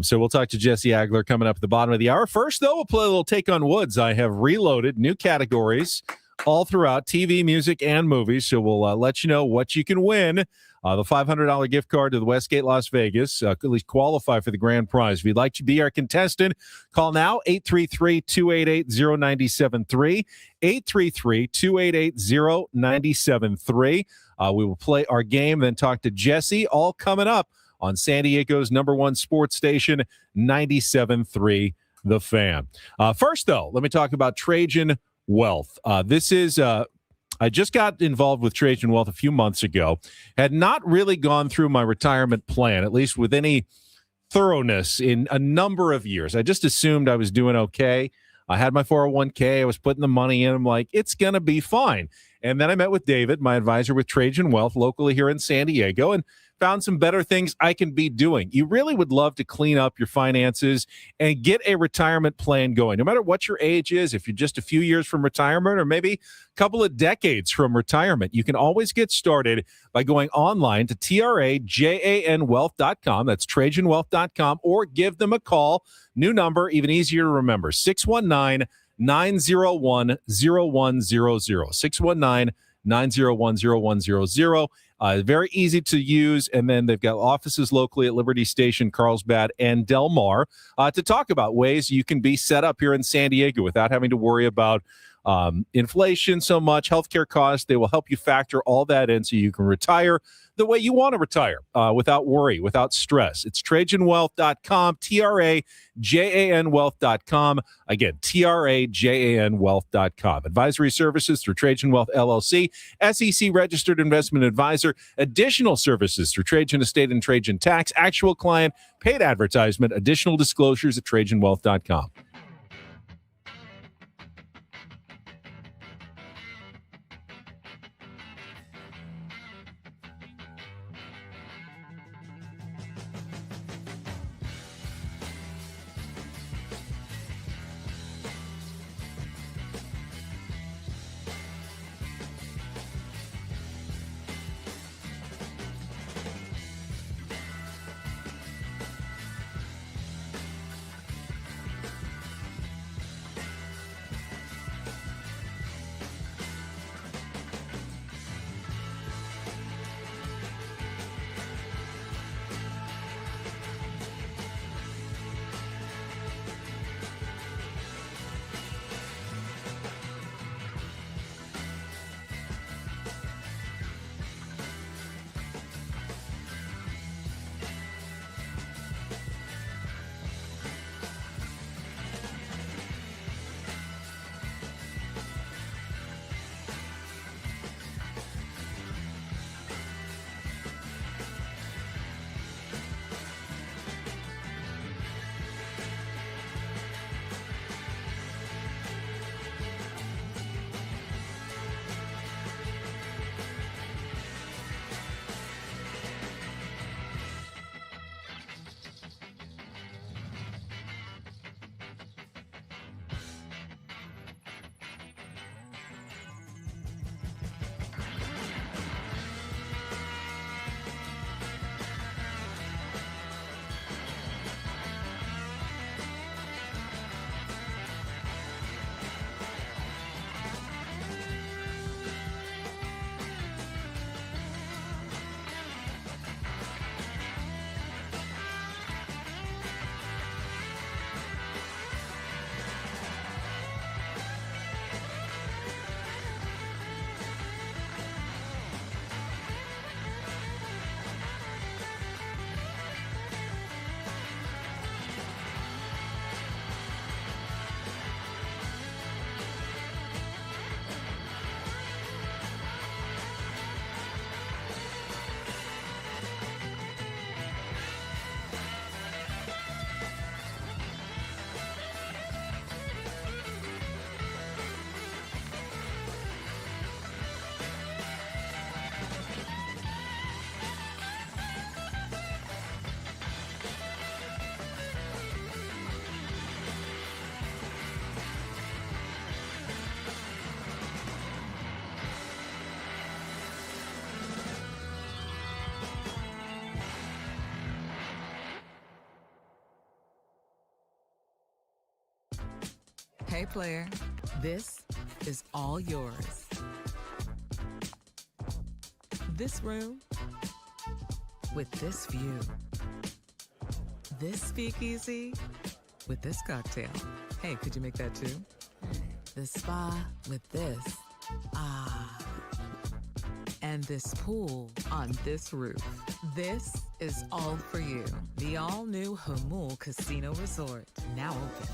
So we'll talk to Jesse Agler coming up at the bottom of the hour. First, though, we'll play a little Take on Woods. I have reloaded new categories all throughout TV, music, and movies. So we'll let you know what you can win. The $500 gift card to the Westgate Las Vegas, at least qualify for the grand prize. If you'd like to be our contestant, call now, 833-288-0973, 833-288-0973. We will play our game, then talk to Jesse, all coming up on San Diego's #1 sports station, 97.3 The Fan. First, though, let me talk about Trajan Wealth. This is... I just got involved with Trajan Wealth a few months ago. Had not really gone through my retirement plan, at least with any thoroughness, in a number of years. I just assumed I was doing okay. I had my 401k. I was putting the money in. I'm like, it's going to be fine. And then I met with David, my advisor with Trajan Wealth, locally here in San Diego, and found some better things I can be doing. You really would love to clean up your finances and get a retirement plan going, no matter what your age is. If you're just a few years from retirement or maybe a couple of decades from retirement, you can always get started by going online to trajanwealth.com. That's trajanwealth.com, or give them a call. New number, even easier to remember, 619-901-0100. 619-901-0100. Very easy to use. And then they've got offices locally at Liberty Station, Carlsbad, and Del Mar to talk about ways you can be set up here in San Diego without having to worry about inflation so much, healthcare costs. They will help you factor all that in so you can retire the way you want to retire without worry, without stress. It's trajanwealth.com, TRAJAN wealth.com. Again, TRAJAN wealth.com. Advisory services through Trajan Wealth LLC, SEC registered investment advisor. Additional services through Trajan Estate and Trajan Tax. Actual client, paid advertisement. Additional disclosures at trajanwealth.com. Hey player, this is all yours. This room with this view. This speakeasy with this cocktail. Hey, could you make that too? The spa with this. Ah. And this pool on this roof. This is all for you. The all-new Hamul Casino Resort, now open.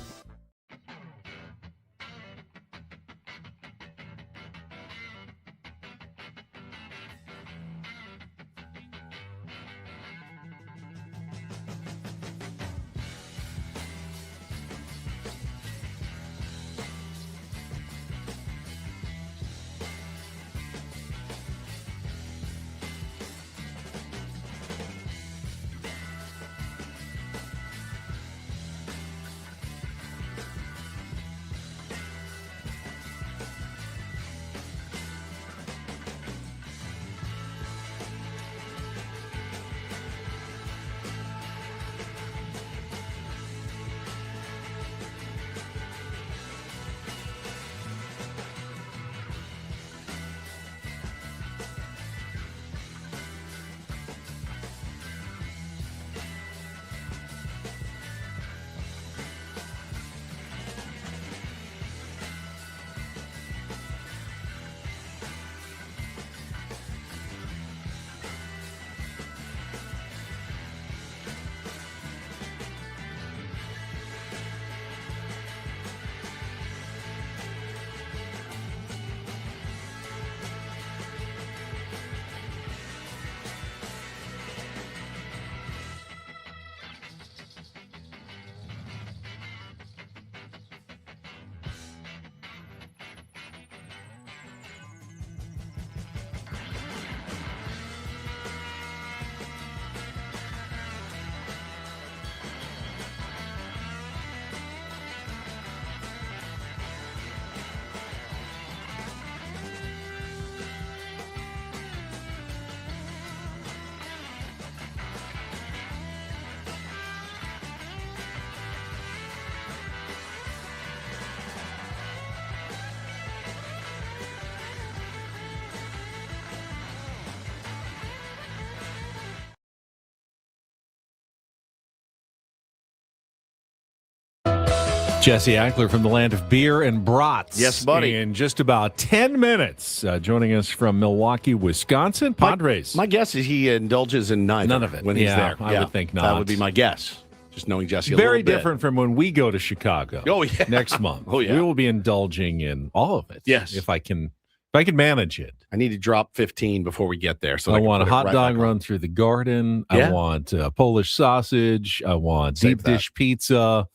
Jesse Agler from the land of beer and brats. Yes, buddy. In just about 10 minutes, joining us from Milwaukee, Wisconsin. Padres. My guess is he indulges in neither. None of it. When he's there. I would think not. That would be my guess. Just knowing Jesse a Very little bit. different from when we go to Chicago. Oh, yeah. Next month. Oh, yeah. We will be indulging in all of it. Yes. If I can manage it. I need to drop 15 before we get there. So I can want a put it hot right dog back on. run through the garden. Yeah. I want Polish sausage. I want Save deep dish pizza.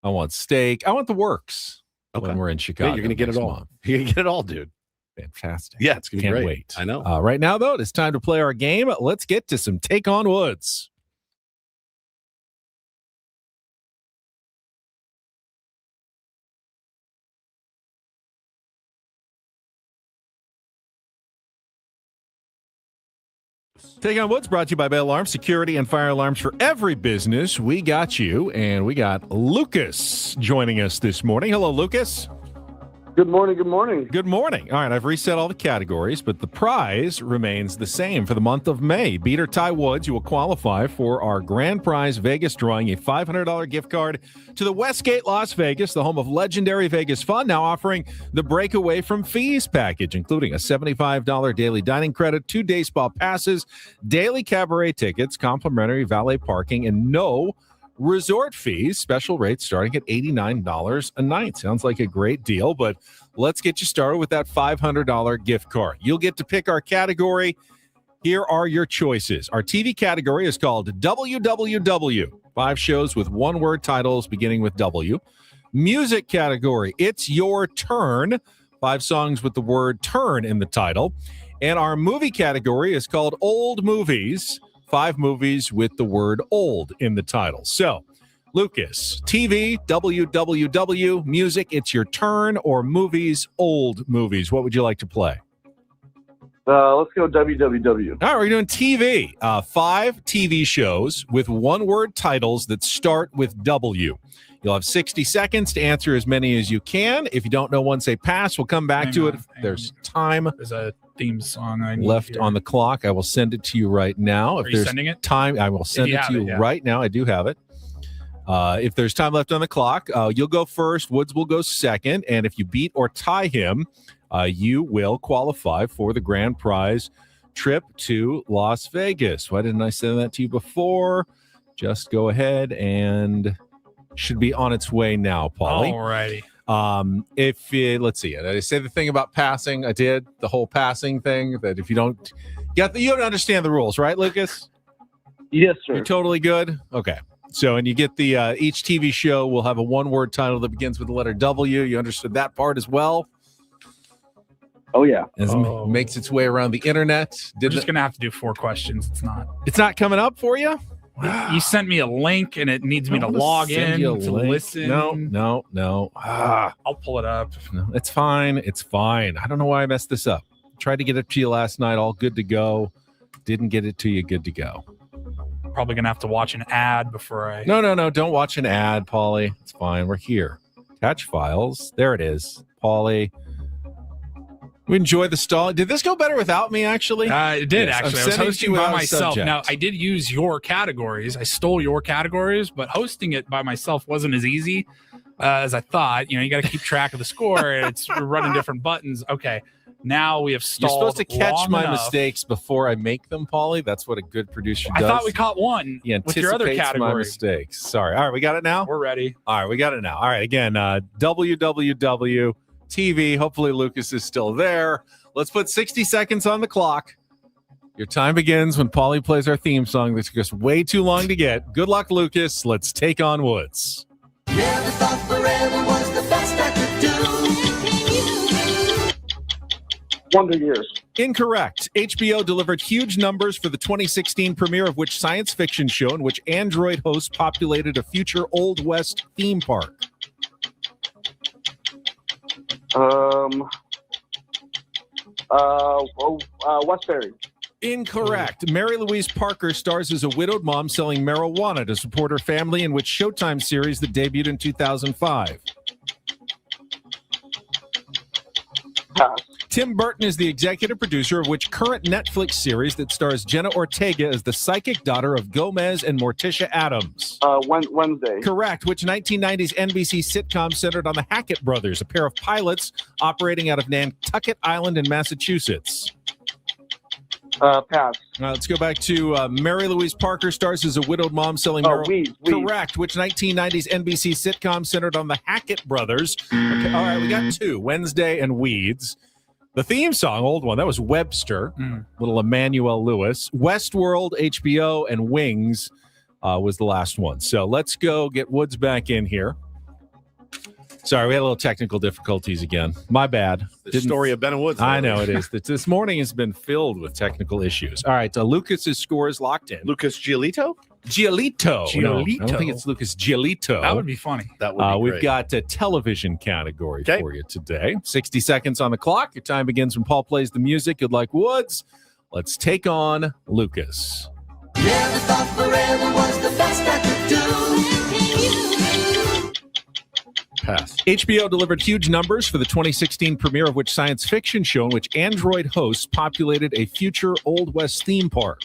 I want steak. I want the works Okay. when we're in Chicago. Yeah, you're going to get it next all. month. You're going to get it all, dude. Fantastic. Yeah, it's going to be Can't great. wait. I know. Right now, though, it's time to play our game. Let's get to some Take on Woods. Take on Woods brought to you by Bay Alarm, security and fire alarms for every business. We got you, and we got Lucas joining us this morning. Hello, Lucas. Good morning. Good morning. Good morning. All right, I've reset all the categories, but the prize remains the same for the month of May. Beat or tie Woods, you will qualify for our grand prize Vegas drawing, a $500 gift card to the Westgate Las Vegas, the home of legendary Vegas fun, now offering the breakaway from fees package, including a $75 daily dining credit, 2 day spa passes, daily cabaret tickets, complimentary valet parking, and no resort fees. Special rates starting at $89 a night. Sounds like a great deal, but let's get you started with that $500 gift card. You'll get to pick our category. Here are your choices. Our TV category is called WWW. 5 shows with one-word titles beginning with W. Music category, It's Your Turn. 5 songs with the word turn in the title. And our movie category is called Old Movies. 5 movies with the word old in the title. So, Lucas, TV, WWW, music, It's Your Turn, or movies, old movies. What would you like to play? Let's go WWW. All right, we're doing TV. 5 TV shows with one-word titles that start with W. You'll have 60 seconds to answer as many as you can. If you don't know one, say pass. We'll come back to it if there's time. There's a theme song I need left here. on the clock. I will send it to you right now. Are you sending it? Time, I will send it to you right now. I do have it. If there's time left on the clock, you'll go first. Woods will go second. And if you beat or tie him, you will qualify for the grand prize trip to Las Vegas. Why didn't I send that to you before? Just go ahead and should be on its way now, Paulie. All righty. Let's see. Did I say the thing about passing? I did the whole passing thing. That if you don't you don't understand the rules, right, Lucas? Yes, sir. You're totally good. Okay. So, and you get the each TV show will have a one-word title that begins with the letter W. You understood that part as well. Oh yeah. As it makes its way around the internet. We're just gonna have to do 4 questions. It's not coming up for you. You sent me a link and it needs me to log in to listen. No. I'll pull it up. No, it's fine. It's fine. I don't know why I messed this up. Tried to get it to you last night, all good to go. Didn't get it to you, good to go. Probably gonna have to watch an ad before I. No. Don't watch an ad, Paulie. It's fine. We're here. Attach files. There it is, Paulie. We enjoy the stall. Did this go better without me, actually? It did, Yes, actually. I I'm was sending hosting you by out a myself. subject. Now, I did use your categories. I stole your categories, but hosting it by myself wasn't as easy as I thought. You got to keep track of the score. We're running different buttons. Okay. Now we have stalled. You're supposed to catch long my enough. mistakes before I make them, Paulie. That's what a good producer does. I thought we caught one with your other anticipates category. my mistakes. Sorry. All right, we got it now? We're ready. All right, we got it now. All right, again, WWW TV. Hopefully Lucas is still there. Let's put 60 seconds on the clock. Your time begins when Paulie plays our theme song that took us way too long to get. Good luck, Lucas. Let's take on Woods. Never thought forever was the best I could do. Wonder Years. Incorrect. HBO delivered huge numbers for the 2016 premiere of which science fiction show in which android hosts populated a future Old West theme park? Westbury. Incorrect. Mary Louise Parker stars as a widowed mom selling marijuana to support her family in which Showtime series that debuted in 2005? Pass. Tim Burton is the executive producer of which current Netflix series that stars Jenna Ortega as the psychic daughter of Gomez and Morticia Adams? Wednesday. Correct. Which 1990s NBC sitcom centered on the Hackett brothers, a pair of pilots operating out of Nantucket Island in Massachusetts? Pass. Let's go back to Mary Louise Parker stars as a widowed mom selling Weeds. Correct. Which 1990s NBC sitcom centered on the Hackett brothers? Okay, all right, we got two, Wednesday and Weeds. The theme song, old one, that was Webster, little Emmanuel Lewis. Westworld, HBO, and Wings was the last one. So let's go get Woods back in here. Sorry, we had a little technical difficulties again. My bad. The story of Ben and Woods. I know it is. This morning has been filled with technical issues. All right, Lucas's score is locked in. Lucas Giolito? Giolito. No, I don't think it's Lucas Giolito. That would be funny. That would be We've great. got a television category for you today. 60 seconds on the clock. Your time begins when Paul plays the music. Good luck, Woods. Let's take on Lucas. Never thought forever was the best I could do. Pass. HBO delivered huge numbers for the 2016 premiere of which science fiction show in which android hosts populated a future Old West theme park?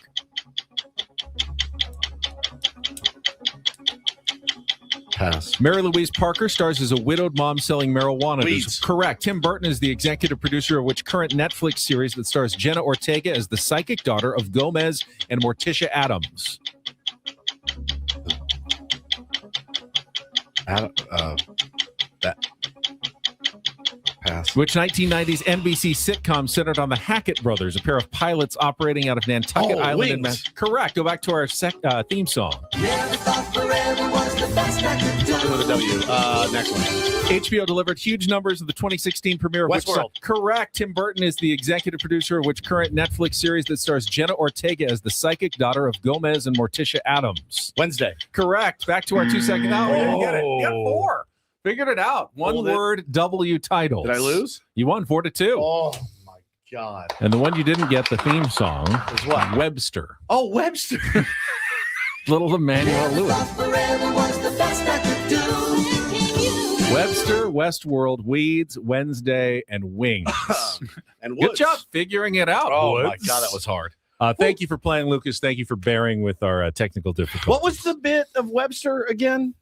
Pass. Mary Louise Parker stars as a widowed mom selling marijuana. Weeds. Correct. Tim Burton is the executive producer of which current Netflix series that stars Jenna Ortega as the psychic daughter of Gomez and Morticia Adams? Pass. Which 1990s NBC sitcom centered on the Hackett brothers, a pair of pilots operating out of Nantucket Island? Wings. Correct. Go back to our theme song. Never thought forever was the best I could do. With a W. Next one. HBO delivered huge numbers of the 2016 premiere of Westworld. Correct. Tim Burton is the executive producer of which current Netflix series that stars Jenna Ortega as the psychic daughter of Gomez and Morticia Adams? Wednesday. Correct. Back to our 2 second. Oh, we didn't get it. You got four. Figured it out. One Hold it. word W titles. Did I lose? You won 4-2. Oh, my God. And the one you didn't get, the theme song, Was what? Webster. Oh, Webster. Little Emmanuel Lewis. Thought forever was the best I could do. Webster, Westworld, Weeds, Wednesday, and Wings. And Good Woods. job figuring it out. Oh, my Woods. God, that was hard. Thank you for playing, Lucas. Thank you for bearing with our technical difficulties. What was the bit of Webster again?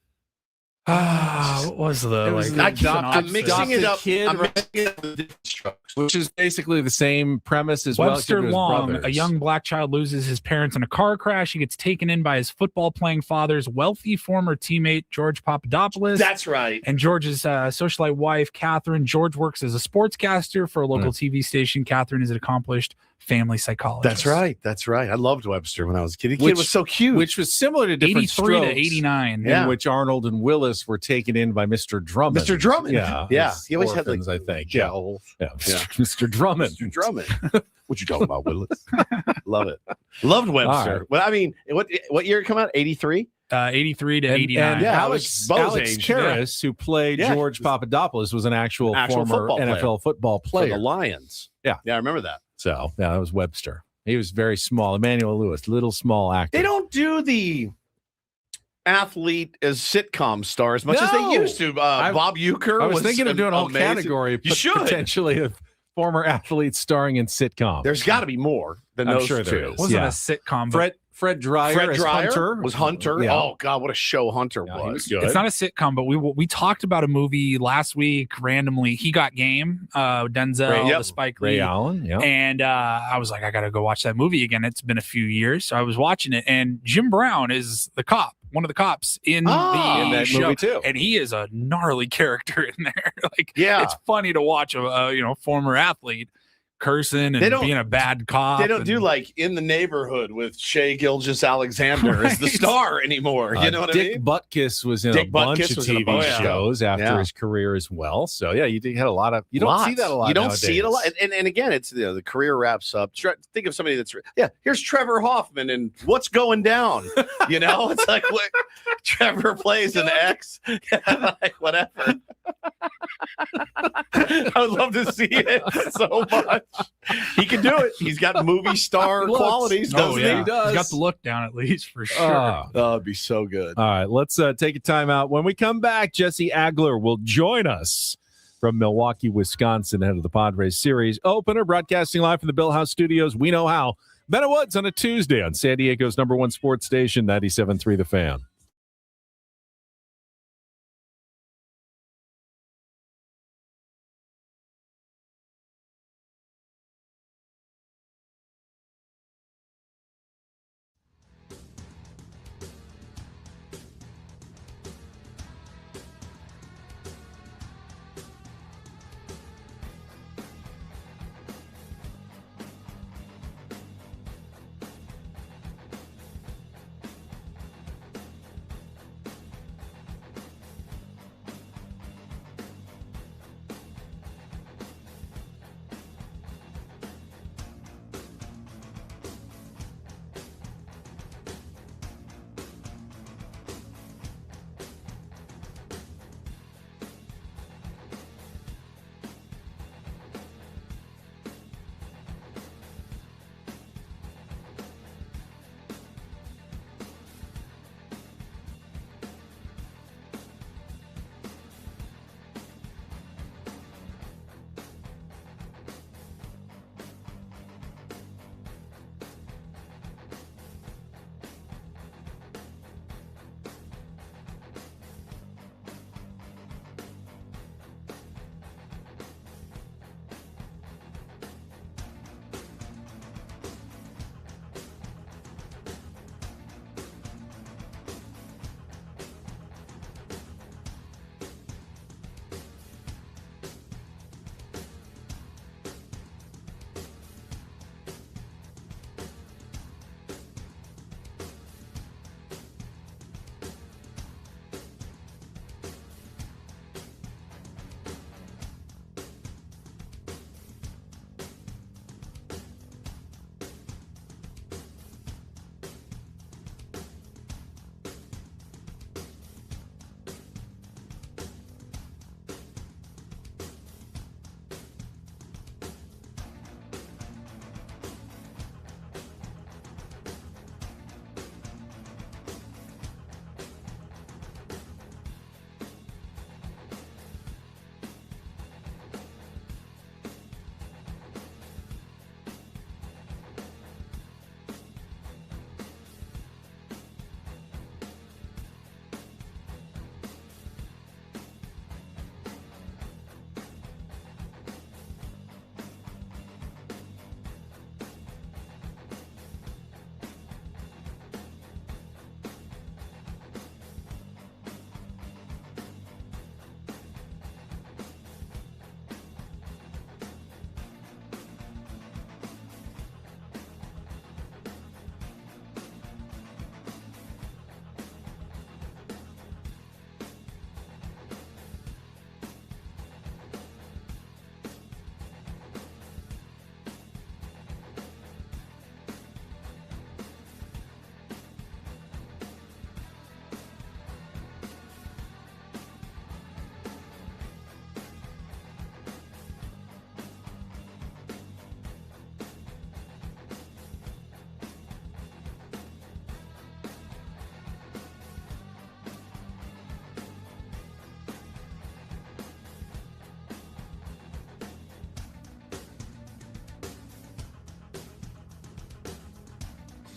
What was the I'm mixing it up. Kid, I'm mixing it up with different strokes. which is basically the same premise as Webster well. except it was Long, brothers. a young black child loses his parents in a car crash. He gets taken in by his football-playing father's wealthy former teammate, George Papadopoulos. That's right. And George's socialite wife, Catherine. George works as a sportscaster for a local TV station. Catherine is an accomplished family psychologist. That's right. That's right. I loved Webster when I was a kid. The kid was so cute. Which was similar to different 83 to strokes 89. in which Arnold and Willis were taken in by Mr. Drummond. Mr. Drummond. Yeah. Yeah. as He always had, like, orphans, I think. gels. Yeah. Yeah. Mr. Drummond. Mr. Drummond. What you talking about, Willis? Love it. Loved Webster. All right. Well, I mean, what year it come out? 83? 83 to 89. And Yeah, Alex Bo's age. Karras, who played Yeah. George Papadopoulos, was an actual former football player. NFL football For player. the Lions. Yeah. Yeah, I remember that. So, yeah, that was Webster. He was very small. Emmanuel Lewis, little small actor. They don't do the athlete as sitcom star as much as they No. used to. Bob Uecker I was thinking of doing a whole amazing. category You should. potentially of former athletes starring in sitcoms. There's got to be more than I'm those sure there two. is. Wasn't Yeah. a sitcom. But Fred Dreyer, Fred as Dreyer Hunter was Hunter. Yeah. Oh God, what a show Hunter Yeah, he was. was good. it's not a sitcom, but we talked about a movie last week randomly. He Got Game, Denzel, Yep. the Spike Ray Lee. Allen, yeah. And I was like, I got to go watch that movie again. It's been a few years. So I was watching it, and Jim Brown is the cop, one of the cops in the in that show. movie too. And he is a gnarly character in there. Like, Yeah. it's funny to watch a former athlete cursing They and don't- being a bad cop. They don't do and- like In the Neighborhood with Shea Gilgeous-Alexander as the Right. star anymore. You know what Dick I mean? Butkus was in Dick a bunch Butkus of was in a TV bunch of shows after Yeah. his career as well. So yeah, you had a lot of. You don't see Lots. that a lot. You don't see it a lot. nowadays. And again, it's the career wraps up. Think of somebody that's here's Trevor Hoffman and What's Going Down. You know, it's like what Trevor plays an ex. Like whatever. I would love to see it so much. He can do it. He's got movie star He looks. qualities, Oh, doesn't yeah. he? does. He's got the look down at least for sure. Oh, it'd be so good. All right, let's take a time out. When we come back, Jesse Agler will join us from Milwaukee, Wisconsin, ahead of the Padres series opener. Broadcasting live from the Bill House Studios. We know how. Ben Woods on a Tuesday on San Diego's #1 sports station, 97.3 The Fan.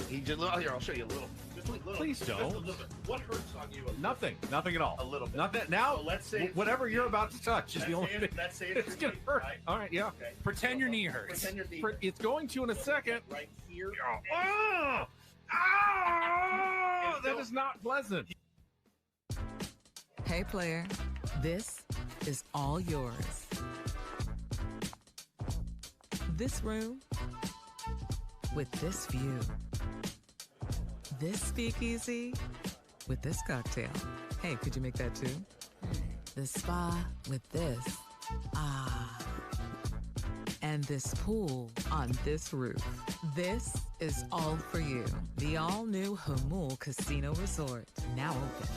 He just, here, I'll show you a little. Just a little. Please don't. Just a little bit. What hurts on you? Nothing at all. A little bit. Not that now. So let's say whatever you're about to touch is the only thing. Let's say It's gonna hurt. Right? All right, yeah. Okay. Pretend your knee hurts. Pretend your knee It's going to in a second. right here. Oh, that is not pleasant. Hey, player, this is all yours. This room with this view. This speakeasy with this cocktail. Hey, could you make that too? The spa with this. Ah. And this pool on this roof. This is all for you. The all-new Hamul Casino Resort, now open.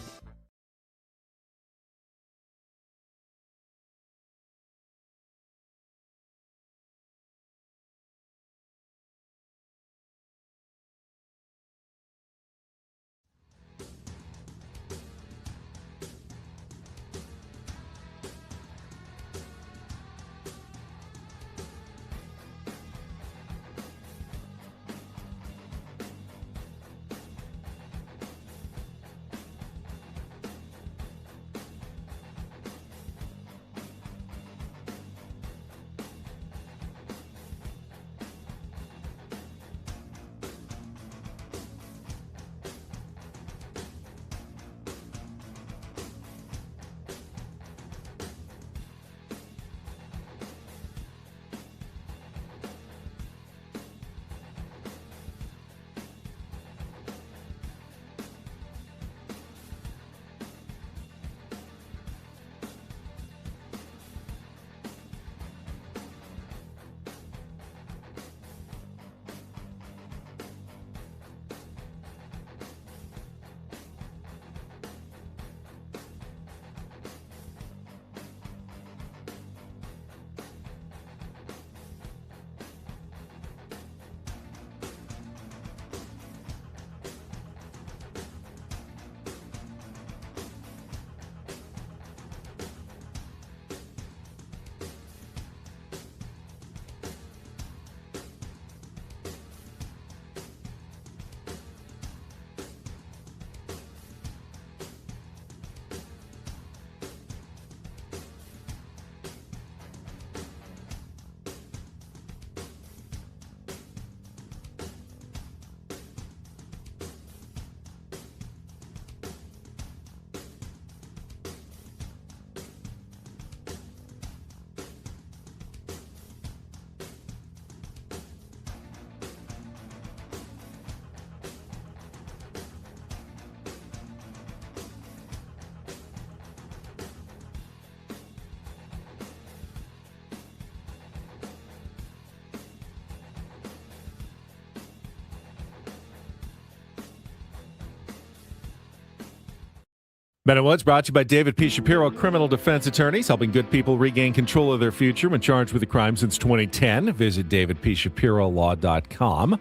Ben and Woods brought to you by David P. Shapiro, criminal defense attorneys, helping good people regain control of their future when charged with a crime since 2010. Visit davidpshapirolaw.com.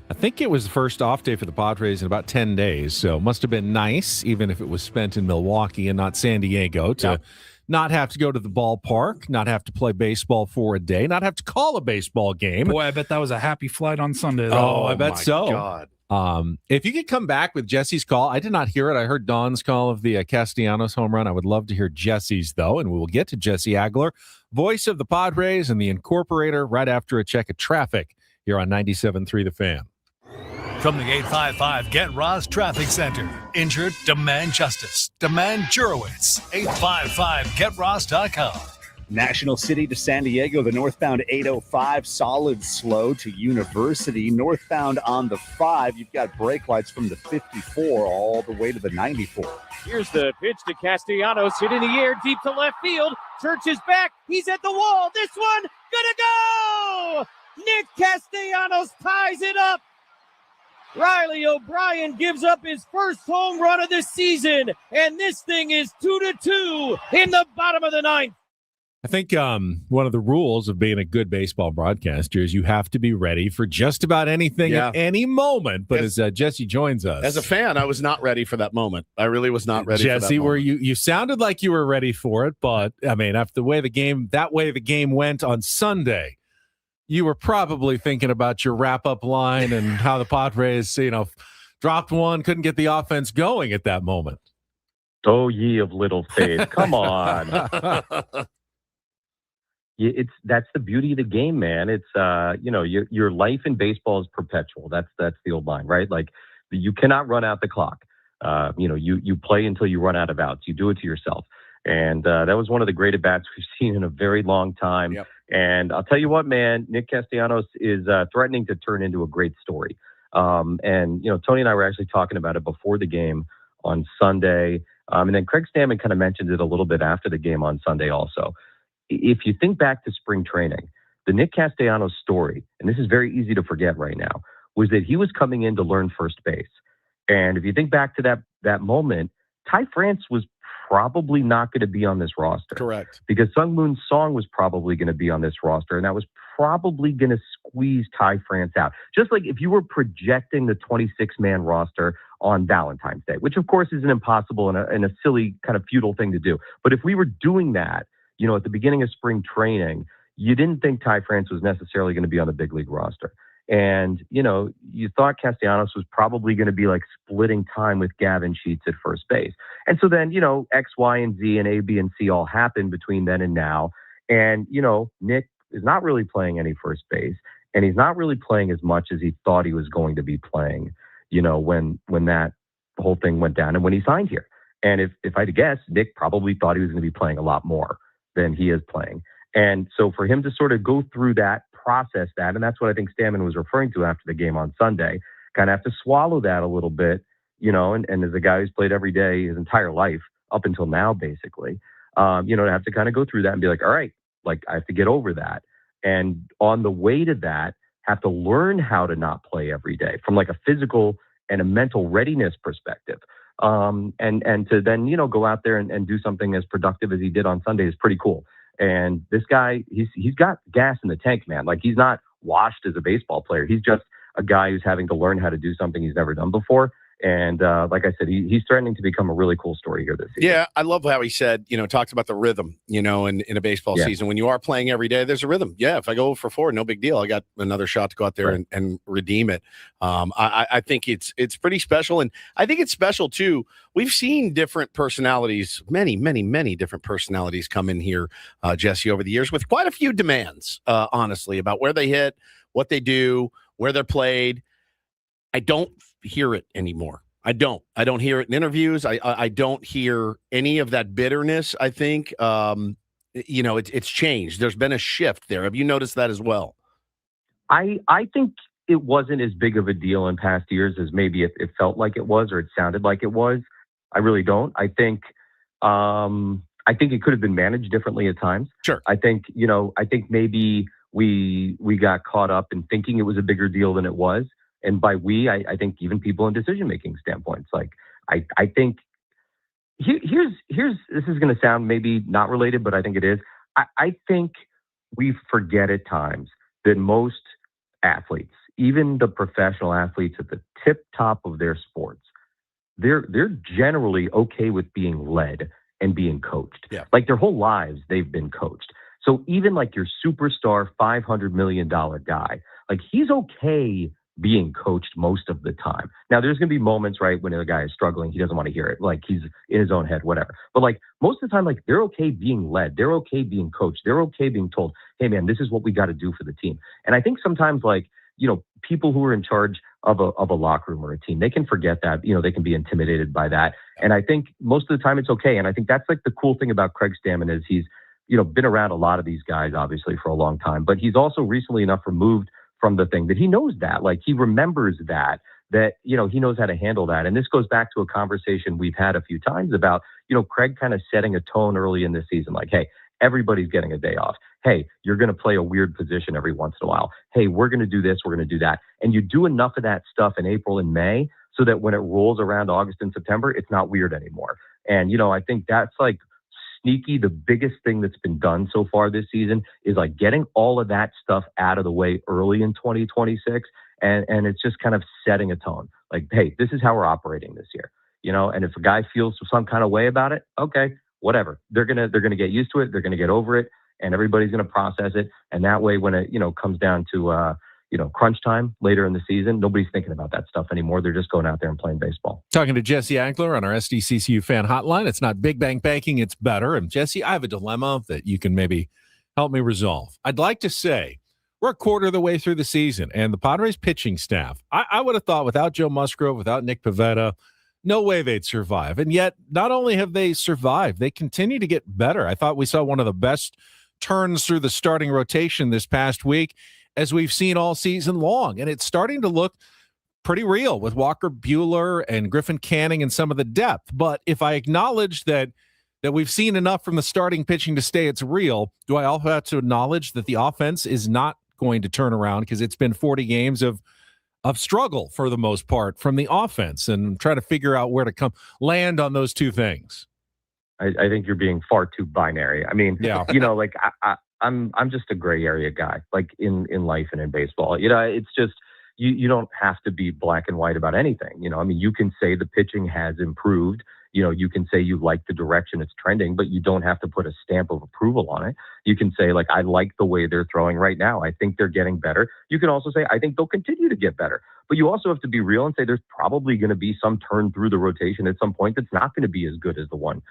I think it was the first off day for the Padres in about 10 days, so it must have been nice, even if it was spent in Milwaukee and not San Diego, to not have to go to the ballpark, not have to play baseball for a day, not have to call a baseball game. Boy, I bet that was a happy flight on Sunday, though. Oh, I bet so. God. If you could come back with Jesse's call, I did not hear it. I heard Don's call of the Castellanos home run. I would love to hear Jesse's, though, and we will get to Jesse Agler, voice of the Padres and the Incorporator, right after a check of traffic here on 97.3 The Fan. From the 855 Get Ross Traffic Center. Injured? Demand justice. Demand Jurowitz. 855GetRoss.com. National City to San Diego, the northbound 805, solid slow to University. Northbound on the 5, you've got brake lights from the 54 all the way to the 94. Here's the pitch to Castellanos, hit in the air, deep to left field. Church is back, he's at the wall. This one, gonna go! Nick Castellanos ties it up. Riley O'Brien gives up his first home run of the season, and this thing is 2-2 in the bottom of the ninth. I think one of the rules of being a good baseball broadcaster is you have to be ready for just about anything at any moment. But as Jesse joins us. As a fan, I was not ready for that moment. I really was not ready Jesse, for that moment. where you sounded like you were ready for it, but I mean, after the way the game went on Sunday, you were probably thinking about your wrap-up line and how the Padres, dropped one, couldn't get the offense going at that moment. Oh, ye of little faith. Come on. That's the beauty of the game, man. It's your life in baseball is perpetual. That's the old line, right? Like you cannot run out the clock. You play until you run out of outs. You do it to yourself. And that was one of the great at-bats we've seen in a very long time. Yep. And I'll tell you what, man, Nick Castellanos is threatening to turn into a great story. Tony and I were actually talking about it before the game on Sunday. And then Craig Stammen kind of mentioned it a little bit after the game on Sunday also. If you think back to spring training, the Nick Castellanos story, and this is very easy to forget right now, was that he was coming in to learn first base. And if you think back to that moment, Ty France was probably not going to be on this roster. Correct. Because Sung Moon Song was probably going to be on this roster, and that was probably going to squeeze Ty France out. Just like if you were projecting the 26-man roster on Valentine's Day, which of course is an impossible and a silly kind of futile thing to do. But if we were doing that, at the beginning of spring training, you didn't think Ty France was necessarily going to be on the big league roster. And, you thought Castellanos was probably going to be like splitting time with Gavin Sheets at first base. And so then, X, Y, and Z and A, B, and C all happened between then and now. And, Nick is not really playing any first base, and he's not really playing as much as he thought he was going to be playing, when that whole thing went down and when he signed here. And if I had to guess, Nick probably thought he was going to be playing a lot more than he is playing. And so for him to sort of go through that, process that, and that's what I think Stammen was referring to after the game on Sunday, kind of have to swallow that a little bit, and as a guy who's played every day his entire life up until now, basically, to have to kind of go through that and be like, all right, like I have to get over that. And on the way to that, have to learn how to not play every day from like a physical and a mental readiness perspective. And to then, go out there and do something as productive as he did on Sunday is pretty cool. And this guy, he's got gas in the tank, man. Like he's not washed as a baseball player. He's just a guy who's having to learn how to do something he's never done before. And like I said, he's threatening to become a really cool story here this season. Yeah, I love how he said, talked about the rhythm, in a baseball season. When you are playing every day, there's a rhythm. Yeah, if I go for 4, no big deal. I got another shot to go out there and redeem it. I think it's pretty special. And I think it's special, too. We've seen different personalities, many, many, many different personalities come in here, Jesse, over the years with quite a few demands, honestly, about where they hit, what they do, where they're played. I don't hear it anymore. I don't hear it in interviews. I don't hear any of that bitterness. I think, it's changed. There's been a shift there. Have you noticed that as well? I think it wasn't as big of a deal in past years as maybe it felt like it was, or it sounded like it was. I really don't. I think it could have been managed differently at times. Sure. I think maybe we got caught up in thinking it was a bigger deal than it was. And by we, I think even people in decision-making standpoints, like I think here's this is going to sound maybe not related, but I think it is. I think we forget at times that most athletes, even the professional athletes at the tip top of their sports, they're generally okay with being led and being coached. Yeah. Like their whole lives, they've been coached. So even like your superstar $500 million guy, like he's okay being coached most of the time. Now there's going to be moments, right, when the guy is struggling, he doesn't want to hear it. Like he's in his own head, whatever. But like most of the time, like they're okay being led. They're okay being coached. They're okay being told, hey man, this is what we got to do for the team. And I think sometimes like, people who are in charge of a locker room or a team, they can forget that, they can be intimidated by that. And I think most of the time it's okay. And I think that's like the cool thing about Craig Stammen is he's, been around a lot of these guys, obviously, for a long time, but he's also recently enough removed from the thing that he knows that, like he remembers that, he knows how to handle that. And this goes back to a conversation we've had a few times about, Craig kind of setting a tone early in the season, like, hey, everybody's getting a day off. Hey, you're going to play a weird position every once in a while. Hey, we're going to do this. We're going to do that. And you do enough of that stuff in April and May so that when it rolls around August and September, it's not weird anymore. And, I think that's like sneaky. The biggest thing that's been done so far this season is like getting all of that stuff out of the way early in 2026. And it's just kind of setting a tone like, hey, this is how we're operating this year, and if a guy feels some kind of way about it, okay, whatever. They're going to get used to it. They're going to get over it and everybody's going to process it. And that way, when it, comes down to, crunch time later in the season, nobody's thinking about that stuff anymore. They're just going out there and playing baseball. Talking to Jesse Agler on our SDCCU fan hotline. It's not Big Bang Banking, it's better. And Jesse, I have a dilemma that you can maybe help me resolve. I'd like to say we're a quarter of the way through the season, and the Padres pitching staff, I would have thought without Joe Musgrove, without Nick Pivetta, no way they'd survive. And yet, not only have they survived, they continue to get better. I thought we saw one of the best turns through the starting rotation this past week as we've seen all season long. And it's starting to look pretty real with Walker Buehler and Griffin Canning and some of the depth. But if I acknowledge that we've seen enough from the starting pitching to say it's real, do I also have to acknowledge that the offense is not going to turn around because it's been 40 games of struggle for the most part from the offense, and try to figure out where to land on those two things? I think you're being far too binary. I mean, yeah. Like I'm just a gray area guy, like in life and in baseball. It's just you don't have to be black and white about anything. I mean, you can say the pitching has improved. You can say you like the direction it's trending, but you don't have to put a stamp of approval on it. You can say, like, I like the way they're throwing right now. I think they're getting better. You can also say, I think they'll continue to get better. But you also have to be real and say there's probably going to be some turn through the rotation at some point that's not going to be as good as the one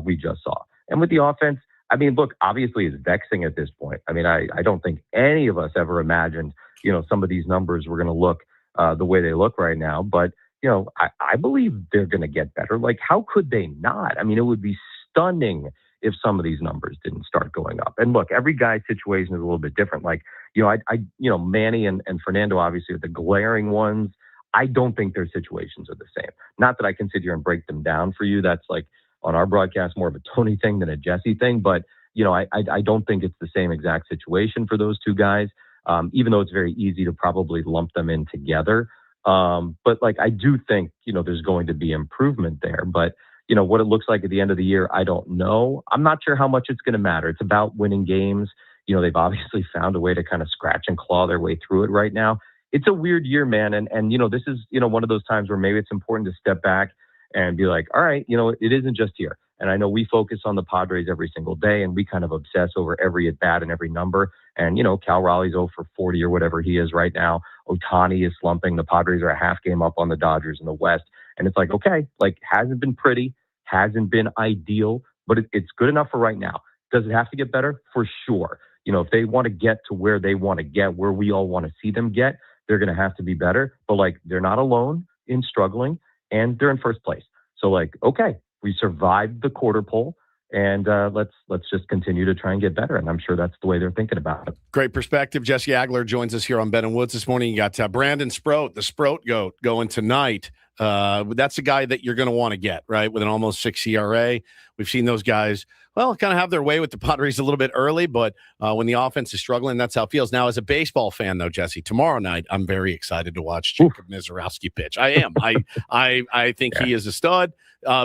we just saw. And with the offense, I mean, look, obviously it's vexing at this point. I mean, I don't think any of us ever imagined, some of these numbers were going to look the way they look right now. But I believe they're going to get better. Like, how could they not? I mean, it would be stunning if some of these numbers didn't start going up. And look, every guy's situation is a little bit different. Like, Manny and Fernando obviously are the glaring ones. I don't think their situations are the same. Not that I can sit here and break them down for you. That's like on our broadcast more of a Tony thing than a Jesse thing. But, I don't think it's the same exact situation for those two guys, even though it's very easy to probably lump them in together. But like, I do think, there's going to be improvement there, but what it looks like at the end of the year, I don't know. I'm not sure how much it's going to matter. It's about winning games. They've obviously found a way to kind of scratch and claw their way through it right now. It's a weird year, man. And this is, one of those times where maybe it's important to step back and be like, all right, it isn't just here. And I know we focus on the Padres every single day, and we kind of obsess over every at-bat and every number. And, Cal Raleigh's 0 for 40 or whatever he is right now. Ohtani is slumping. The Padres are a half game up on the Dodgers in the West. And it's like, okay, like, hasn't been pretty, hasn't been ideal, but it's good enough for right now. Does it have to get better? For sure. If they want to get to where they want to get, where we all want to see them get, they're going to have to be better. But like, they're not alone in struggling, and they're in first place. So like, okay, we survived the quarter pole, and let's just continue to try and get better. And I'm sure that's the way they're thinking about it. Great perspective. Jesse Agler joins us here on Ben and Woods this morning. You got Brandon Sproat, the Sproat Goat, going tonight. That's a guy that you're going to want to get, right, with an almost 6 ERA. We've seen those guys, well, kind of have their way with the Padres a little bit early, but when the offense is struggling, that's how it feels. Now, as a baseball fan, though, Jesse, tomorrow night, I'm very excited to watch Jacob Misiorowski pitch. I am. I think he is a stud.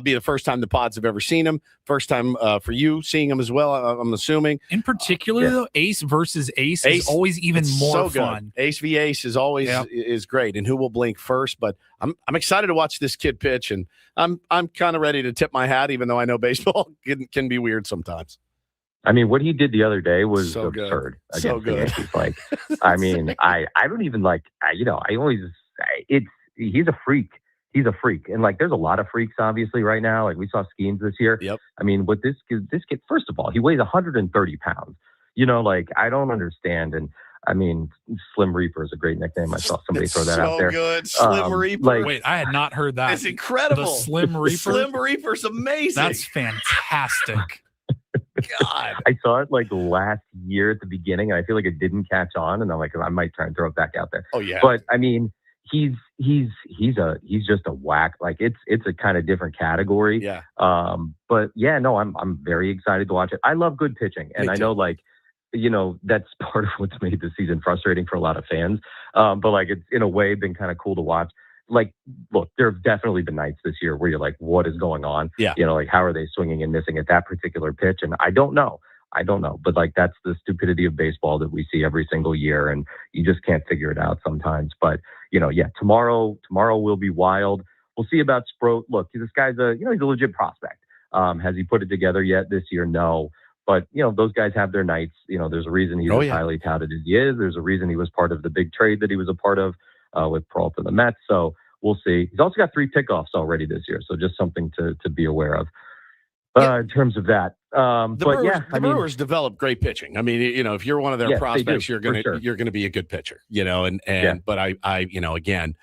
Be the first time the Pods have ever seen him. First time for you seeing him as well, I'm assuming. In particular, though, Ace versus Ace is always even more fun. Ace v Ace is always is great, and who will blink first? But I'm excited to watch this kid pitch, and I'm kind of ready to tip my hat, even though I know baseball can be weird sometimes. I mean, what he did the other day was so absurd. Good. So good. Like, I mean, I don't even like, I always, he's a freak. He's a freak. And like, there's a lot of freaks, obviously, right now. Like, we saw Skeens this year. Yep. I mean, what this kid, first of all, he weighs 130 pounds. Like, I don't understand. And I mean, Slim Reaper is a great nickname. I saw somebody throw that out there. Good. Slim Reaper. Wait, I had not heard that. It's incredible. The Slim Reaper. Slim Reaper's amazing. That's fantastic. God. I saw it like last year at the beginning, and I feel like it didn't catch on. And I'm like, I might try and throw it back out there. Oh, yeah. But I mean, he's just a whack. Like, it's a kind of different category. Yeah. But yeah, no, I'm very excited to watch it. I love good pitching, and I know, like, that's part of what's made this season frustrating for a lot of fans. But like, it's in a way been kind of cool to watch. Like, look, there have definitely been nights this year where you're like, what is going on? Yeah. Like, how are they swinging and missing at that particular pitch? And I don't know. But like, that's the stupidity of baseball that we see every single year, and you just can't figure it out sometimes. But tomorrow will be wild. We'll see about Sproat. Look, this guy's he's a legit prospect. Has he put it together yet this year? No. But, those guys have their nights. There's a reason he's as highly touted as he is. There's a reason he was part of the big trade that he was a part of with Peralta and the Mets. So we'll see. He's also got 3 pickoffs already this year. So just something to be aware of in terms of that. The Brewers develop great pitching. I mean, if you're one of their prospects, you're gonna be a good pitcher. But I again,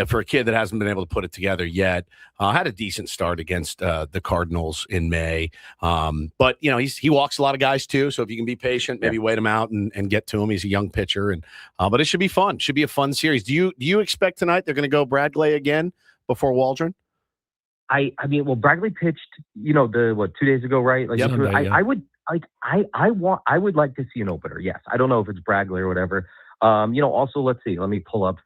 for a kid that hasn't been able to put it together yet, had a decent start against the Cardinals in May. But he walks a lot of guys too. So if you can be patient, maybe wait him out and get to him. He's a young pitcher, and but it should be fun. Should be a fun series. Do you expect tonight they're going to go Bradley again before Waldron? I mean, well, Bradley pitched, 2 days ago, right? Like, I would like to see an opener. Yes. I don't know if it's Bradley or whatever. Also, let's see. Let me pull up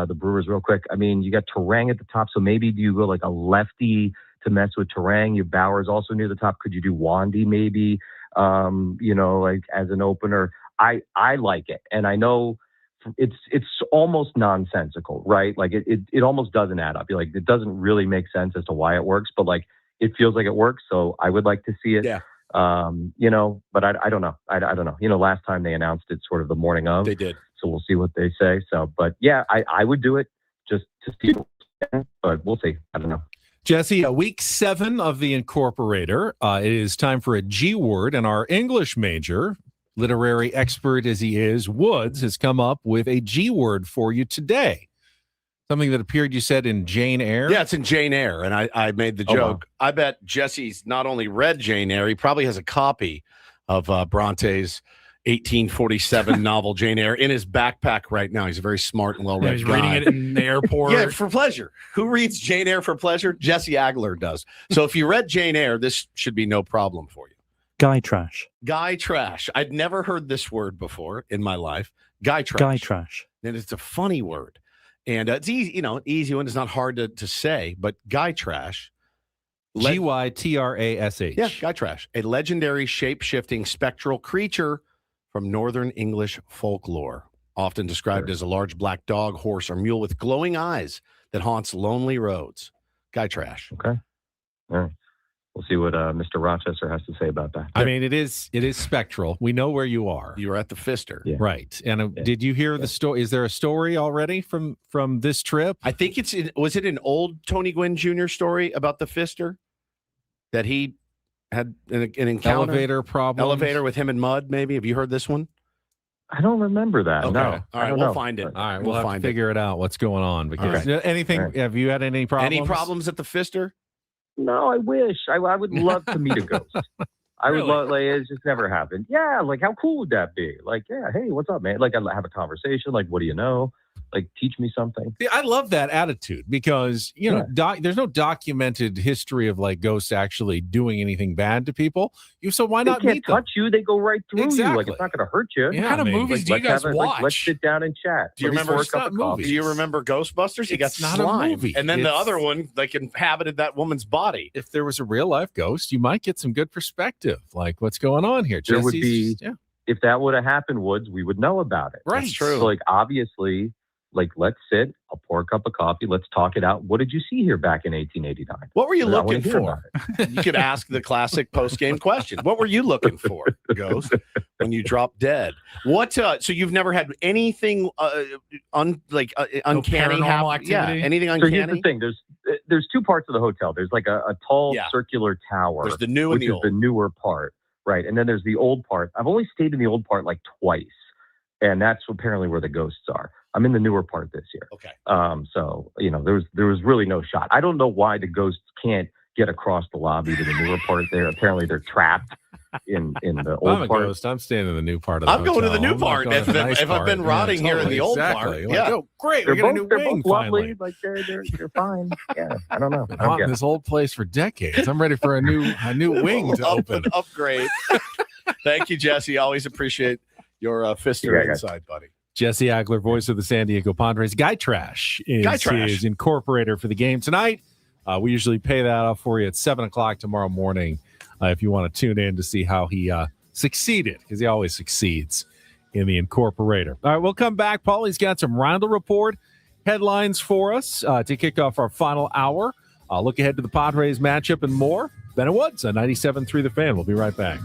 the Brewers real quick. I mean, you got Terang at the top, so maybe do you go like a lefty to mess with Terang? You Bauer's also near the top. Could you do Wandy maybe? Like as an opener? I like it, and I know it's almost nonsensical, right? Like it almost doesn't add up. You're like, it doesn't really make sense as to why it works, but like it feels like it works. So I would like to see it. Yeah. But I don't know. I don't know. Last time they announced it sort of the morning of. They did. So we'll see what they say. So, but yeah, I would do it just to see, but we'll see. I don't know. Jesse, week 7 of the Incorporator. It is time for a G word, and our English major, literary expert as he is, Woods, has come up with a G word for you today. Something that appeared, you said, in Jane Eyre? Yeah, it's in Jane Eyre, and I made the joke. Wow. I bet Jesse's not only read Jane Eyre, he probably has a copy of Bronte's 1847 novel Jane Eyre in his backpack right now. He's a very smart and well-read he's guy. reading it in the airport. Yeah, for pleasure. Who reads Jane Eyre for pleasure? Jesse Agler does. So if you read Jane Eyre, this should be no problem for you. Guy trash. Guy trash. I'd never heard this word before in my life. Guy trash. Guy trash. And it's a funny word. And it's easy, easy one. It's not hard to say, but guy trash. Gytrash. Yeah, guy trash. A legendary shape-shifting spectral creature from Northern English folklore, often described as a large black dog, horse, or mule with glowing eyes that haunts lonely roads. Guy trash. Okay. All right. We'll see what Mr. Rochester has to say about that. I mean, it is spectral. We know where you are. You were at the Pfister. Yeah. Right. And did you hear the story? Is there a story already from this trip? I think was it an old Tony Gwynn Jr. story about the Pfister that he had an encounter? Elevator with him and Mud, maybe? Have you heard this one? I don't remember that. Okay. No. All right, we'll find it. All right, we'll have to figure it out what's going on. Because have you had any problems? Any problems at the Pfister? No, I wish. I would love to meet a ghost. I would love, like, it's just never happened. Yeah, like, how cool would that be? Like, yeah, hey, what's up, man? Like, I'd have a conversation. Like, what do you know? Like, teach me something. See, I love that attitude because, there's no documented history of like ghosts actually doing anything bad to people. So why not They can't meet them? touch you. They go right through you. Like, Exactly. it's not going to hurt you. Yeah, What kind of movies do you guys watch? Let's sit down and chat. Do you Let's remember pour a cup of coffee. Do you remember Ghostbusters? He got It's not a slime. movie. And then the It's- other one, like, inhabited that woman's body. If there was a real life ghost, you might get some good perspective. Like, what's going on here? There would Jesse's- be, if that would have happened, Woods, we would know about it. Right. That's true. So, like, obviously, like, let's sit. I'll pour a cup of coffee. Let's talk it out. What did you see here back in 1889? What were you I wanna looking hear for? about You could ask the classic post-game question. What were you looking for, Ghost, when you dropped dead? What? So you've never had anything uncanny paranormal happen? activity? Yeah, anything So uncanny? here's the thing. There's two parts of the hotel. There's like a tall circular tower. There's the new and which the is old. the newer part, right? And then there's the old part. I've only stayed in the old part like twice, and that's apparently where the ghosts are. I'm in the newer part this year. Okay. So there was really no shot. I don't know why the ghosts can't get across the lobby to the newer part there. Apparently they're trapped in the If I'm old a part. ghost, I'm staying in the new part of the I'm going to the hotel. new I'm not part. going to the nice If I've been part. rotting here in the old exactly. part. Like, Yeah. oh, great. They're We got a both, new they're wing both lovely. finally. Like they're fine. Yeah, I don't know. Been I don't haunting get it. this old place for decades. I'm ready for a new wing to open. Upgrade. Thank you, Jesse. Always appreciate your fister Yeah, guys. inside, buddy. Jesse Agler, voice of the San Diego Padres. Guy Trash is his incorporator for the game tonight. We usually pay that off for you at 7 o'clock tomorrow morning if you want to tune in to see how he succeeded, because he always succeeds in the incorporator. All right, we'll come back. Paulie's got some Reindl Report headlines for us to kick off our final hour. Look ahead to the Padres matchup and more. Ben and Woods on 97.3 The Fan. We'll be right back.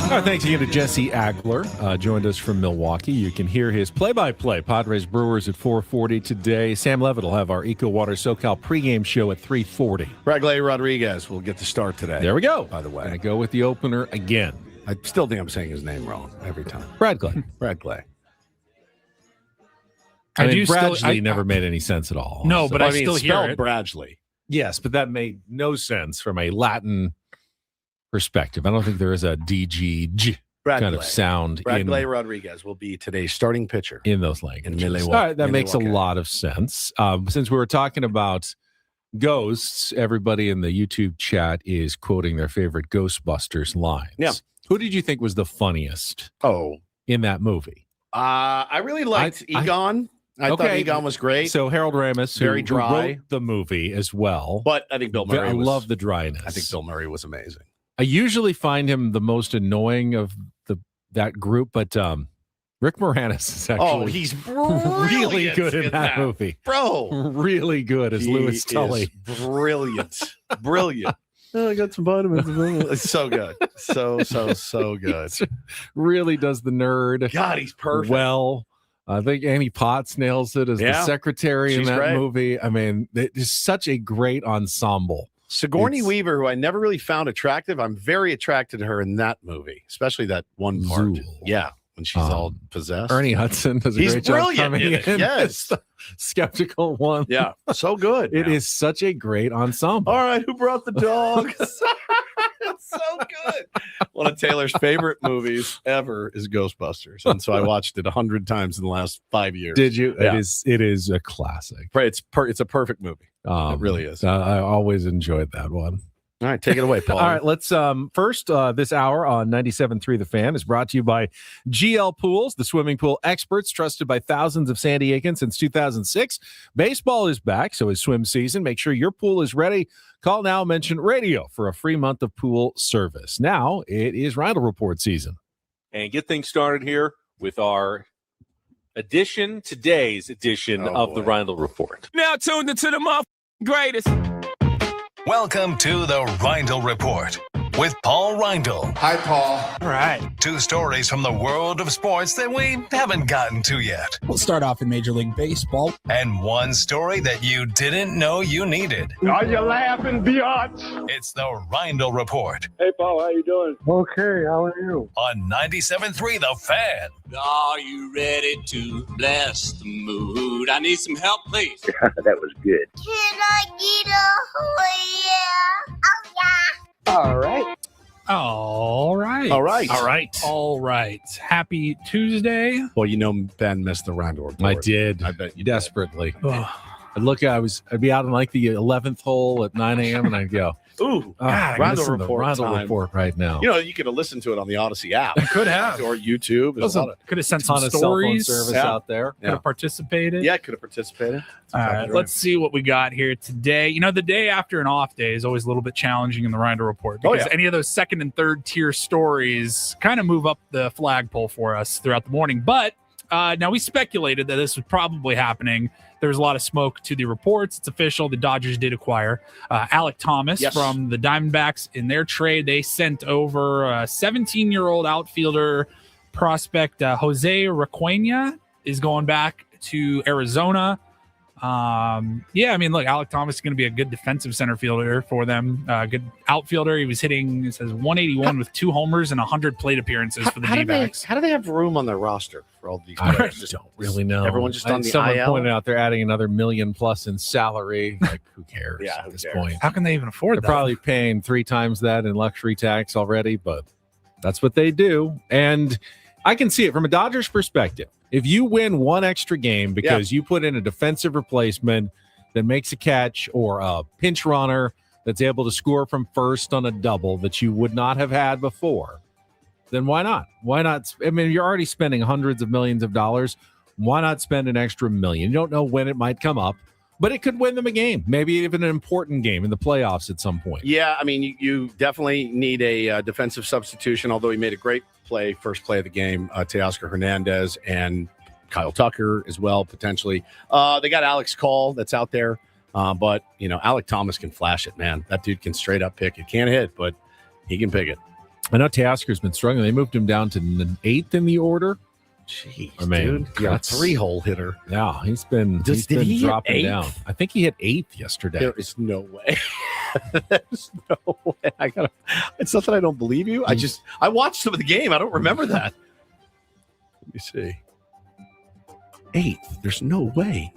Thanks again to Jesse Agler. Joined us from Milwaukee. You can hear his play-by-play. Padres Brewers at 4:40 today. Sam Levitt will have our Eco Water SoCal pregame show at 3:40. Reindl Rodriguez will get the start today. There we go. By the way. I go with the opener again. I still think I'm saying his name wrong every time. Brad Clay. Brad Clay. I mean, Bradley never made any sense at all. No, but I still hear it. Bradley. Yes, but that made no sense from a Latin perspective. I don't think there is a DG kind of sound. Reindl Rodriguez will be today's starting pitcher in those languages. In Milwaukee. All right, that makes a lot of sense. Since we were talking about ghosts, everybody in the YouTube chat is quoting their favorite Ghostbusters lines. Yeah. Who did you think was the funniest in that movie? I really liked Egon. I thought Egon was great. So Harold Ramis, very dry, who wrote the movie as well. But I think Bill Murray. I love the dryness. I think Bill Murray was amazing. I usually find him the most annoying of that group, but Rick Moranis is actually he's really good in that movie. Bro. Really good as Louis Tully. Brilliant. Brilliant. I got some vitamins. It's so good. So good. Really does the nerd. God, he's perfect. Well, I think Amy Potts nails it as the secretary in that movie. I mean, it's such a great ensemble. Sigourney Weaver, who I never really found attractive, I'm very attracted to her in that movie, especially that one part. Zool. Yeah, when she's all possessed. Ernie Hudson does a great job coming in. Yes. Skeptical one. Yeah, so good. It is such a great ensemble. All right, who brought the dog? It's so good. One of Taylor's favorite movies ever is Ghostbusters, and so I watched it 100 times in the last 5 years. Did you? Yeah. It is a classic. Right, it's a perfect movie. It really is. I always enjoyed that one. All right, take it away, Paul. All right, let's first this hour on 97.3 The Fan is brought to you by GL Pools, the swimming pool experts trusted by thousands of San Diegans since 2006. Baseball is back, so is swim season. Make sure your pool is ready. Call now, mention radio for a free month of pool service. Now it is Reindl Report season. And get things started here with our today's edition of the Reindl Report. Now tuned into the greatest. Welcome to the Reindl Report with Paul Reindl. Hi, Paul. All right. Two stories from the world of sports that we haven't gotten to yet. We'll start off in Major League Baseball. And one story that you didn't know you needed. Are you laughing, biatch? It's the Reindl Report Hey, Paul, how you doing? Okay, how are you? on 97.3 The Fan. Are you ready to bless the mood? I need some help, please. That was good. Can I get a yeah? Oh, yeah. All right. Happy Tuesday. Well, you know, Ben missed the Reindl Report. I did. I bet you desperately. I'd be out on like the 11th hole at 9 a.m. and I'd go, ooh, Reindl Report right now. You know, you could have listened to it on the Odyssey app. Could have. Or YouTube. Could have sent ton some of cell phone stories. service out there. Could have participated. Yeah, could have participated. All right, let's see what we got here today. You know, the day after an off day is always a little bit challenging in the Reindl Report because any of those second and third tier stories kind of move up the flagpole for us throughout the morning. But now we speculated that this was probably happening. There was a lot of smoke to the reports. It's official. The Dodgers did acquire Alek Thomas from the Diamondbacks in their trade. They sent over a 17-year-old outfielder prospect, Jose Requena, is going back to Arizona. I mean, look, Alek Thomas is going to be a good defensive center fielder for them. Good outfielder. He was hitting, it says 181 with 2 homers and 100 plate appearances for the D-backs. How do they have room on their roster for all these I players? don't really know. Everyone just on the Someone IL? pointed out they're adding another $1 million plus in salary. Like, who cares Yeah, at who this cares? point? How can they even afford They're that? probably paying 3 times that in luxury tax already, but that's what they do. And I can see it from a Dodgers perspective. If you win one extra game because you put in a defensive replacement that makes a catch or a pinch runner that's able to score from first on a double that you would not have had before, then why not? Why not? I mean, you're already spending hundreds of millions of dollars. Why not spend an extra $1 million? You don't know when it might come up, but it could win them a game, maybe even an important game in the playoffs at some point. Yeah, I mean, you definitely need a defensive substitution, although he made a great play, first play of the game, Teoscar Hernandez and Kyle Tucker as well, potentially. They got Alex Call that's out there, but, you know, Alek Thomas can flash it, man. That dude can straight up pick it. Can't hit, but he can pick it. I know Teoscar's been struggling. They moved him down to 8th in the order. Jeez, I mean, dude. Yeah, that's 3-hole hitter. Yeah, he's been Did he hit dropping 8th? down. I think he hit 8th yesterday. There is no way. There's no way. It's not that I don't believe you. I watched some of the game. I don't remember that. Let me see. 8th. There's no way.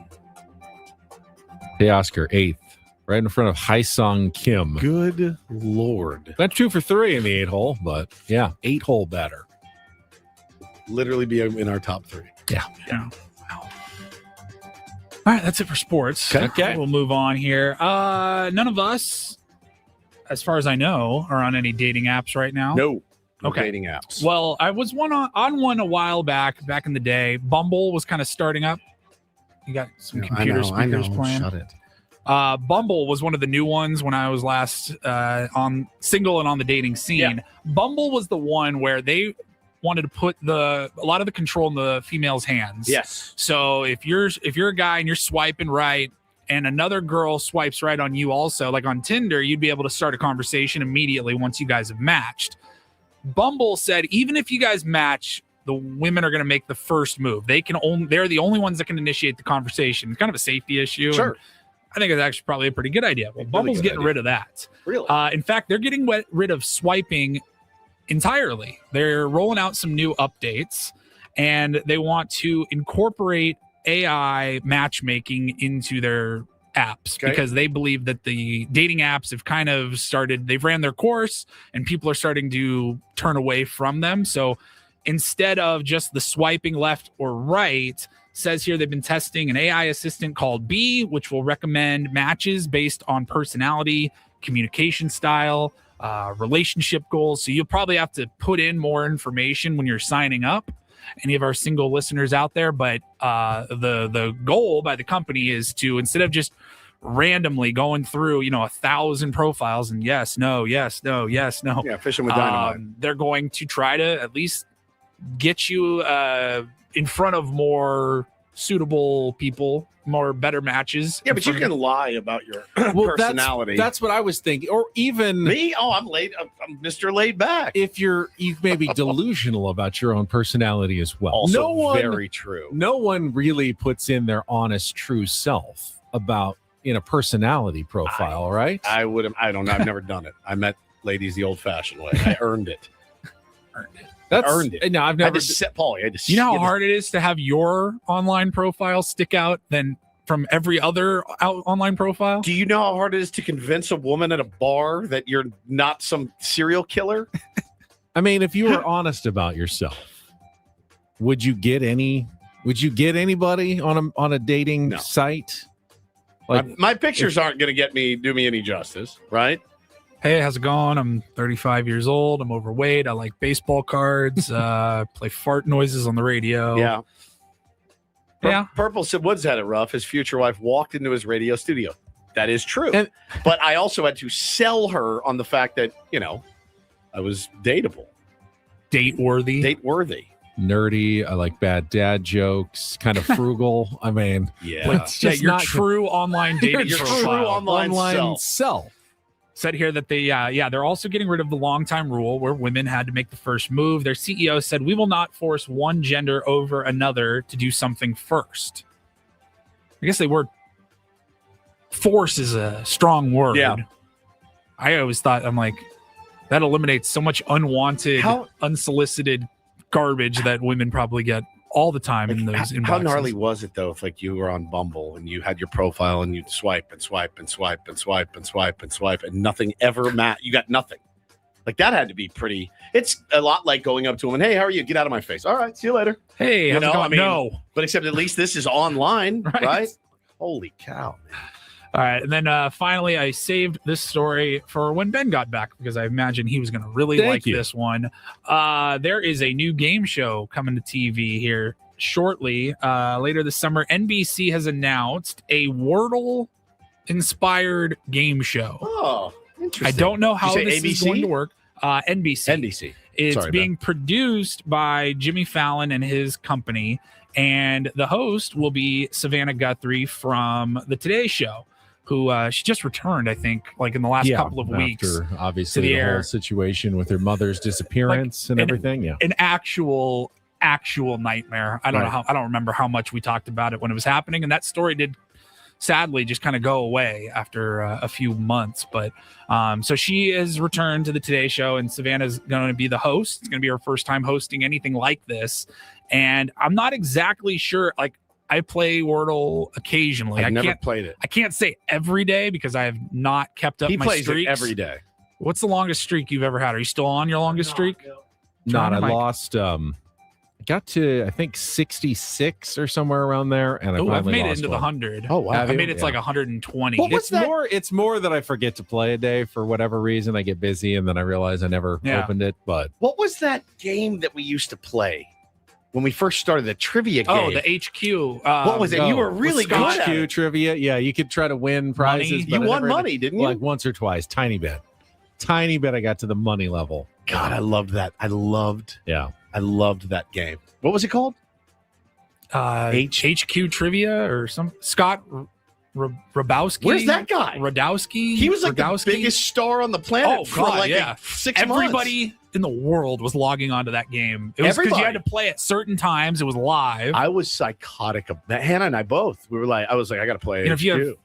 Teoscar 8th, right in front of Haesung Kim. Good Lord. That's 2 for 3 in the 8-hole, but yeah, 8-hole better. Literally be in our top 3. Yeah. Wow. All right, that's it for sports. Okay. We'll move on here. None of us, as far as I know, are on any dating apps right now. No Okay. dating apps. Well, I was on one a while back in the day. Bumble was kind of starting up. You got some computer speakers playing. Shut it. Bumble was one of the new ones when I was last on single and on the dating scene. Yeah. Bumble was the one where they wanted to put a lot of the control in the female's hands. Yes. So if you're a guy and you're swiping right and another girl swipes right on you also, like on Tinder, you'd be able to start a conversation immediately once you guys have matched. Bumble said even if you guys match, the women are going to make the first move. They're the only ones that can initiate the conversation. Kind of a safety issue. Sure. And I think it's actually probably a pretty good idea. Well, Bumble's getting rid of that. Really? In fact, they're getting rid of swiping entirely. They're rolling out some new updates, and they want to incorporate AI matchmaking into their apps because they believe that the dating apps have kind of they've ran their course, and people are starting to turn away from them. So instead of just the swiping left or right, says here they've been testing an AI assistant called Bee, which will recommend matches based on personality, communication style, relationship goals. So you'll probably have to put in more information when you're signing up. Any of our single listeners out there, but the goal by the company is to, instead of just randomly going through 1,000 profiles and yes, no, Yeah, fishing with dynamite. they're going to try to at least get you in front of more suitable people, more better matches. Yeah, but you can lie about your personality. That's what I was thinking. Or even me. Oh, I'm late. I'm Mr. Laid Back. If you may be delusional about your own personality as well. Also very true. No one really puts in their honest, true self about in a personality profile, right? I don't know. I've never done it. I met ladies the old-fashioned way. I earned it. That's earned it. No, I've never. You know how hard it is to have your online profile stick out than from every other online profile? Do you know how hard it is to convince a woman at a bar that you're not some serial killer? I mean, if you were honest about yourself, would you get anybody on a dating site? Like my pictures aren't going to do me any justice, right? Hey, how's it going? I'm 35 years old. I'm overweight. I like baseball cards. Play fart noises on the radio. Yeah. Yeah. Purple said Woods had it rough. His future wife walked into his radio studio. That is true. But I also had to sell her on the fact that, I was dateable. Date-worthy. Nerdy. I like bad dad jokes. Kind of frugal. I mean, your true online dating your profile. true online self. Said here that they're also getting rid of the long-time rule where women had to make the first move. Their CEO said, "We will not force one gender over another to do something first." I guess they were. Force is a strong word. Yeah. I always thought, I'm like, that eliminates so much unwanted, unsolicited garbage that women probably get all the time in those inboxes. How gnarly was it though if you were on Bumble and you had your profile and you'd swipe and swipe and swipe and swipe and swipe and swipe and nothing ever you got nothing. Like that had to be pretty. It's a lot like going up to them and, hey, how are you? Get out of my face. All right, see you later. Hey, how's it going? No. But except at least this is online, right? Holy cow, man. All right, and then finally, I saved this story for when Ben got back because I imagine he was going to really like this one. There is a new game show coming to TV here shortly. Later this summer, NBC has announced a Wordle-inspired game show. Oh, interesting. I don't know how Did you say this is ABC? going to work. NBC. It's being produced by Jimmy Fallon and his company, and the host will be Savannah Guthrie from The Today Show, who she just returned, I think, like in the last couple of weeks. After, obviously, the whole situation with her mother's disappearance and everything. An actual nightmare. I don't know I don't remember how much we talked about it when it was happening, and that story did sadly just kind of go away after a few months. But so she has returned to the Today Show, and Savannah's going to be the host. It's going to be her first time hosting anything like this, and I'm not exactly sure. Like, I play Wordle occasionally. I've never played it. I can't say every day because I have not kept up He my plays streaks. it every day. What's the longest streak you've ever had? Are you still on your longest streak? Not. I Mike? lost. Got to, I think, 66 or somewhere around there, and I've made it lost into the one. 100. Oh, wow. I made it to like 120. It's more that I forget to play a day for whatever reason. I get busy, and then I realize I never opened it. But what was that game that we used to play when we first started, the trivia game? Oh, the HQ. What was it? You were really good at HQ it. trivia. Yeah, you could try to win prizes. You won money, didn't you? Like once or twice. Tiny bit. I got to the money level. God, I loved that. I loved that game. What was it called? HQ Trivia or some Scott Rabowski. Where's that guy? Radowski. He was like the biggest star on the planet for like 6 months. Everybody in the world was logging onto that game. It was because you had to play at certain times. It was live. I was psychotic. Hannah and I both. We were like, I was like, I got to play. If you have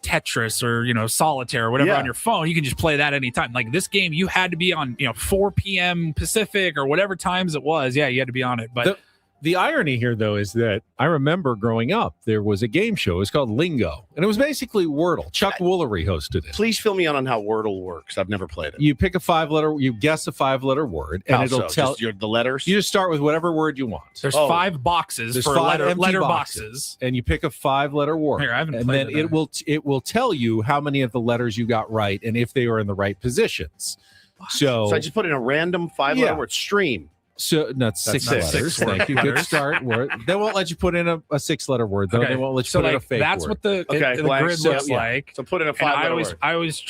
Tetris or Solitaire or whatever on your phone, you can just play that anytime. Like this game, you had to be on 4 p.m. Pacific or whatever times it was. Yeah, you had to be on it. But the irony here, though, is that I remember growing up, there was a game show. It was called Lingo, and it was basically Wordle. Chuck Woolery hosted it. Please fill me on how Wordle works. I've never played it. You pick you guess a 5-letter word, and it'll tell the letters. You just start with whatever word you want. There's 5 boxes for 5 empty letter boxes, and you pick a 5-letter word. Here, I haven't and played then it will tell you how many of the letters you got right and if they are in the right positions. So I just put in a random 5-letter word. Stream. So that's 6 letters. Thank you. Good start. They won't let you put in a 6-letter word, though. Okay. They won't let you put in a fake that's word. what the grid looks like. So put in a 5-letter word. I always So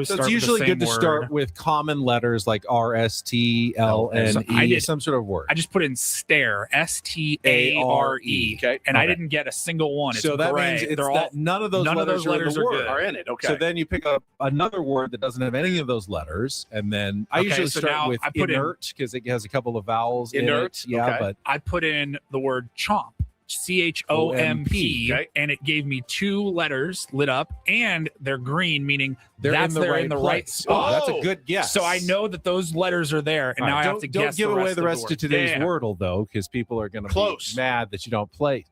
start it's usually with the same good to word. start with common letters like R, S, T, L, N, E, some sort of word. I just put in stare, STARE. Okay. And I didn't get a single one. It's So that gray. means it's They're all, that none of those letters are good. Are in it. Okay. So then you pick up another word that doesn't have any of those letters, and then I usually so start now with I put in- inert because it has a couple of vowels. in Inert, it. Yeah, okay. but I put in the word chomp, CHOMP, okay. and it gave me 2 letters lit up, and they're green, meaning they're that's in the right in the place. right spot. Oh, that's a good guess. So I know that those letters are there, and All now right, I have to guess. Don't give away the rest word. of today's Yeah. Wordle, though, because people are going to be mad that you don't play.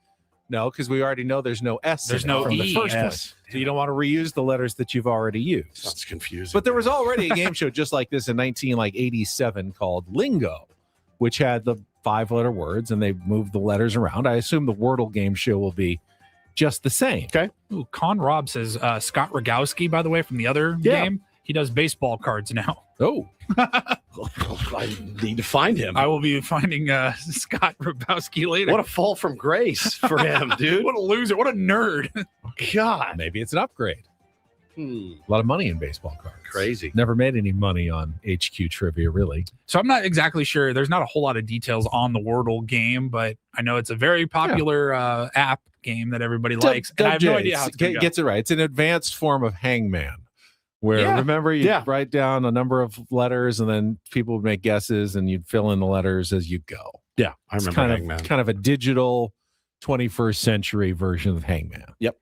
No, because we already know there's no S. There's in it no from E. the first one. Yes. So you don't want to reuse the letters that you've already used. That's confusing. But there was already a game show just like this in 1987 called Lingo, which had the 5-letter words, and they moved the letters around. I assume the Wordle game show will be just the same. Okay. Ooh, Con Rob says Scott Rogowski, by the way, from the other game. He does baseball cards now. Oh. I need to find him. I will be finding Scott Rogowski later. What a fall from grace for him, dude. What a loser. What a nerd. God. Maybe it's an upgrade. A lot of money in baseball cards. Crazy. Never made any money on HQ trivia, really. So I'm not exactly sure. There's not a whole lot of details on the Wordle game, but I know it's a very popular app game that everybody likes. And I have no idea how it's going to go. Gets it right. It's an advanced form of Hangman, where remember you write down a number of letters, and then people would make guesses, and you'd fill in the letters as you go. Yeah, I remember Hangman. Kind of a digital 21st century version of Hangman. Yep.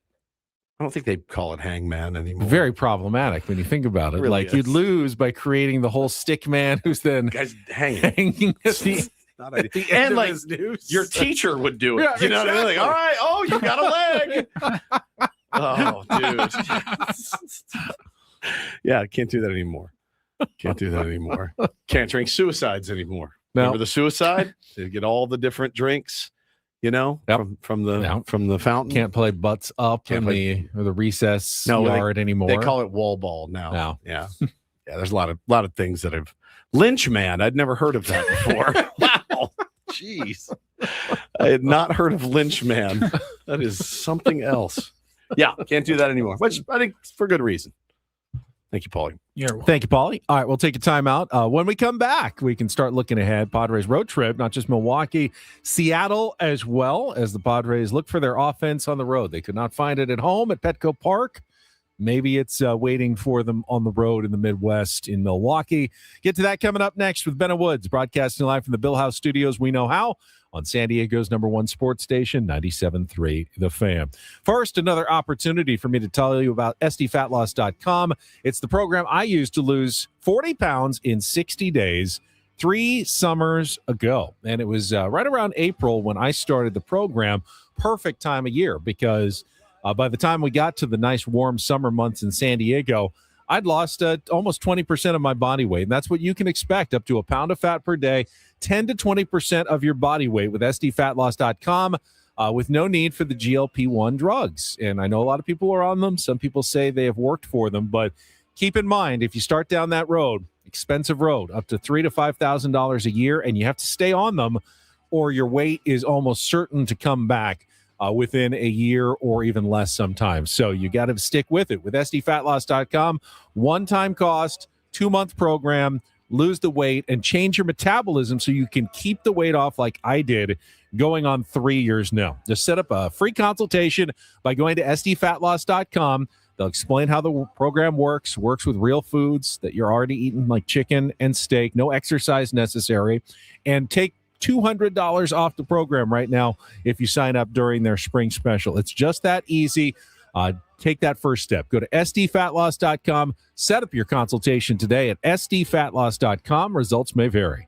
I don't think they call it Hangman anymore. Very problematic when you think about it. Really like is. you'd lose by creating the whole stick man who's then Guys hanging. hanging at the, Not at the end and of like his noose. your teacher would do it. Yeah, you know what I mean? Like, exactly. all right, oh, you got a leg. Oh, dude. Yeah, can't do that anymore. Can't do that anymore. Can't drink suicides anymore. No. Remember the suicide? They get all the different drinks, from the fountain. Can't play butts up in the recess yard anymore. They call it wall ball now. No. Yeah. Yeah, there's a lot of things that have Lynch Man. I'd never heard of that before. Wow. Jeez. I had not heard of Lynch Man. That is something else. Yeah, can't do that anymore. Which I think for good reason. Thank you, Paulie. Thank you, Paulie. All right, we'll take a timeout. When we come back, we can start looking ahead. Padres road trip, not just Milwaukee, Seattle as well, as the Padres look for their offense on the road. They could not find it at home at Petco Park. Maybe it's waiting for them on the road in the Midwest in Milwaukee. Get to that coming up next with Ben Woods, broadcasting live from the Bill House Studios. We know how on San Diego's #1 sports station, 97.3 The Fan. First, another opportunity for me to tell you about SDFatLoss.com. It's the program I used to lose 40 pounds in 60 days 3 summers ago. And it was right around April when I started the program. Perfect time of year because by the time we got to the nice warm summer months in San Diego, I'd lost almost 20% of my body weight. And that's what you can expect, up to a pound of fat per day, 10 to 20% of your body weight with SDFatLoss.com with no need for the GLP-1 drugs. And I know a lot of people are on them. Some people say they have worked for them. But keep in mind, if you start down that road, expensive road, up to $3,000 to $5,000 a year, and you have to stay on them, or your weight is almost certain to come back within a year or even less sometimes. So you got to stick with it. With SDFatLoss.com, one-time cost, 2-month program, lose the weight, and change your metabolism so you can keep the weight off like I did going on 3 years now. Just set up a free consultation by going to SDFatLoss.com. They'll explain how the program works with real foods that you're already eating, like chicken and steak, no exercise necessary, and take $200 off the program right now if you sign up during their spring special. It's just that easy. Take that first step. Go to SDFatLoss.com. Set up your consultation today at SDFatLoss.com. Results may vary.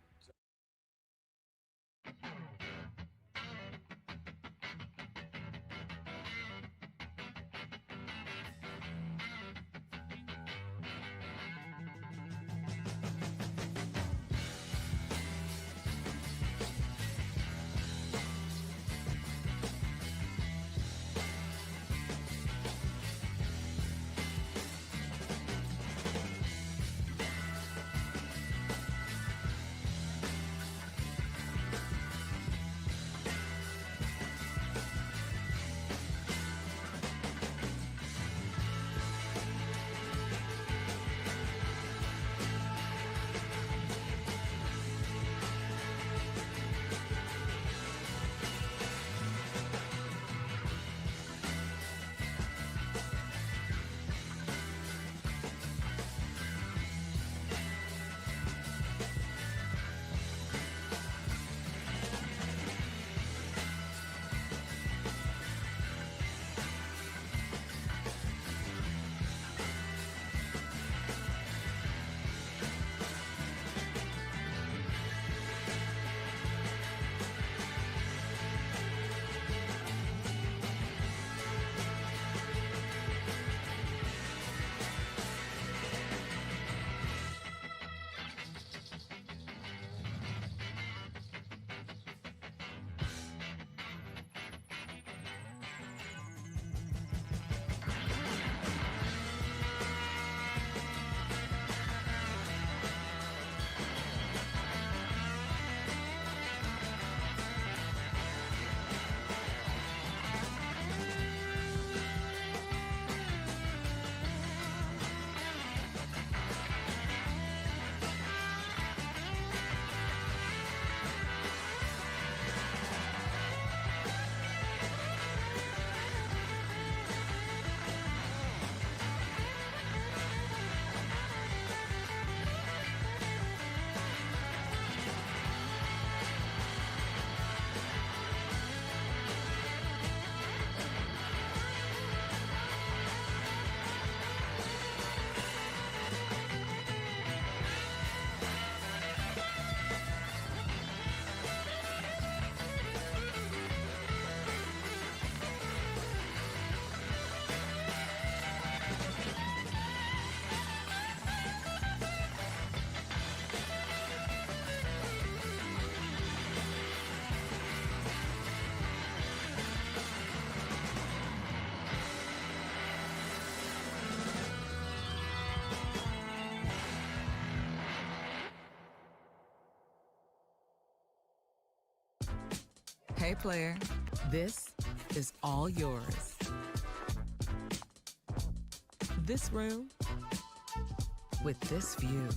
Hey, player, this is all yours. This room with this view.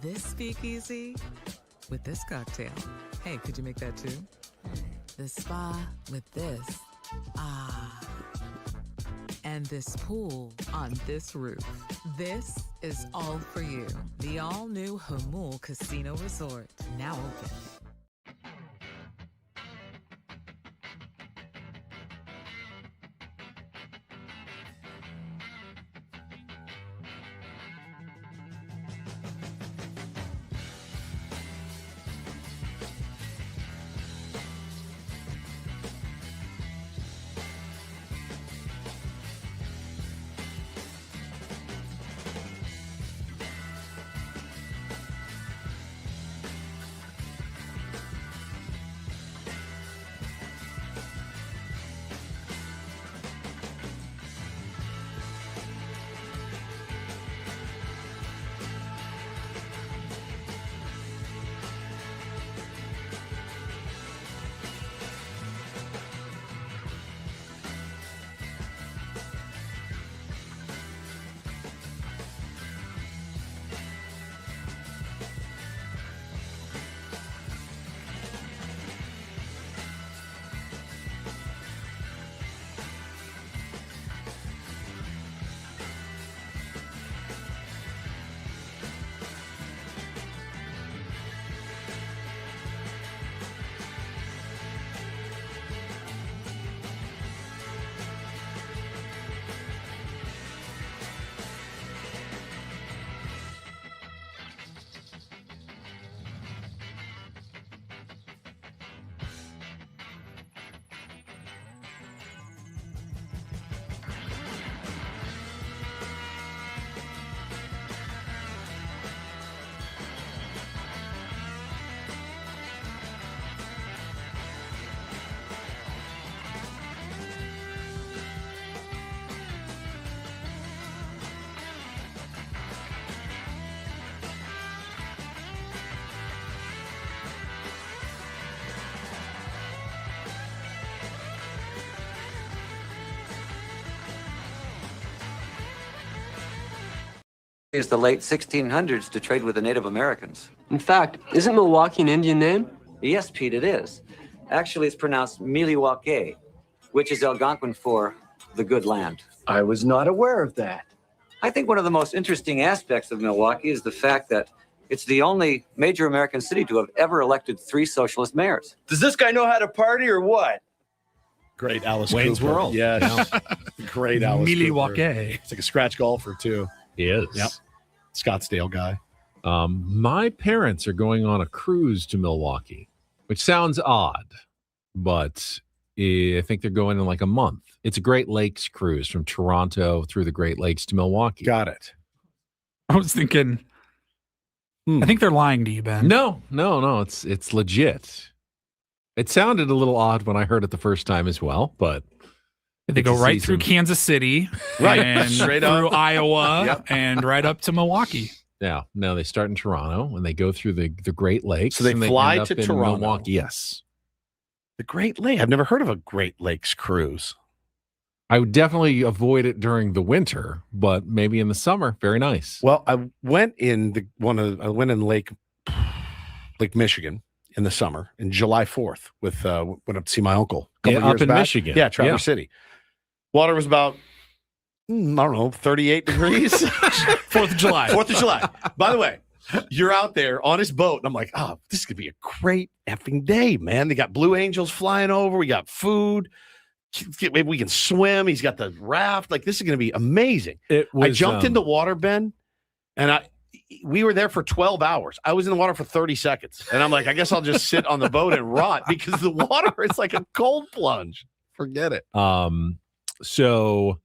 This speakeasy with this cocktail. Hey, could you make that too? The spa with this. Ah. And and this pool on this roof. This is all for you. The all-new Hamul Casino Resort, now open. Used the late 1600s to trade with the Native Americans. In fact, isn't Milwaukee an Indian name? Yes, Pete, it is. Actually, it's pronounced Milwaukee, which is Algonquin for the good land. I was not aware of that. I think one of the most interesting aspects of Milwaukee is the fact that it's the only major American city to have ever elected 3 socialist mayors. Does this guy know how to party or what? Great Alice Wayne's Cooper. World. Yes. Great Alice Milwaukee. Cooper. It's like a scratch golfer, too. He is. Yep. Scottsdale guy. My parents are going on a cruise to Milwaukee, which sounds odd, but I think they're going in like a month. It's a Great Lakes cruise from Toronto through the Great Lakes to Milwaukee. Got it. I was thinking, I think they're lying to you, Ben. No. It's legit. It sounded a little odd when I heard it the first time as well, but they go right through Kansas City, right, and straight through up Iowa, Yep. and right up to Milwaukee. Yeah, no, they start in Toronto and they go through the Great Lakes. So they and fly end up to in Toronto. Milwaukee. Yes, the Great Lake. I've never heard of a Great Lakes cruise. I would definitely avoid it during the winter, but maybe in the summer, very nice. Well, I went in Lake Michigan in the summer, in July 4th, went up to see my uncle a couple up years in back. Michigan. Yeah, Traverse Yeah. City. Water was about, I don't know, 38 degrees. 4th of July. 4th of July. By the way, you're out there on his boat, and I'm like, oh, this is going to be a great effing day, man. They got Blue Angels flying over. We got food. Maybe we can swim. He's got the raft. Like, this is going to be amazing. I jumped in the water, Ben, and we were there for 12 hours. I was in the water for 30 seconds. And I'm like, I guess I'll just sit on the boat and rot because the water is like a cold plunge. Forget it. So,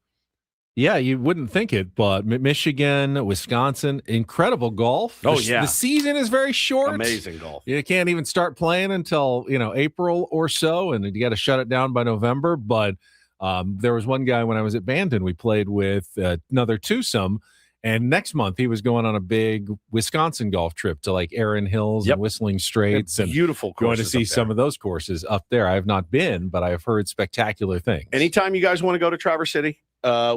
yeah, you wouldn't think it, but Michigan, Wisconsin, incredible golf. Oh, yeah. The season is very short. Amazing golf. You can't even start playing until, April or so, and you got to shut it down by November. But there was one guy when I was at Bandon, we played with another twosome, and next month he was going on a big Wisconsin golf trip to like Erin Hills and Whistling Straits. They're and beautiful going to courses see up some there. of those courses up there. I have not been, but I have heard spectacular things. Anytime you guys want to go to Traverse City,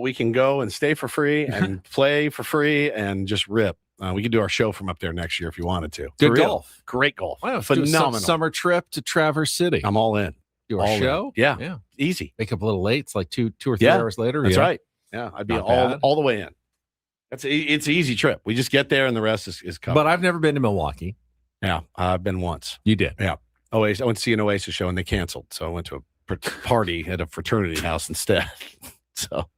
we can go and stay for free and play for free and just rip. We could do our show from up there next year if you wanted to. Good For real. golf. Great golf. Why don't we do a Phenomenal. summer trip to Traverse City? I'm all in. Do All our in. show? Yeah. Easy. Wake up a little late. It's like two or three Yeah, hours later. That's Yeah. right. Yeah, I'd be Not bad. all the way in. It's an easy trip. We just get there and the rest is covered. But I've never been to Milwaukee. Yeah, I've been once. You did? Yeah. Oasis. I went to see an Oasis show and they canceled. So I went to a party at a fraternity house instead. So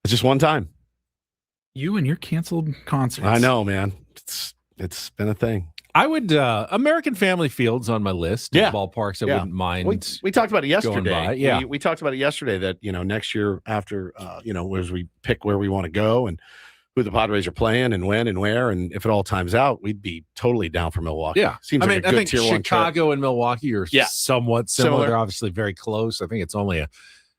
it's just one time. You and your canceled concerts. I know, man. It's been a thing. I would American Family Field's on my list. Yeah. Of ballparks I Yeah. wouldn't mind. We talked about it going by. yesterday. Yeah. We talked about it yesterday that, next year after, as we pick where we want to go and who the Padres are playing and when and where, and if it all times out, we'd be totally down for Milwaukee. Yeah. Seems like a good I think tier 1 trip. Chicago and Milwaukee are somewhat similar. They're obviously very close. I think it's only an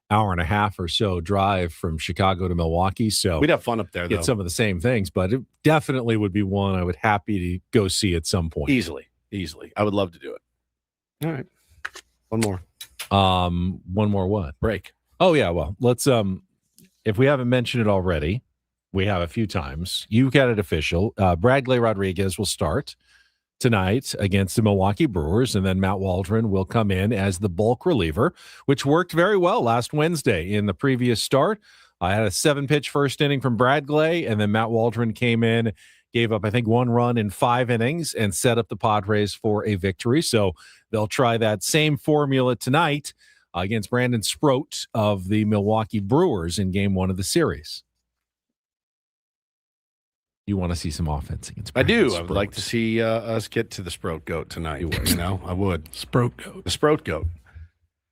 hour and a half or so drive from Chicago to Milwaukee. So we'd have fun up there, though. Get some of the same things, but it definitely would be one I would happy to go see at some point. Easily. I would love to do it. All right. One more. One more what? Break. Oh, yeah. Well, let's, if we haven't mentioned it already, we have a few times. You got it official. Bradley Rodriguez will start tonight against the Milwaukee Brewers, and then Matt Waldron will come in as the bulk reliever, which worked very well last Wednesday in the previous start. I had a 7-pitch first inning from Bradley, and then Matt Waldron came in, gave up, I think, 1 run in 5 innings and set up the Padres for a victory. So they'll try that same formula tonight against Brandon Sproat of the Milwaukee Brewers in Game 1 of the series. You want to see some offense against Brandon I do. Sproat. I would like to see us get to the Sproat Goat tonight. I would. Sproat Goat. The Sproat Goat.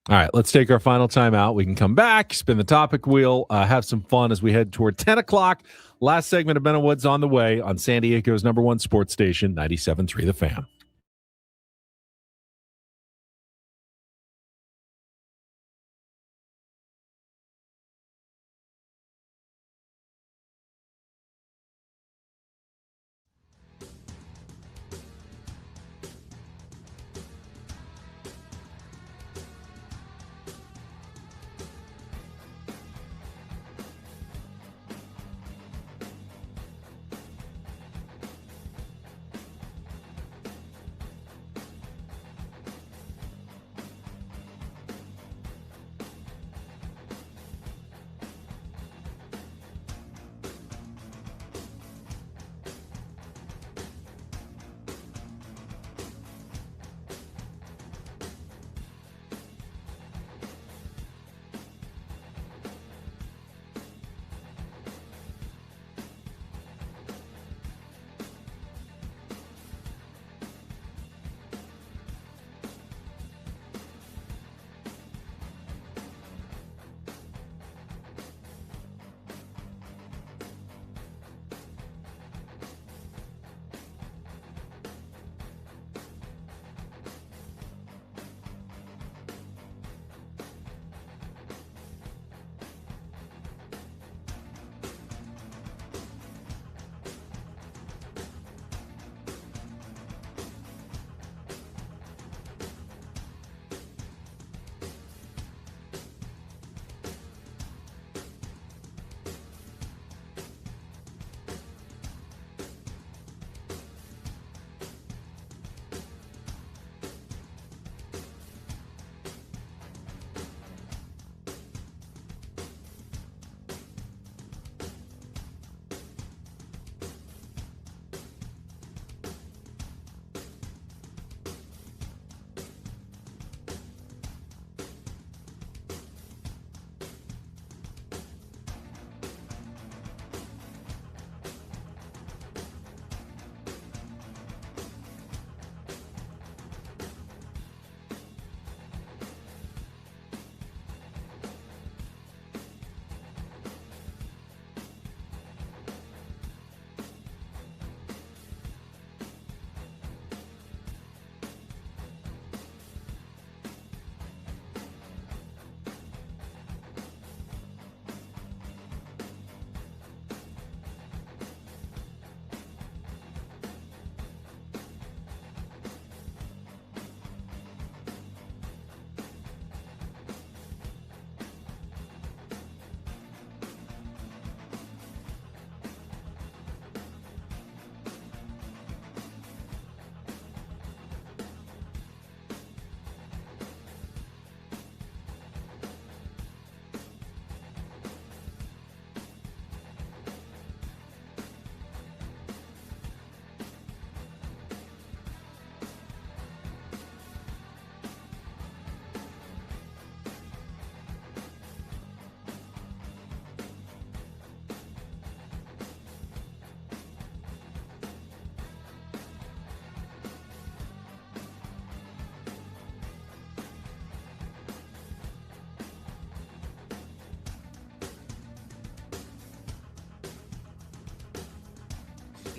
All right, let's take our final time out. We can come back, spin the topic wheel, have some fun as we head toward 10 o'clock. Last segment of Ben and Woods on the way on San Diego's #1 sports station, 97.3 The Fan.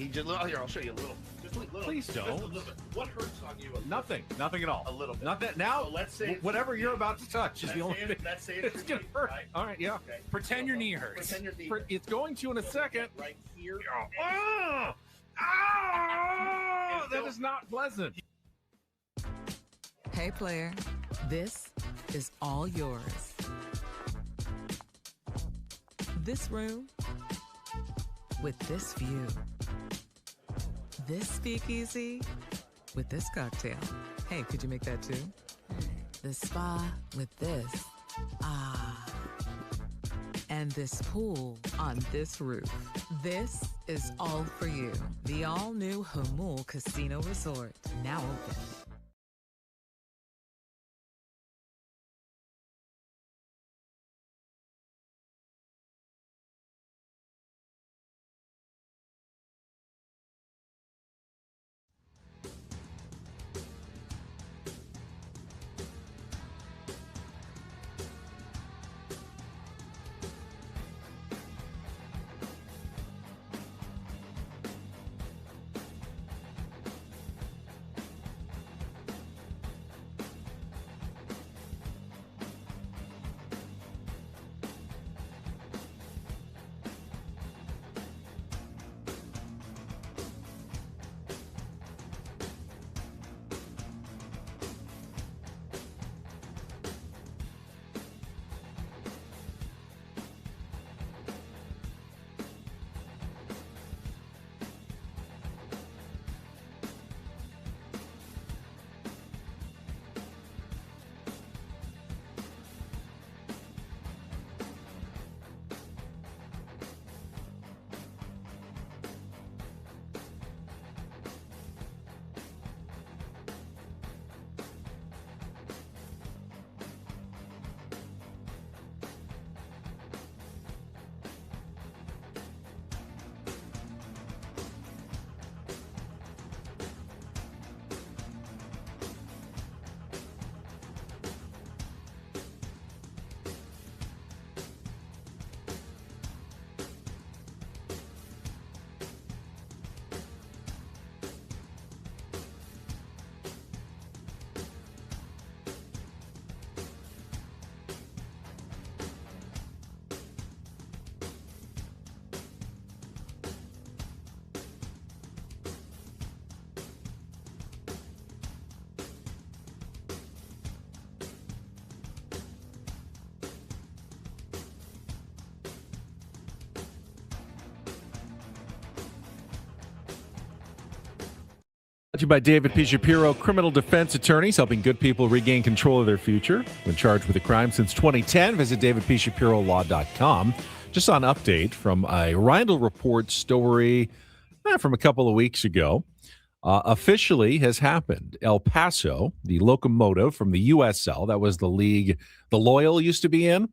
He just here. I'll show you a little. Just a little. Please don't. Just a little bit. What hurts on you? Nothing at all. A little bit. Not that now. So let's say whatever you're about to touch is the only thing. Let's say It's gonna hurt. Right? All right, yeah. Okay. Pretend your knee hurts. Pretend your knee. It's going to in a second. Right here. Oh, that is not pleasant. Hey, player, this is all yours. This room with this view. This speakeasy with this cocktail. Hey, could you make that too? The spa with this. Ah. And this pool on this roof. This is all for you. The all-new Hamul Casino Resort, now open. Brought to you by David P. Shapiro, criminal defense attorneys helping good people regain control of their future. When charged with a crime since 2010, visit davidpshapirolaw.com. Just on update from a Reindl Report story from a couple of weeks ago. Officially has happened. El Paso, the locomotive from the USL, that was the league the Loyal used to be in,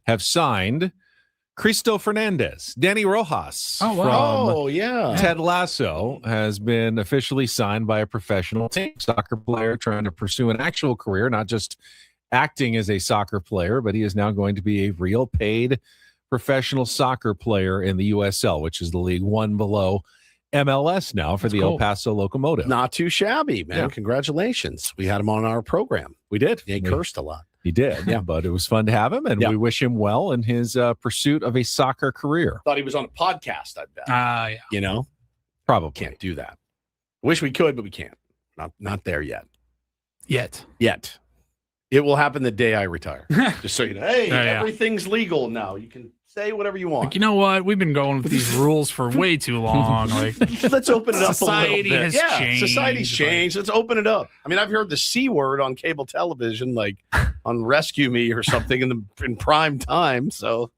have signed Cristo Fernandez. Danny Rojas from Ted Lasso has been officially signed by a professional team. Soccer player trying to pursue an actual career, not just acting as a soccer player, but he is now going to be a real paid professional soccer player in the USL, which is the league one below MLS now for the El Paso Locomotive. Not too shabby, man. Yeah. Congratulations. We had him on our program. We did. He cursed a lot. He did, yeah, but it was fun to have him, and we wish him well in his pursuit of a soccer career. Thought he was on a podcast, I bet. Yeah. You know? Probably. Can't do that. Wish we could, but we can't. Not there yet. Yet. It will happen the day I retire. Just so you know. Hey, Yeah. everything's legal now. You can say whatever you want. Like, you know what? We've been going with these rules for way too long. Like, let's open it up Society a little bit. has changed. Society's changed. Let's open it up. I mean, I've heard the C word on cable television, like on Rescue Me or something in prime time. So,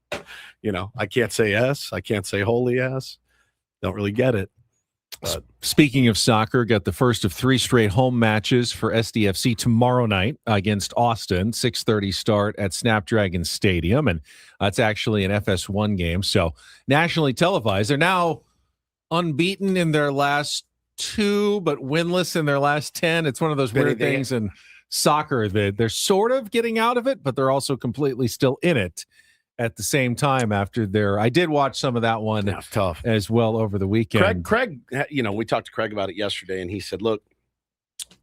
you know, I can't say S. I can't say holy S. Don't really get it. But speaking of soccer, got the first of 3 straight home matches for SDFC tomorrow night against Austin, 6:30 start at Snapdragon Stadium, and it's actually an FS1 game, so nationally televised. They're now unbeaten in their last 2, but winless in their last 10. It's one of those weird things in soccer that they're sort of getting out of it, but they're also completely still in it at the same time after I did watch some of that one. That's tough as well over the weekend. Craig, we talked to Craig about it yesterday, and he said, look,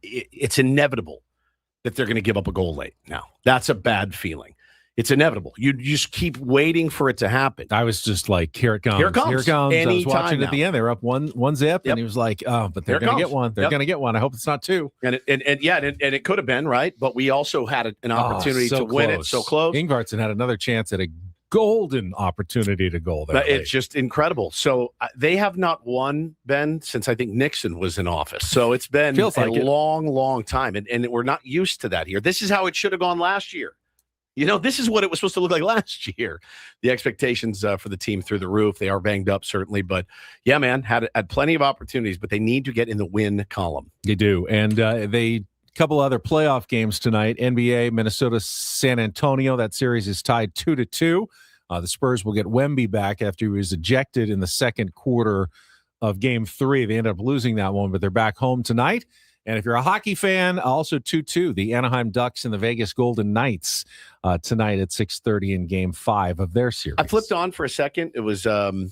it's inevitable that they're going to give up a goal late now. That's a bad feeling. It's inevitable. You just keep waiting for it to happen. I was just like, here it comes. Here it comes. Here it comes. I was watching now. at the end. They were up one zip, and he was like, oh, but they're going to get one. They're going to get one. I hope it's not two. And it could have been, right? But we also had an opportunity to win it. So close. Ingvartsen had another chance at a golden opportunity to goal there. It's just incredible. So they have not won, Ben, since I think Nixon was in office. So it's been long time. And we're not used to that here. This is how it should have gone last year. This is what it was supposed to look like last year. The expectations for the team through the roof. They are banged up, certainly. But, yeah, man, had plenty of opportunities, but they need to get in the win column. They do. And they couple other playoff games tonight. NBA, Minnesota, San Antonio. That series is tied 2-2. The Spurs will get Wemby back after he was ejected in the second quarter of Game 3. They ended up losing that one, but they're back home tonight. And if you're a hockey fan, also 2-2, the Anaheim Ducks and the Vegas Golden Knights tonight at 6:30 in Game 5 of their series. I flipped on for a second. It was, who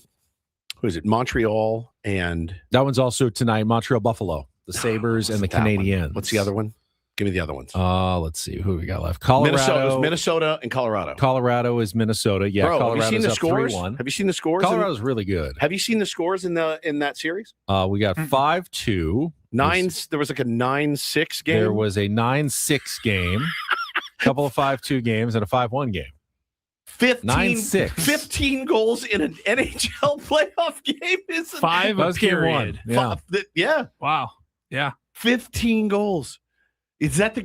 is it, Montreal and... That one's also tonight, Montreal Buffalo, the Sabres and the Canadiens. What's the other one? Give me the other ones. Let's see. Who we got left? Colorado. Minnesota and Colorado. Colorado is Minnesota. Yeah, Bro, Colorado's have you seen the scores? 3-1. Have you seen the scores? Colorado's really good. Have you seen the scores in that series? We got 5-2. There was like a 9-6 game. There was a 9-6 game, a couple of 5-2 games, and a 5-1 game. 15 goals in an NHL playoff game is 5 a period. Yeah. Wow. Yeah. 15 goals. Is that the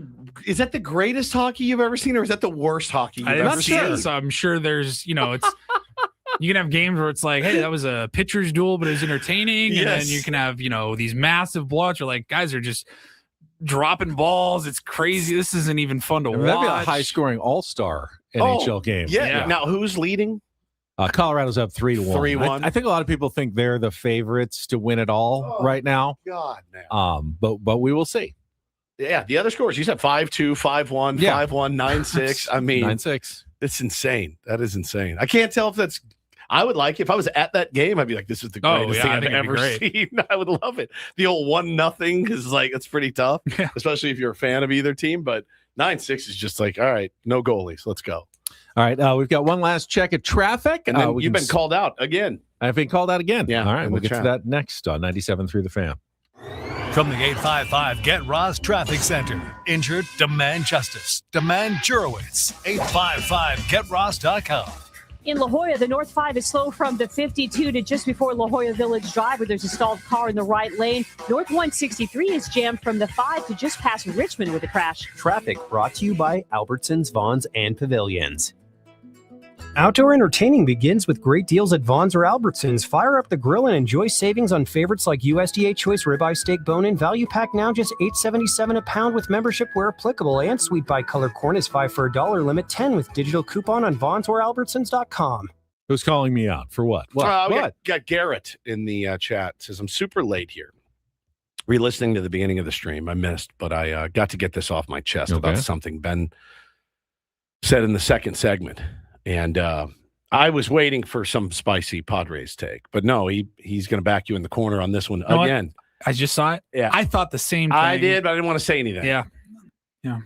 greatest hockey you've ever seen, or is that the worst hockey you've ever seen? So I'm sure there's, it's you can have games where it's like, hey, that was a pitcher's duel, but it was entertaining. And then you can have, these massive blowouts where like guys are just dropping balls. It's crazy. This isn't even fun to watch. That'd be a high-scoring all-star NHL game. Yeah. Now, who's leading? Colorado's up 3-1. 3-1. I think a lot of people think they're the favorites to win it all right now. God, man. But we will see. Yeah, the other scores. You said 5-2, 5-1, 5-1, 9-6. I mean, 9-6. It's insane. That is insane. I can't tell if that's. I would like if I was at that game. I'd be like, "This is the greatest thing I've ever seen." I would love it. The old 1-0 is like it's pretty tough, especially if you're a fan of either team. But 9-6 is just like, all right, no goalies. Let's go. All right, we've got one last check of traffic, and then you've been called out again. I've been called out again. Yeah. All right, we'll get to that next on 97 through the Fan. From the 855 Get Ross Traffic Center. Injured? Demand justice. Demand Jurowitz. 855GetRoss.com. In La Jolla, the North 5 is slow from the 52 to just before La Jolla Village Drive, where there's a stalled car in the right lane. North 163 is jammed from the 5 to just past Richmond with a crash. Traffic brought to you by Albertsons, Vons, and Pavilions. Outdoor entertaining begins with great deals at Vons or Albertsons. Fire up the grill and enjoy savings on favorites like USDA Choice Ribeye Steak Bone-In Value Pack, now just $8.77 a pound with membership where applicable. And Sweet Bi-Color Corn is 5 for $1, limit 10 with digital coupon on Vons or Albertsons.com. Who's calling me out for what? What? Got Garrett in the chat. Says I'm super late here. Re-listening to the beginning of the stream, I missed, but I got to get this off my chest about something Ben said in the second segment. And I was waiting for some spicy Padres take, but no, he's going to back you in the corner on this one again. I just saw it. Yeah, I thought the same thing. I did, but I didn't want to say anything. Yeah.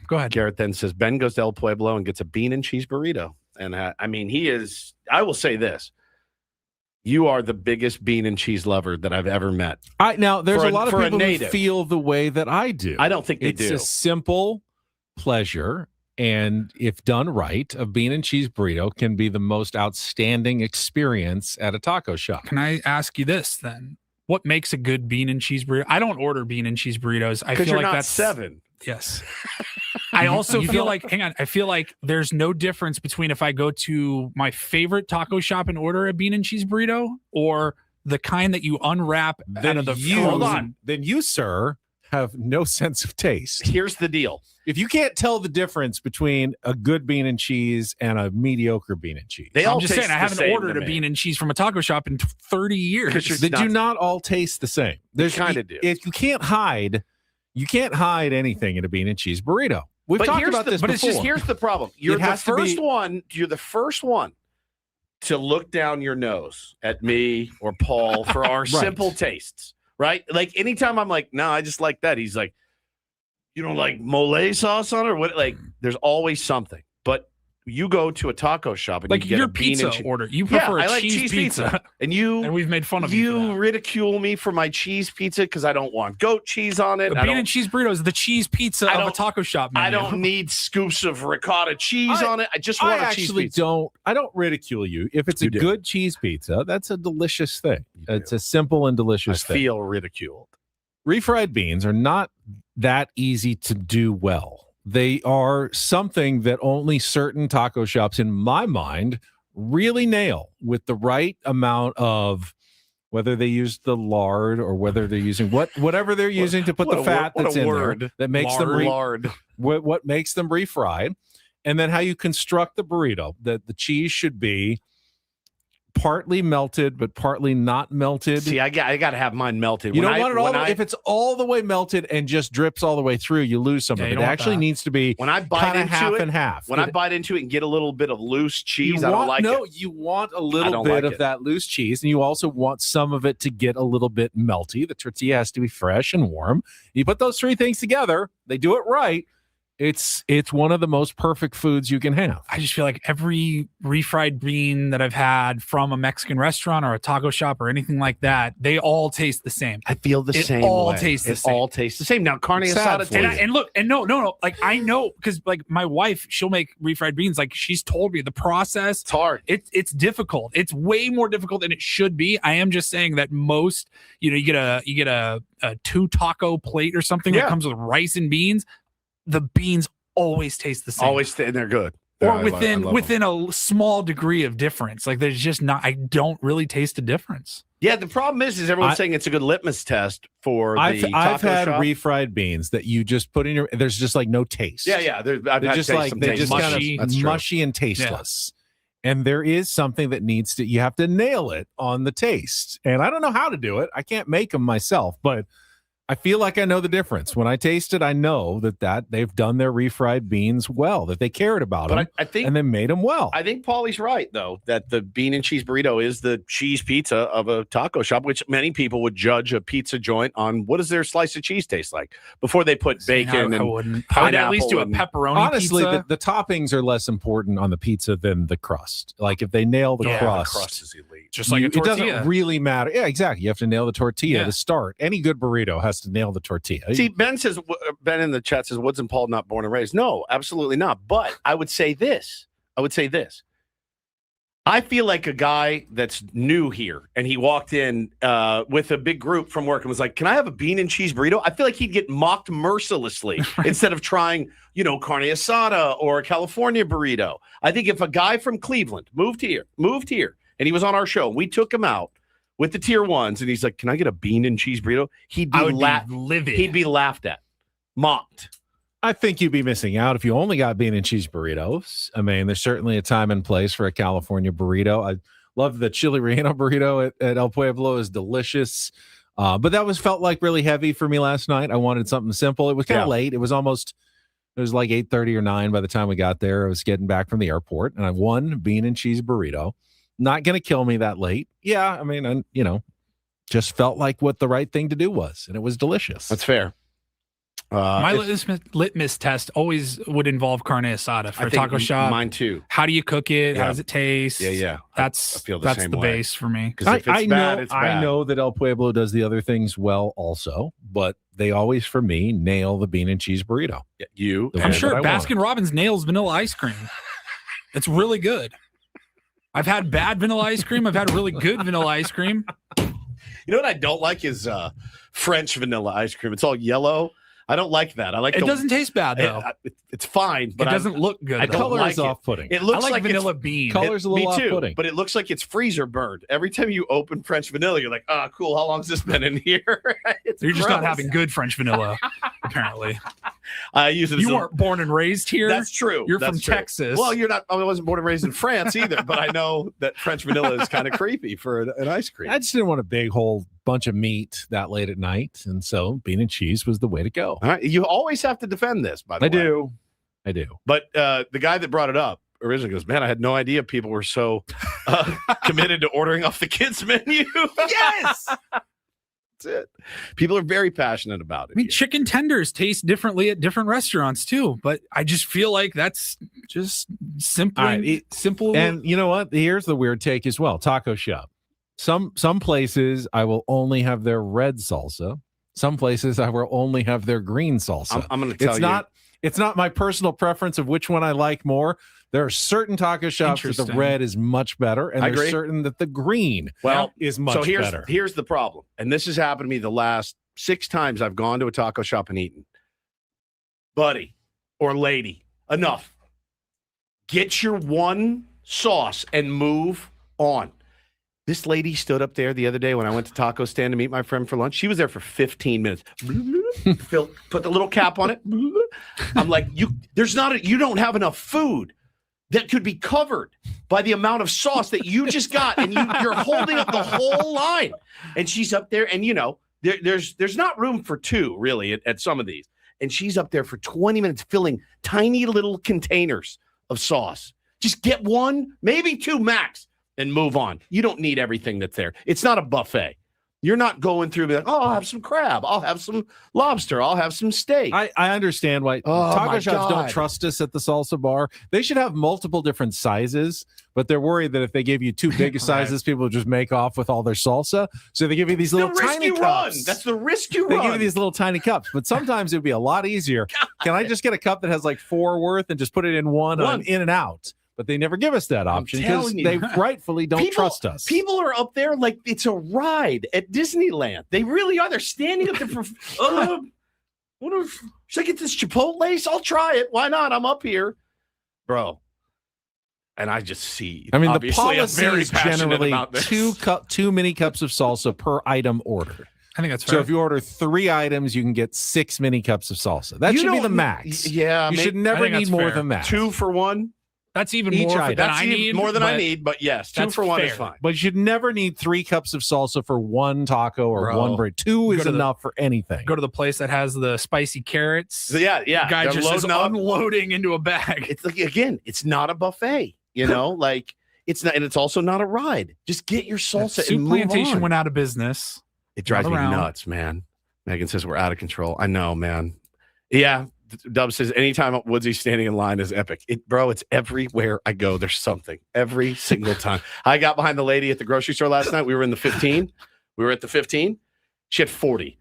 Go ahead. Garrett then says Ben goes to El Pueblo and gets a bean and cheese burrito, and I mean he is. I will say this: you are the biggest bean and cheese lover that I've ever met. Now there's a lot of people who feel the way that I do. I don't think they do. It's a simple pleasure. And if done right, a bean and cheese burrito can be the most outstanding experience at a taco shop. Can I ask you this then? What makes a good bean and cheese burrito? I don't order bean and cheese burritos. I feel you're like not that's 7. Yes. I also feel like, I feel like there's no difference between if I go to my favorite taco shop and order a bean and cheese burrito or the kind that you unwrap out of the Hold on. Then you, sir, have no sense of taste. Here's the deal. If you can't tell the difference between a good bean and cheese and a mediocre bean and cheese, I'm just saying I haven't ordered a bean and cheese from a taco shop in 30 years. They do not all taste the same. They kind of do. If you can't hide anything in a bean and cheese burrito. We've talked about this before. But here's the problem. You're the first one to look down your nose at me or Paul for our simple tastes, right? Like anytime I'm like, no, I just like that. He's like, you don't like mole sauce on it or what? Like, there's always something. But you go to a taco shop and like you get your a bean pizza and order. You prefer I a like cheese pizza. And we've made fun of you ridicule me for my cheese pizza because I don't want goat cheese on it. The bean and cheese burrito is the cheese pizza of a taco shop menu. I don't need scoops of ricotta cheese on it. I just want a cheese pizza. I don't ridicule you. If it's a good cheese pizza, that's a delicious thing. It's a simple and delicious thing. I feel ridiculed. Refried beans are not that easy to do well. They are something that only certain taco shops, in my mind, really nail with the right amount of, whether they use the lard or whether they're using whatever they're using to put the fat that's in there that makes what makes them refried, and then how you construct the burrito. That the cheese should be partly melted but partly not melted. See, I got to have mine melted. You don't want it all if it's all the way melted and just drips all the way through, you lose some of it. It actually needs to be when I bite into half it, and half. When I bite into it and get a little bit of loose cheese, I don't like it. No, you want a little bit of that loose cheese, and you also want some of it to get a little bit melty. The tortilla has to be fresh and warm. You put those three things together, they do it right. It's one of the most perfect foods you can have. I just feel like every refried bean that I've had from a Mexican restaurant or a taco shop or anything like that, they all taste the same. I feel the same all way. Tastes the it same. all tastes the same. Now, carne asada. And no. Like, I know, because like my wife, she'll make refried beans. Like, she's told me the process. It's hard. It's difficult. It's way more difficult than it should be. I am just saying that most, you get a 2 taco plate or something that comes with rice and beans. The beans always taste the same. And they're good. Or within a small degree of difference. Like, there's just not, I don't really taste a difference. Yeah, the problem is everyone's saying it's a good litmus test for the taco I've had shop. refried beans that you just put in your, there's just like no taste. Yeah. They're just like, they're just kind of mushy and tasteless. Yeah. And there is something that you have to nail it on the taste. And I don't know how to do it. I can't make them myself, but I feel like I know the difference. When I taste it, I know that they've done their refried beans well, that they cared about them, and they made them well. I think Paulie's right, though, that the bean and cheese burrito is the cheese pizza of a taco shop, which many people would judge a pizza joint on what does their slice of cheese taste like before they put bacon I and wouldn't. I would at least do a pepperoni honestly, pizza. the toppings are less important on the pizza than the crust. Like, if they nail the crust. The crust is elite. Just like a tortilla. It doesn't really matter. Yeah, exactly. You have to nail the tortilla to start. Any good burrito has to nail the tortilla. See, Ben in the chat says, Woods and Paul not born and raised. No, absolutely not. But I would say this. I feel like a guy that's new here and he walked in with a big group from work and was like, can I have a bean and cheese burrito? I feel like he'd get mocked mercilessly instead of trying, carne asada or a California burrito. I think if a guy from Cleveland moved here, and he was on our show, we took him out with the tier ones, and he's like, can I get a bean and cheese burrito? He'd be livid. He'd be laughed at, mocked. I think you'd be missing out if you only got bean and cheese burritos. I mean, there's certainly a time and place for a California burrito. I love the chili relleno burrito at El Pueblo is delicious. But that felt like really heavy for me last night. I wanted something simple. It was kind of late. It was like 8:30 or 9 by the time we got there. I was getting back from the airport, and I won bean and cheese burrito. Not going to kill me that late. Yeah, I mean, just felt like what the right thing to do was, and it was delicious. That's fair. My litmus test always would involve carne asada for a taco shop. Mine too. How do you cook it? How does it taste? Yeah. That's the base for me. Because if it's bad, it's bad. I know that El Pueblo does the other things well also, but they always, for me, nail the bean and cheese burrito. Yeah, I'm sure Baskin Robbins nails vanilla ice cream. It's really good. I've had bad vanilla ice cream. I've had really good vanilla ice cream. You know what I don't like is French vanilla ice cream. It's all yellow. I don't like that. I like it. Doesn't taste bad though. It's fine, but it doesn't look good. I don't like it. Off-putting. It looks I like vanilla it's, bean. Color's a little off-putting. But it looks like it's freezer burned. Every time you open French vanilla, you're like, oh, cool. How long has this been in here? You're just not having good French vanilla, apparently. I use it. You weren't born and raised here. That's true. You're from Texas. Well, you're not. I wasn't born and raised in France either. But I know that French vanilla is kind of creepy for an ice cream. I just didn't want a big whole bunch of meat that late at night, and so bean and cheese was the way to go. All right. You always have to defend this, by the way. I do. But the guy that brought it up, originally goes, man, I had no idea people were so committed to ordering off the kids' menu. Yes. That's it. People are very passionate about it. I mean, chicken tenders taste differently at different restaurants too, but I just feel like that's just simple. And you know what? Here's the weird take as well. Taco shop. Some places I will only have their red salsa. Some places I will only have their green salsa. I'm going to tell you. It's not my personal preference of which one I like more. There are certain taco shops that the red is much better, and there's certain that the green is much better. Here's the problem, and this has happened to me the last 6 times I've gone to a taco shop and eaten. Buddy or lady, enough. Get your one sauce and move on. This lady stood up there the other day when I went to Taco Stand to meet my friend for lunch. She was there for 15 minutes. Phil, put the little cap on it. I'm like, you don't have enough food that could be covered by the amount of sauce that you just got, and you're holding up the whole line. And she's up there, and there's not room for 2 really at some of these. And she's up there for 20 minutes filling tiny little containers of sauce. Just get 1, maybe 2 max. And move on. You don't need everything that's there. It's not a buffet. You're not going through and be like, oh, I'll have some crab. I'll have some lobster. I'll have some steak. I understand why taco shops don't trust us at the salsa bar. They should have multiple different sizes, but they're worried that if they give you too big of sizes, people will just make off with all their salsa. So they give you these little tiny cups. That's the risk you They run. give you these little tiny cups, but sometimes it'd be a lot easier. Can I just get a cup that has like 4 worth and just put it in one on in and out? But they never give us that option because they rightfully don't trust us. People are up there like it's a ride at Disneyland. They really are. They're standing up there for, should I get this Chipotle? I'll try it. Why not? I'm up here. Bro. And I just see. I mean, the policy very is generally about this. 2 mini cups of salsa per item ordered. I think that's fair. So if you order 3 items, you can get 6 mini cups of salsa. That should be the max. Yeah. You should never need more than that. 2 for 1. That's even more than I need. More than I need, but yes, 2 for 1 is fine. But you should never need 3 cups of salsa for 1 taco or 1 bread. 2 is enough for anything. Go to the place that has the spicy carrots. Yeah. The guy just is unloading into a bag. It's like, again, it's not a buffet, like it's not, and it's also not a ride. Just get your salsa Soup and move Plantation on. went out of business. It drives me nuts, man. Megan says we're out of control. I know, man. Yeah. Dub says anytime Woodsy's standing in line is epic. It's everywhere I go. There's something every single time. I got behind the lady at the grocery store last night. We were in the 15. We were at the 15. She had 40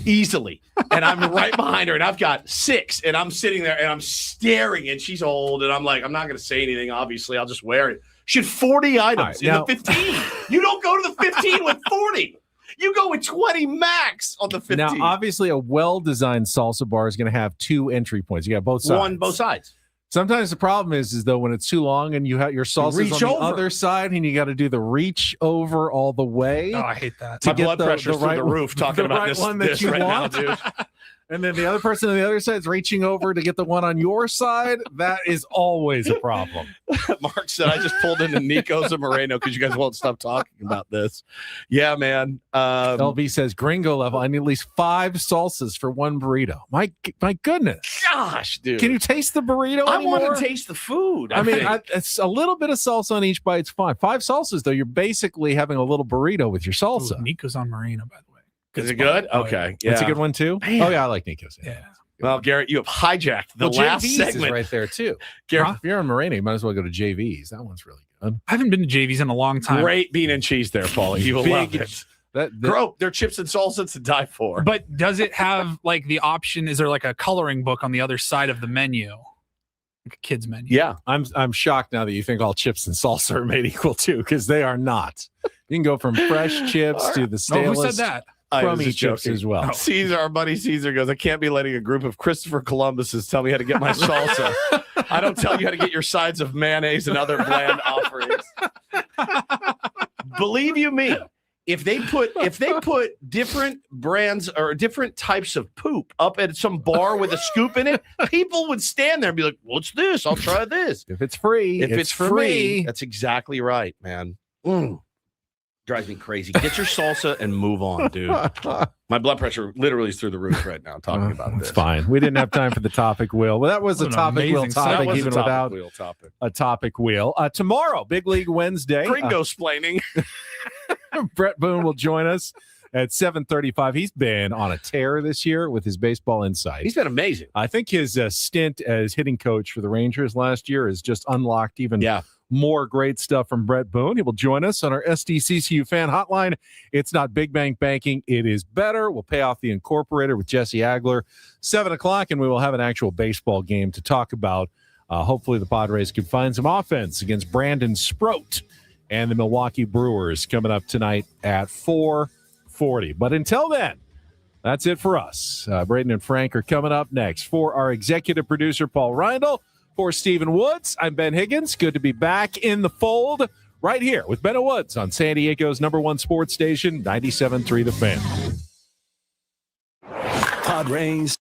easily. And I'm right behind her and I've got 6 and I'm sitting there and I'm staring and she's old. And I'm like, I'm not going to say anything. Obviously, I'll just wear it. She had 40 items in the 15. You don't go to the 15 with 40. You go with 20 max on the 15. Now, obviously, a well-designed salsa bar is going to have 2 entry points. You got both sides. Both sides. Sometimes the problem is though when it's too long and you have your salsa on the other side and you got to do the reach over all the way. Oh, I hate that. My blood pressure's through the roof talking about this one that you right want. now, dude. And then the other person on the other side is reaching over to get the one on your side. That is always a problem. Mark said, I just pulled into Nico's and Moreno because you guys won't stop talking about this. Yeah, man. LB says, gringo level, I need at least 5 salsas for 1 burrito. My goodness. Gosh, dude. Can you taste the burrito anymore? I want to taste the food. I mean, it's a little bit of salsa on each bite's fine. 5 salsas, though, you're basically having a little burrito with your salsa. Ooh, Nico's on Moreno, by the way. Is it good? Okay. Yeah. It's a good one, too? Man. Oh, yeah, I like Nico's. Yeah. Well, Garrett, you have hijacked the last JV's segment. Is right there, too. Garrett, if you're on Moreno, you might as well go to JV's. That one's really good. I haven't been to JV's in a long time. Great bean and cheese there, Paulie. You will love it. They're chips and salsa to die for. But does it have like the option? Is there like a coloring book on the other side of the menu? Like a kid's menu. Yeah. I'm shocked now that you think all chips and salsa are made equal, too, because they are not. You can go from fresh chips to the stalest. Who said that? Crummy chips as well. Caesar, our buddy Caesar goes, I can't be letting a group of Christopher Columbuses tell me how to get my salsa. I don't tell you how to get your sides of mayonnaise and other bland offerings. Believe you me, if they put different brands or different types of poop up at some bar with a scoop in it, people would stand there and be like, what's this? I'll try this. If it's free, If it's free, that's exactly right, man. Drives me crazy. Get your salsa and move on, dude. My blood pressure literally is through the roof right now talking about this. It's fine. We didn't have time for the topic wheel. Well, that was a topic wheel topic, even without a topic wheel. Tomorrow, Big League Wednesday. Gringo-splaining. Brett Boone will join us at 7:35. He's been on a tear this year with his baseball insight. He's been amazing. I think his stint as hitting coach for the Rangers last year has just unlocked even more great stuff from Brett Boone. He will join us on our SDCCU fan hotline. It's not big bank banking. It is better. We'll pay off the incorporator with Jesse Agler. 7 o'clock, and we will have an actual baseball game to talk about. Hopefully the Padres can find some offense against Brandon Sproat and the Milwaukee Brewers coming up tonight at 4:40. But until then, that's it for us. Braden and Frank are coming up next. For our executive producer, Paul Reindl, for Stephen Woods, I'm Ben Higgins. Good to be back in the fold right here with Ben Woods on San Diego's #1 sports station, 97.3 The Fan. Padres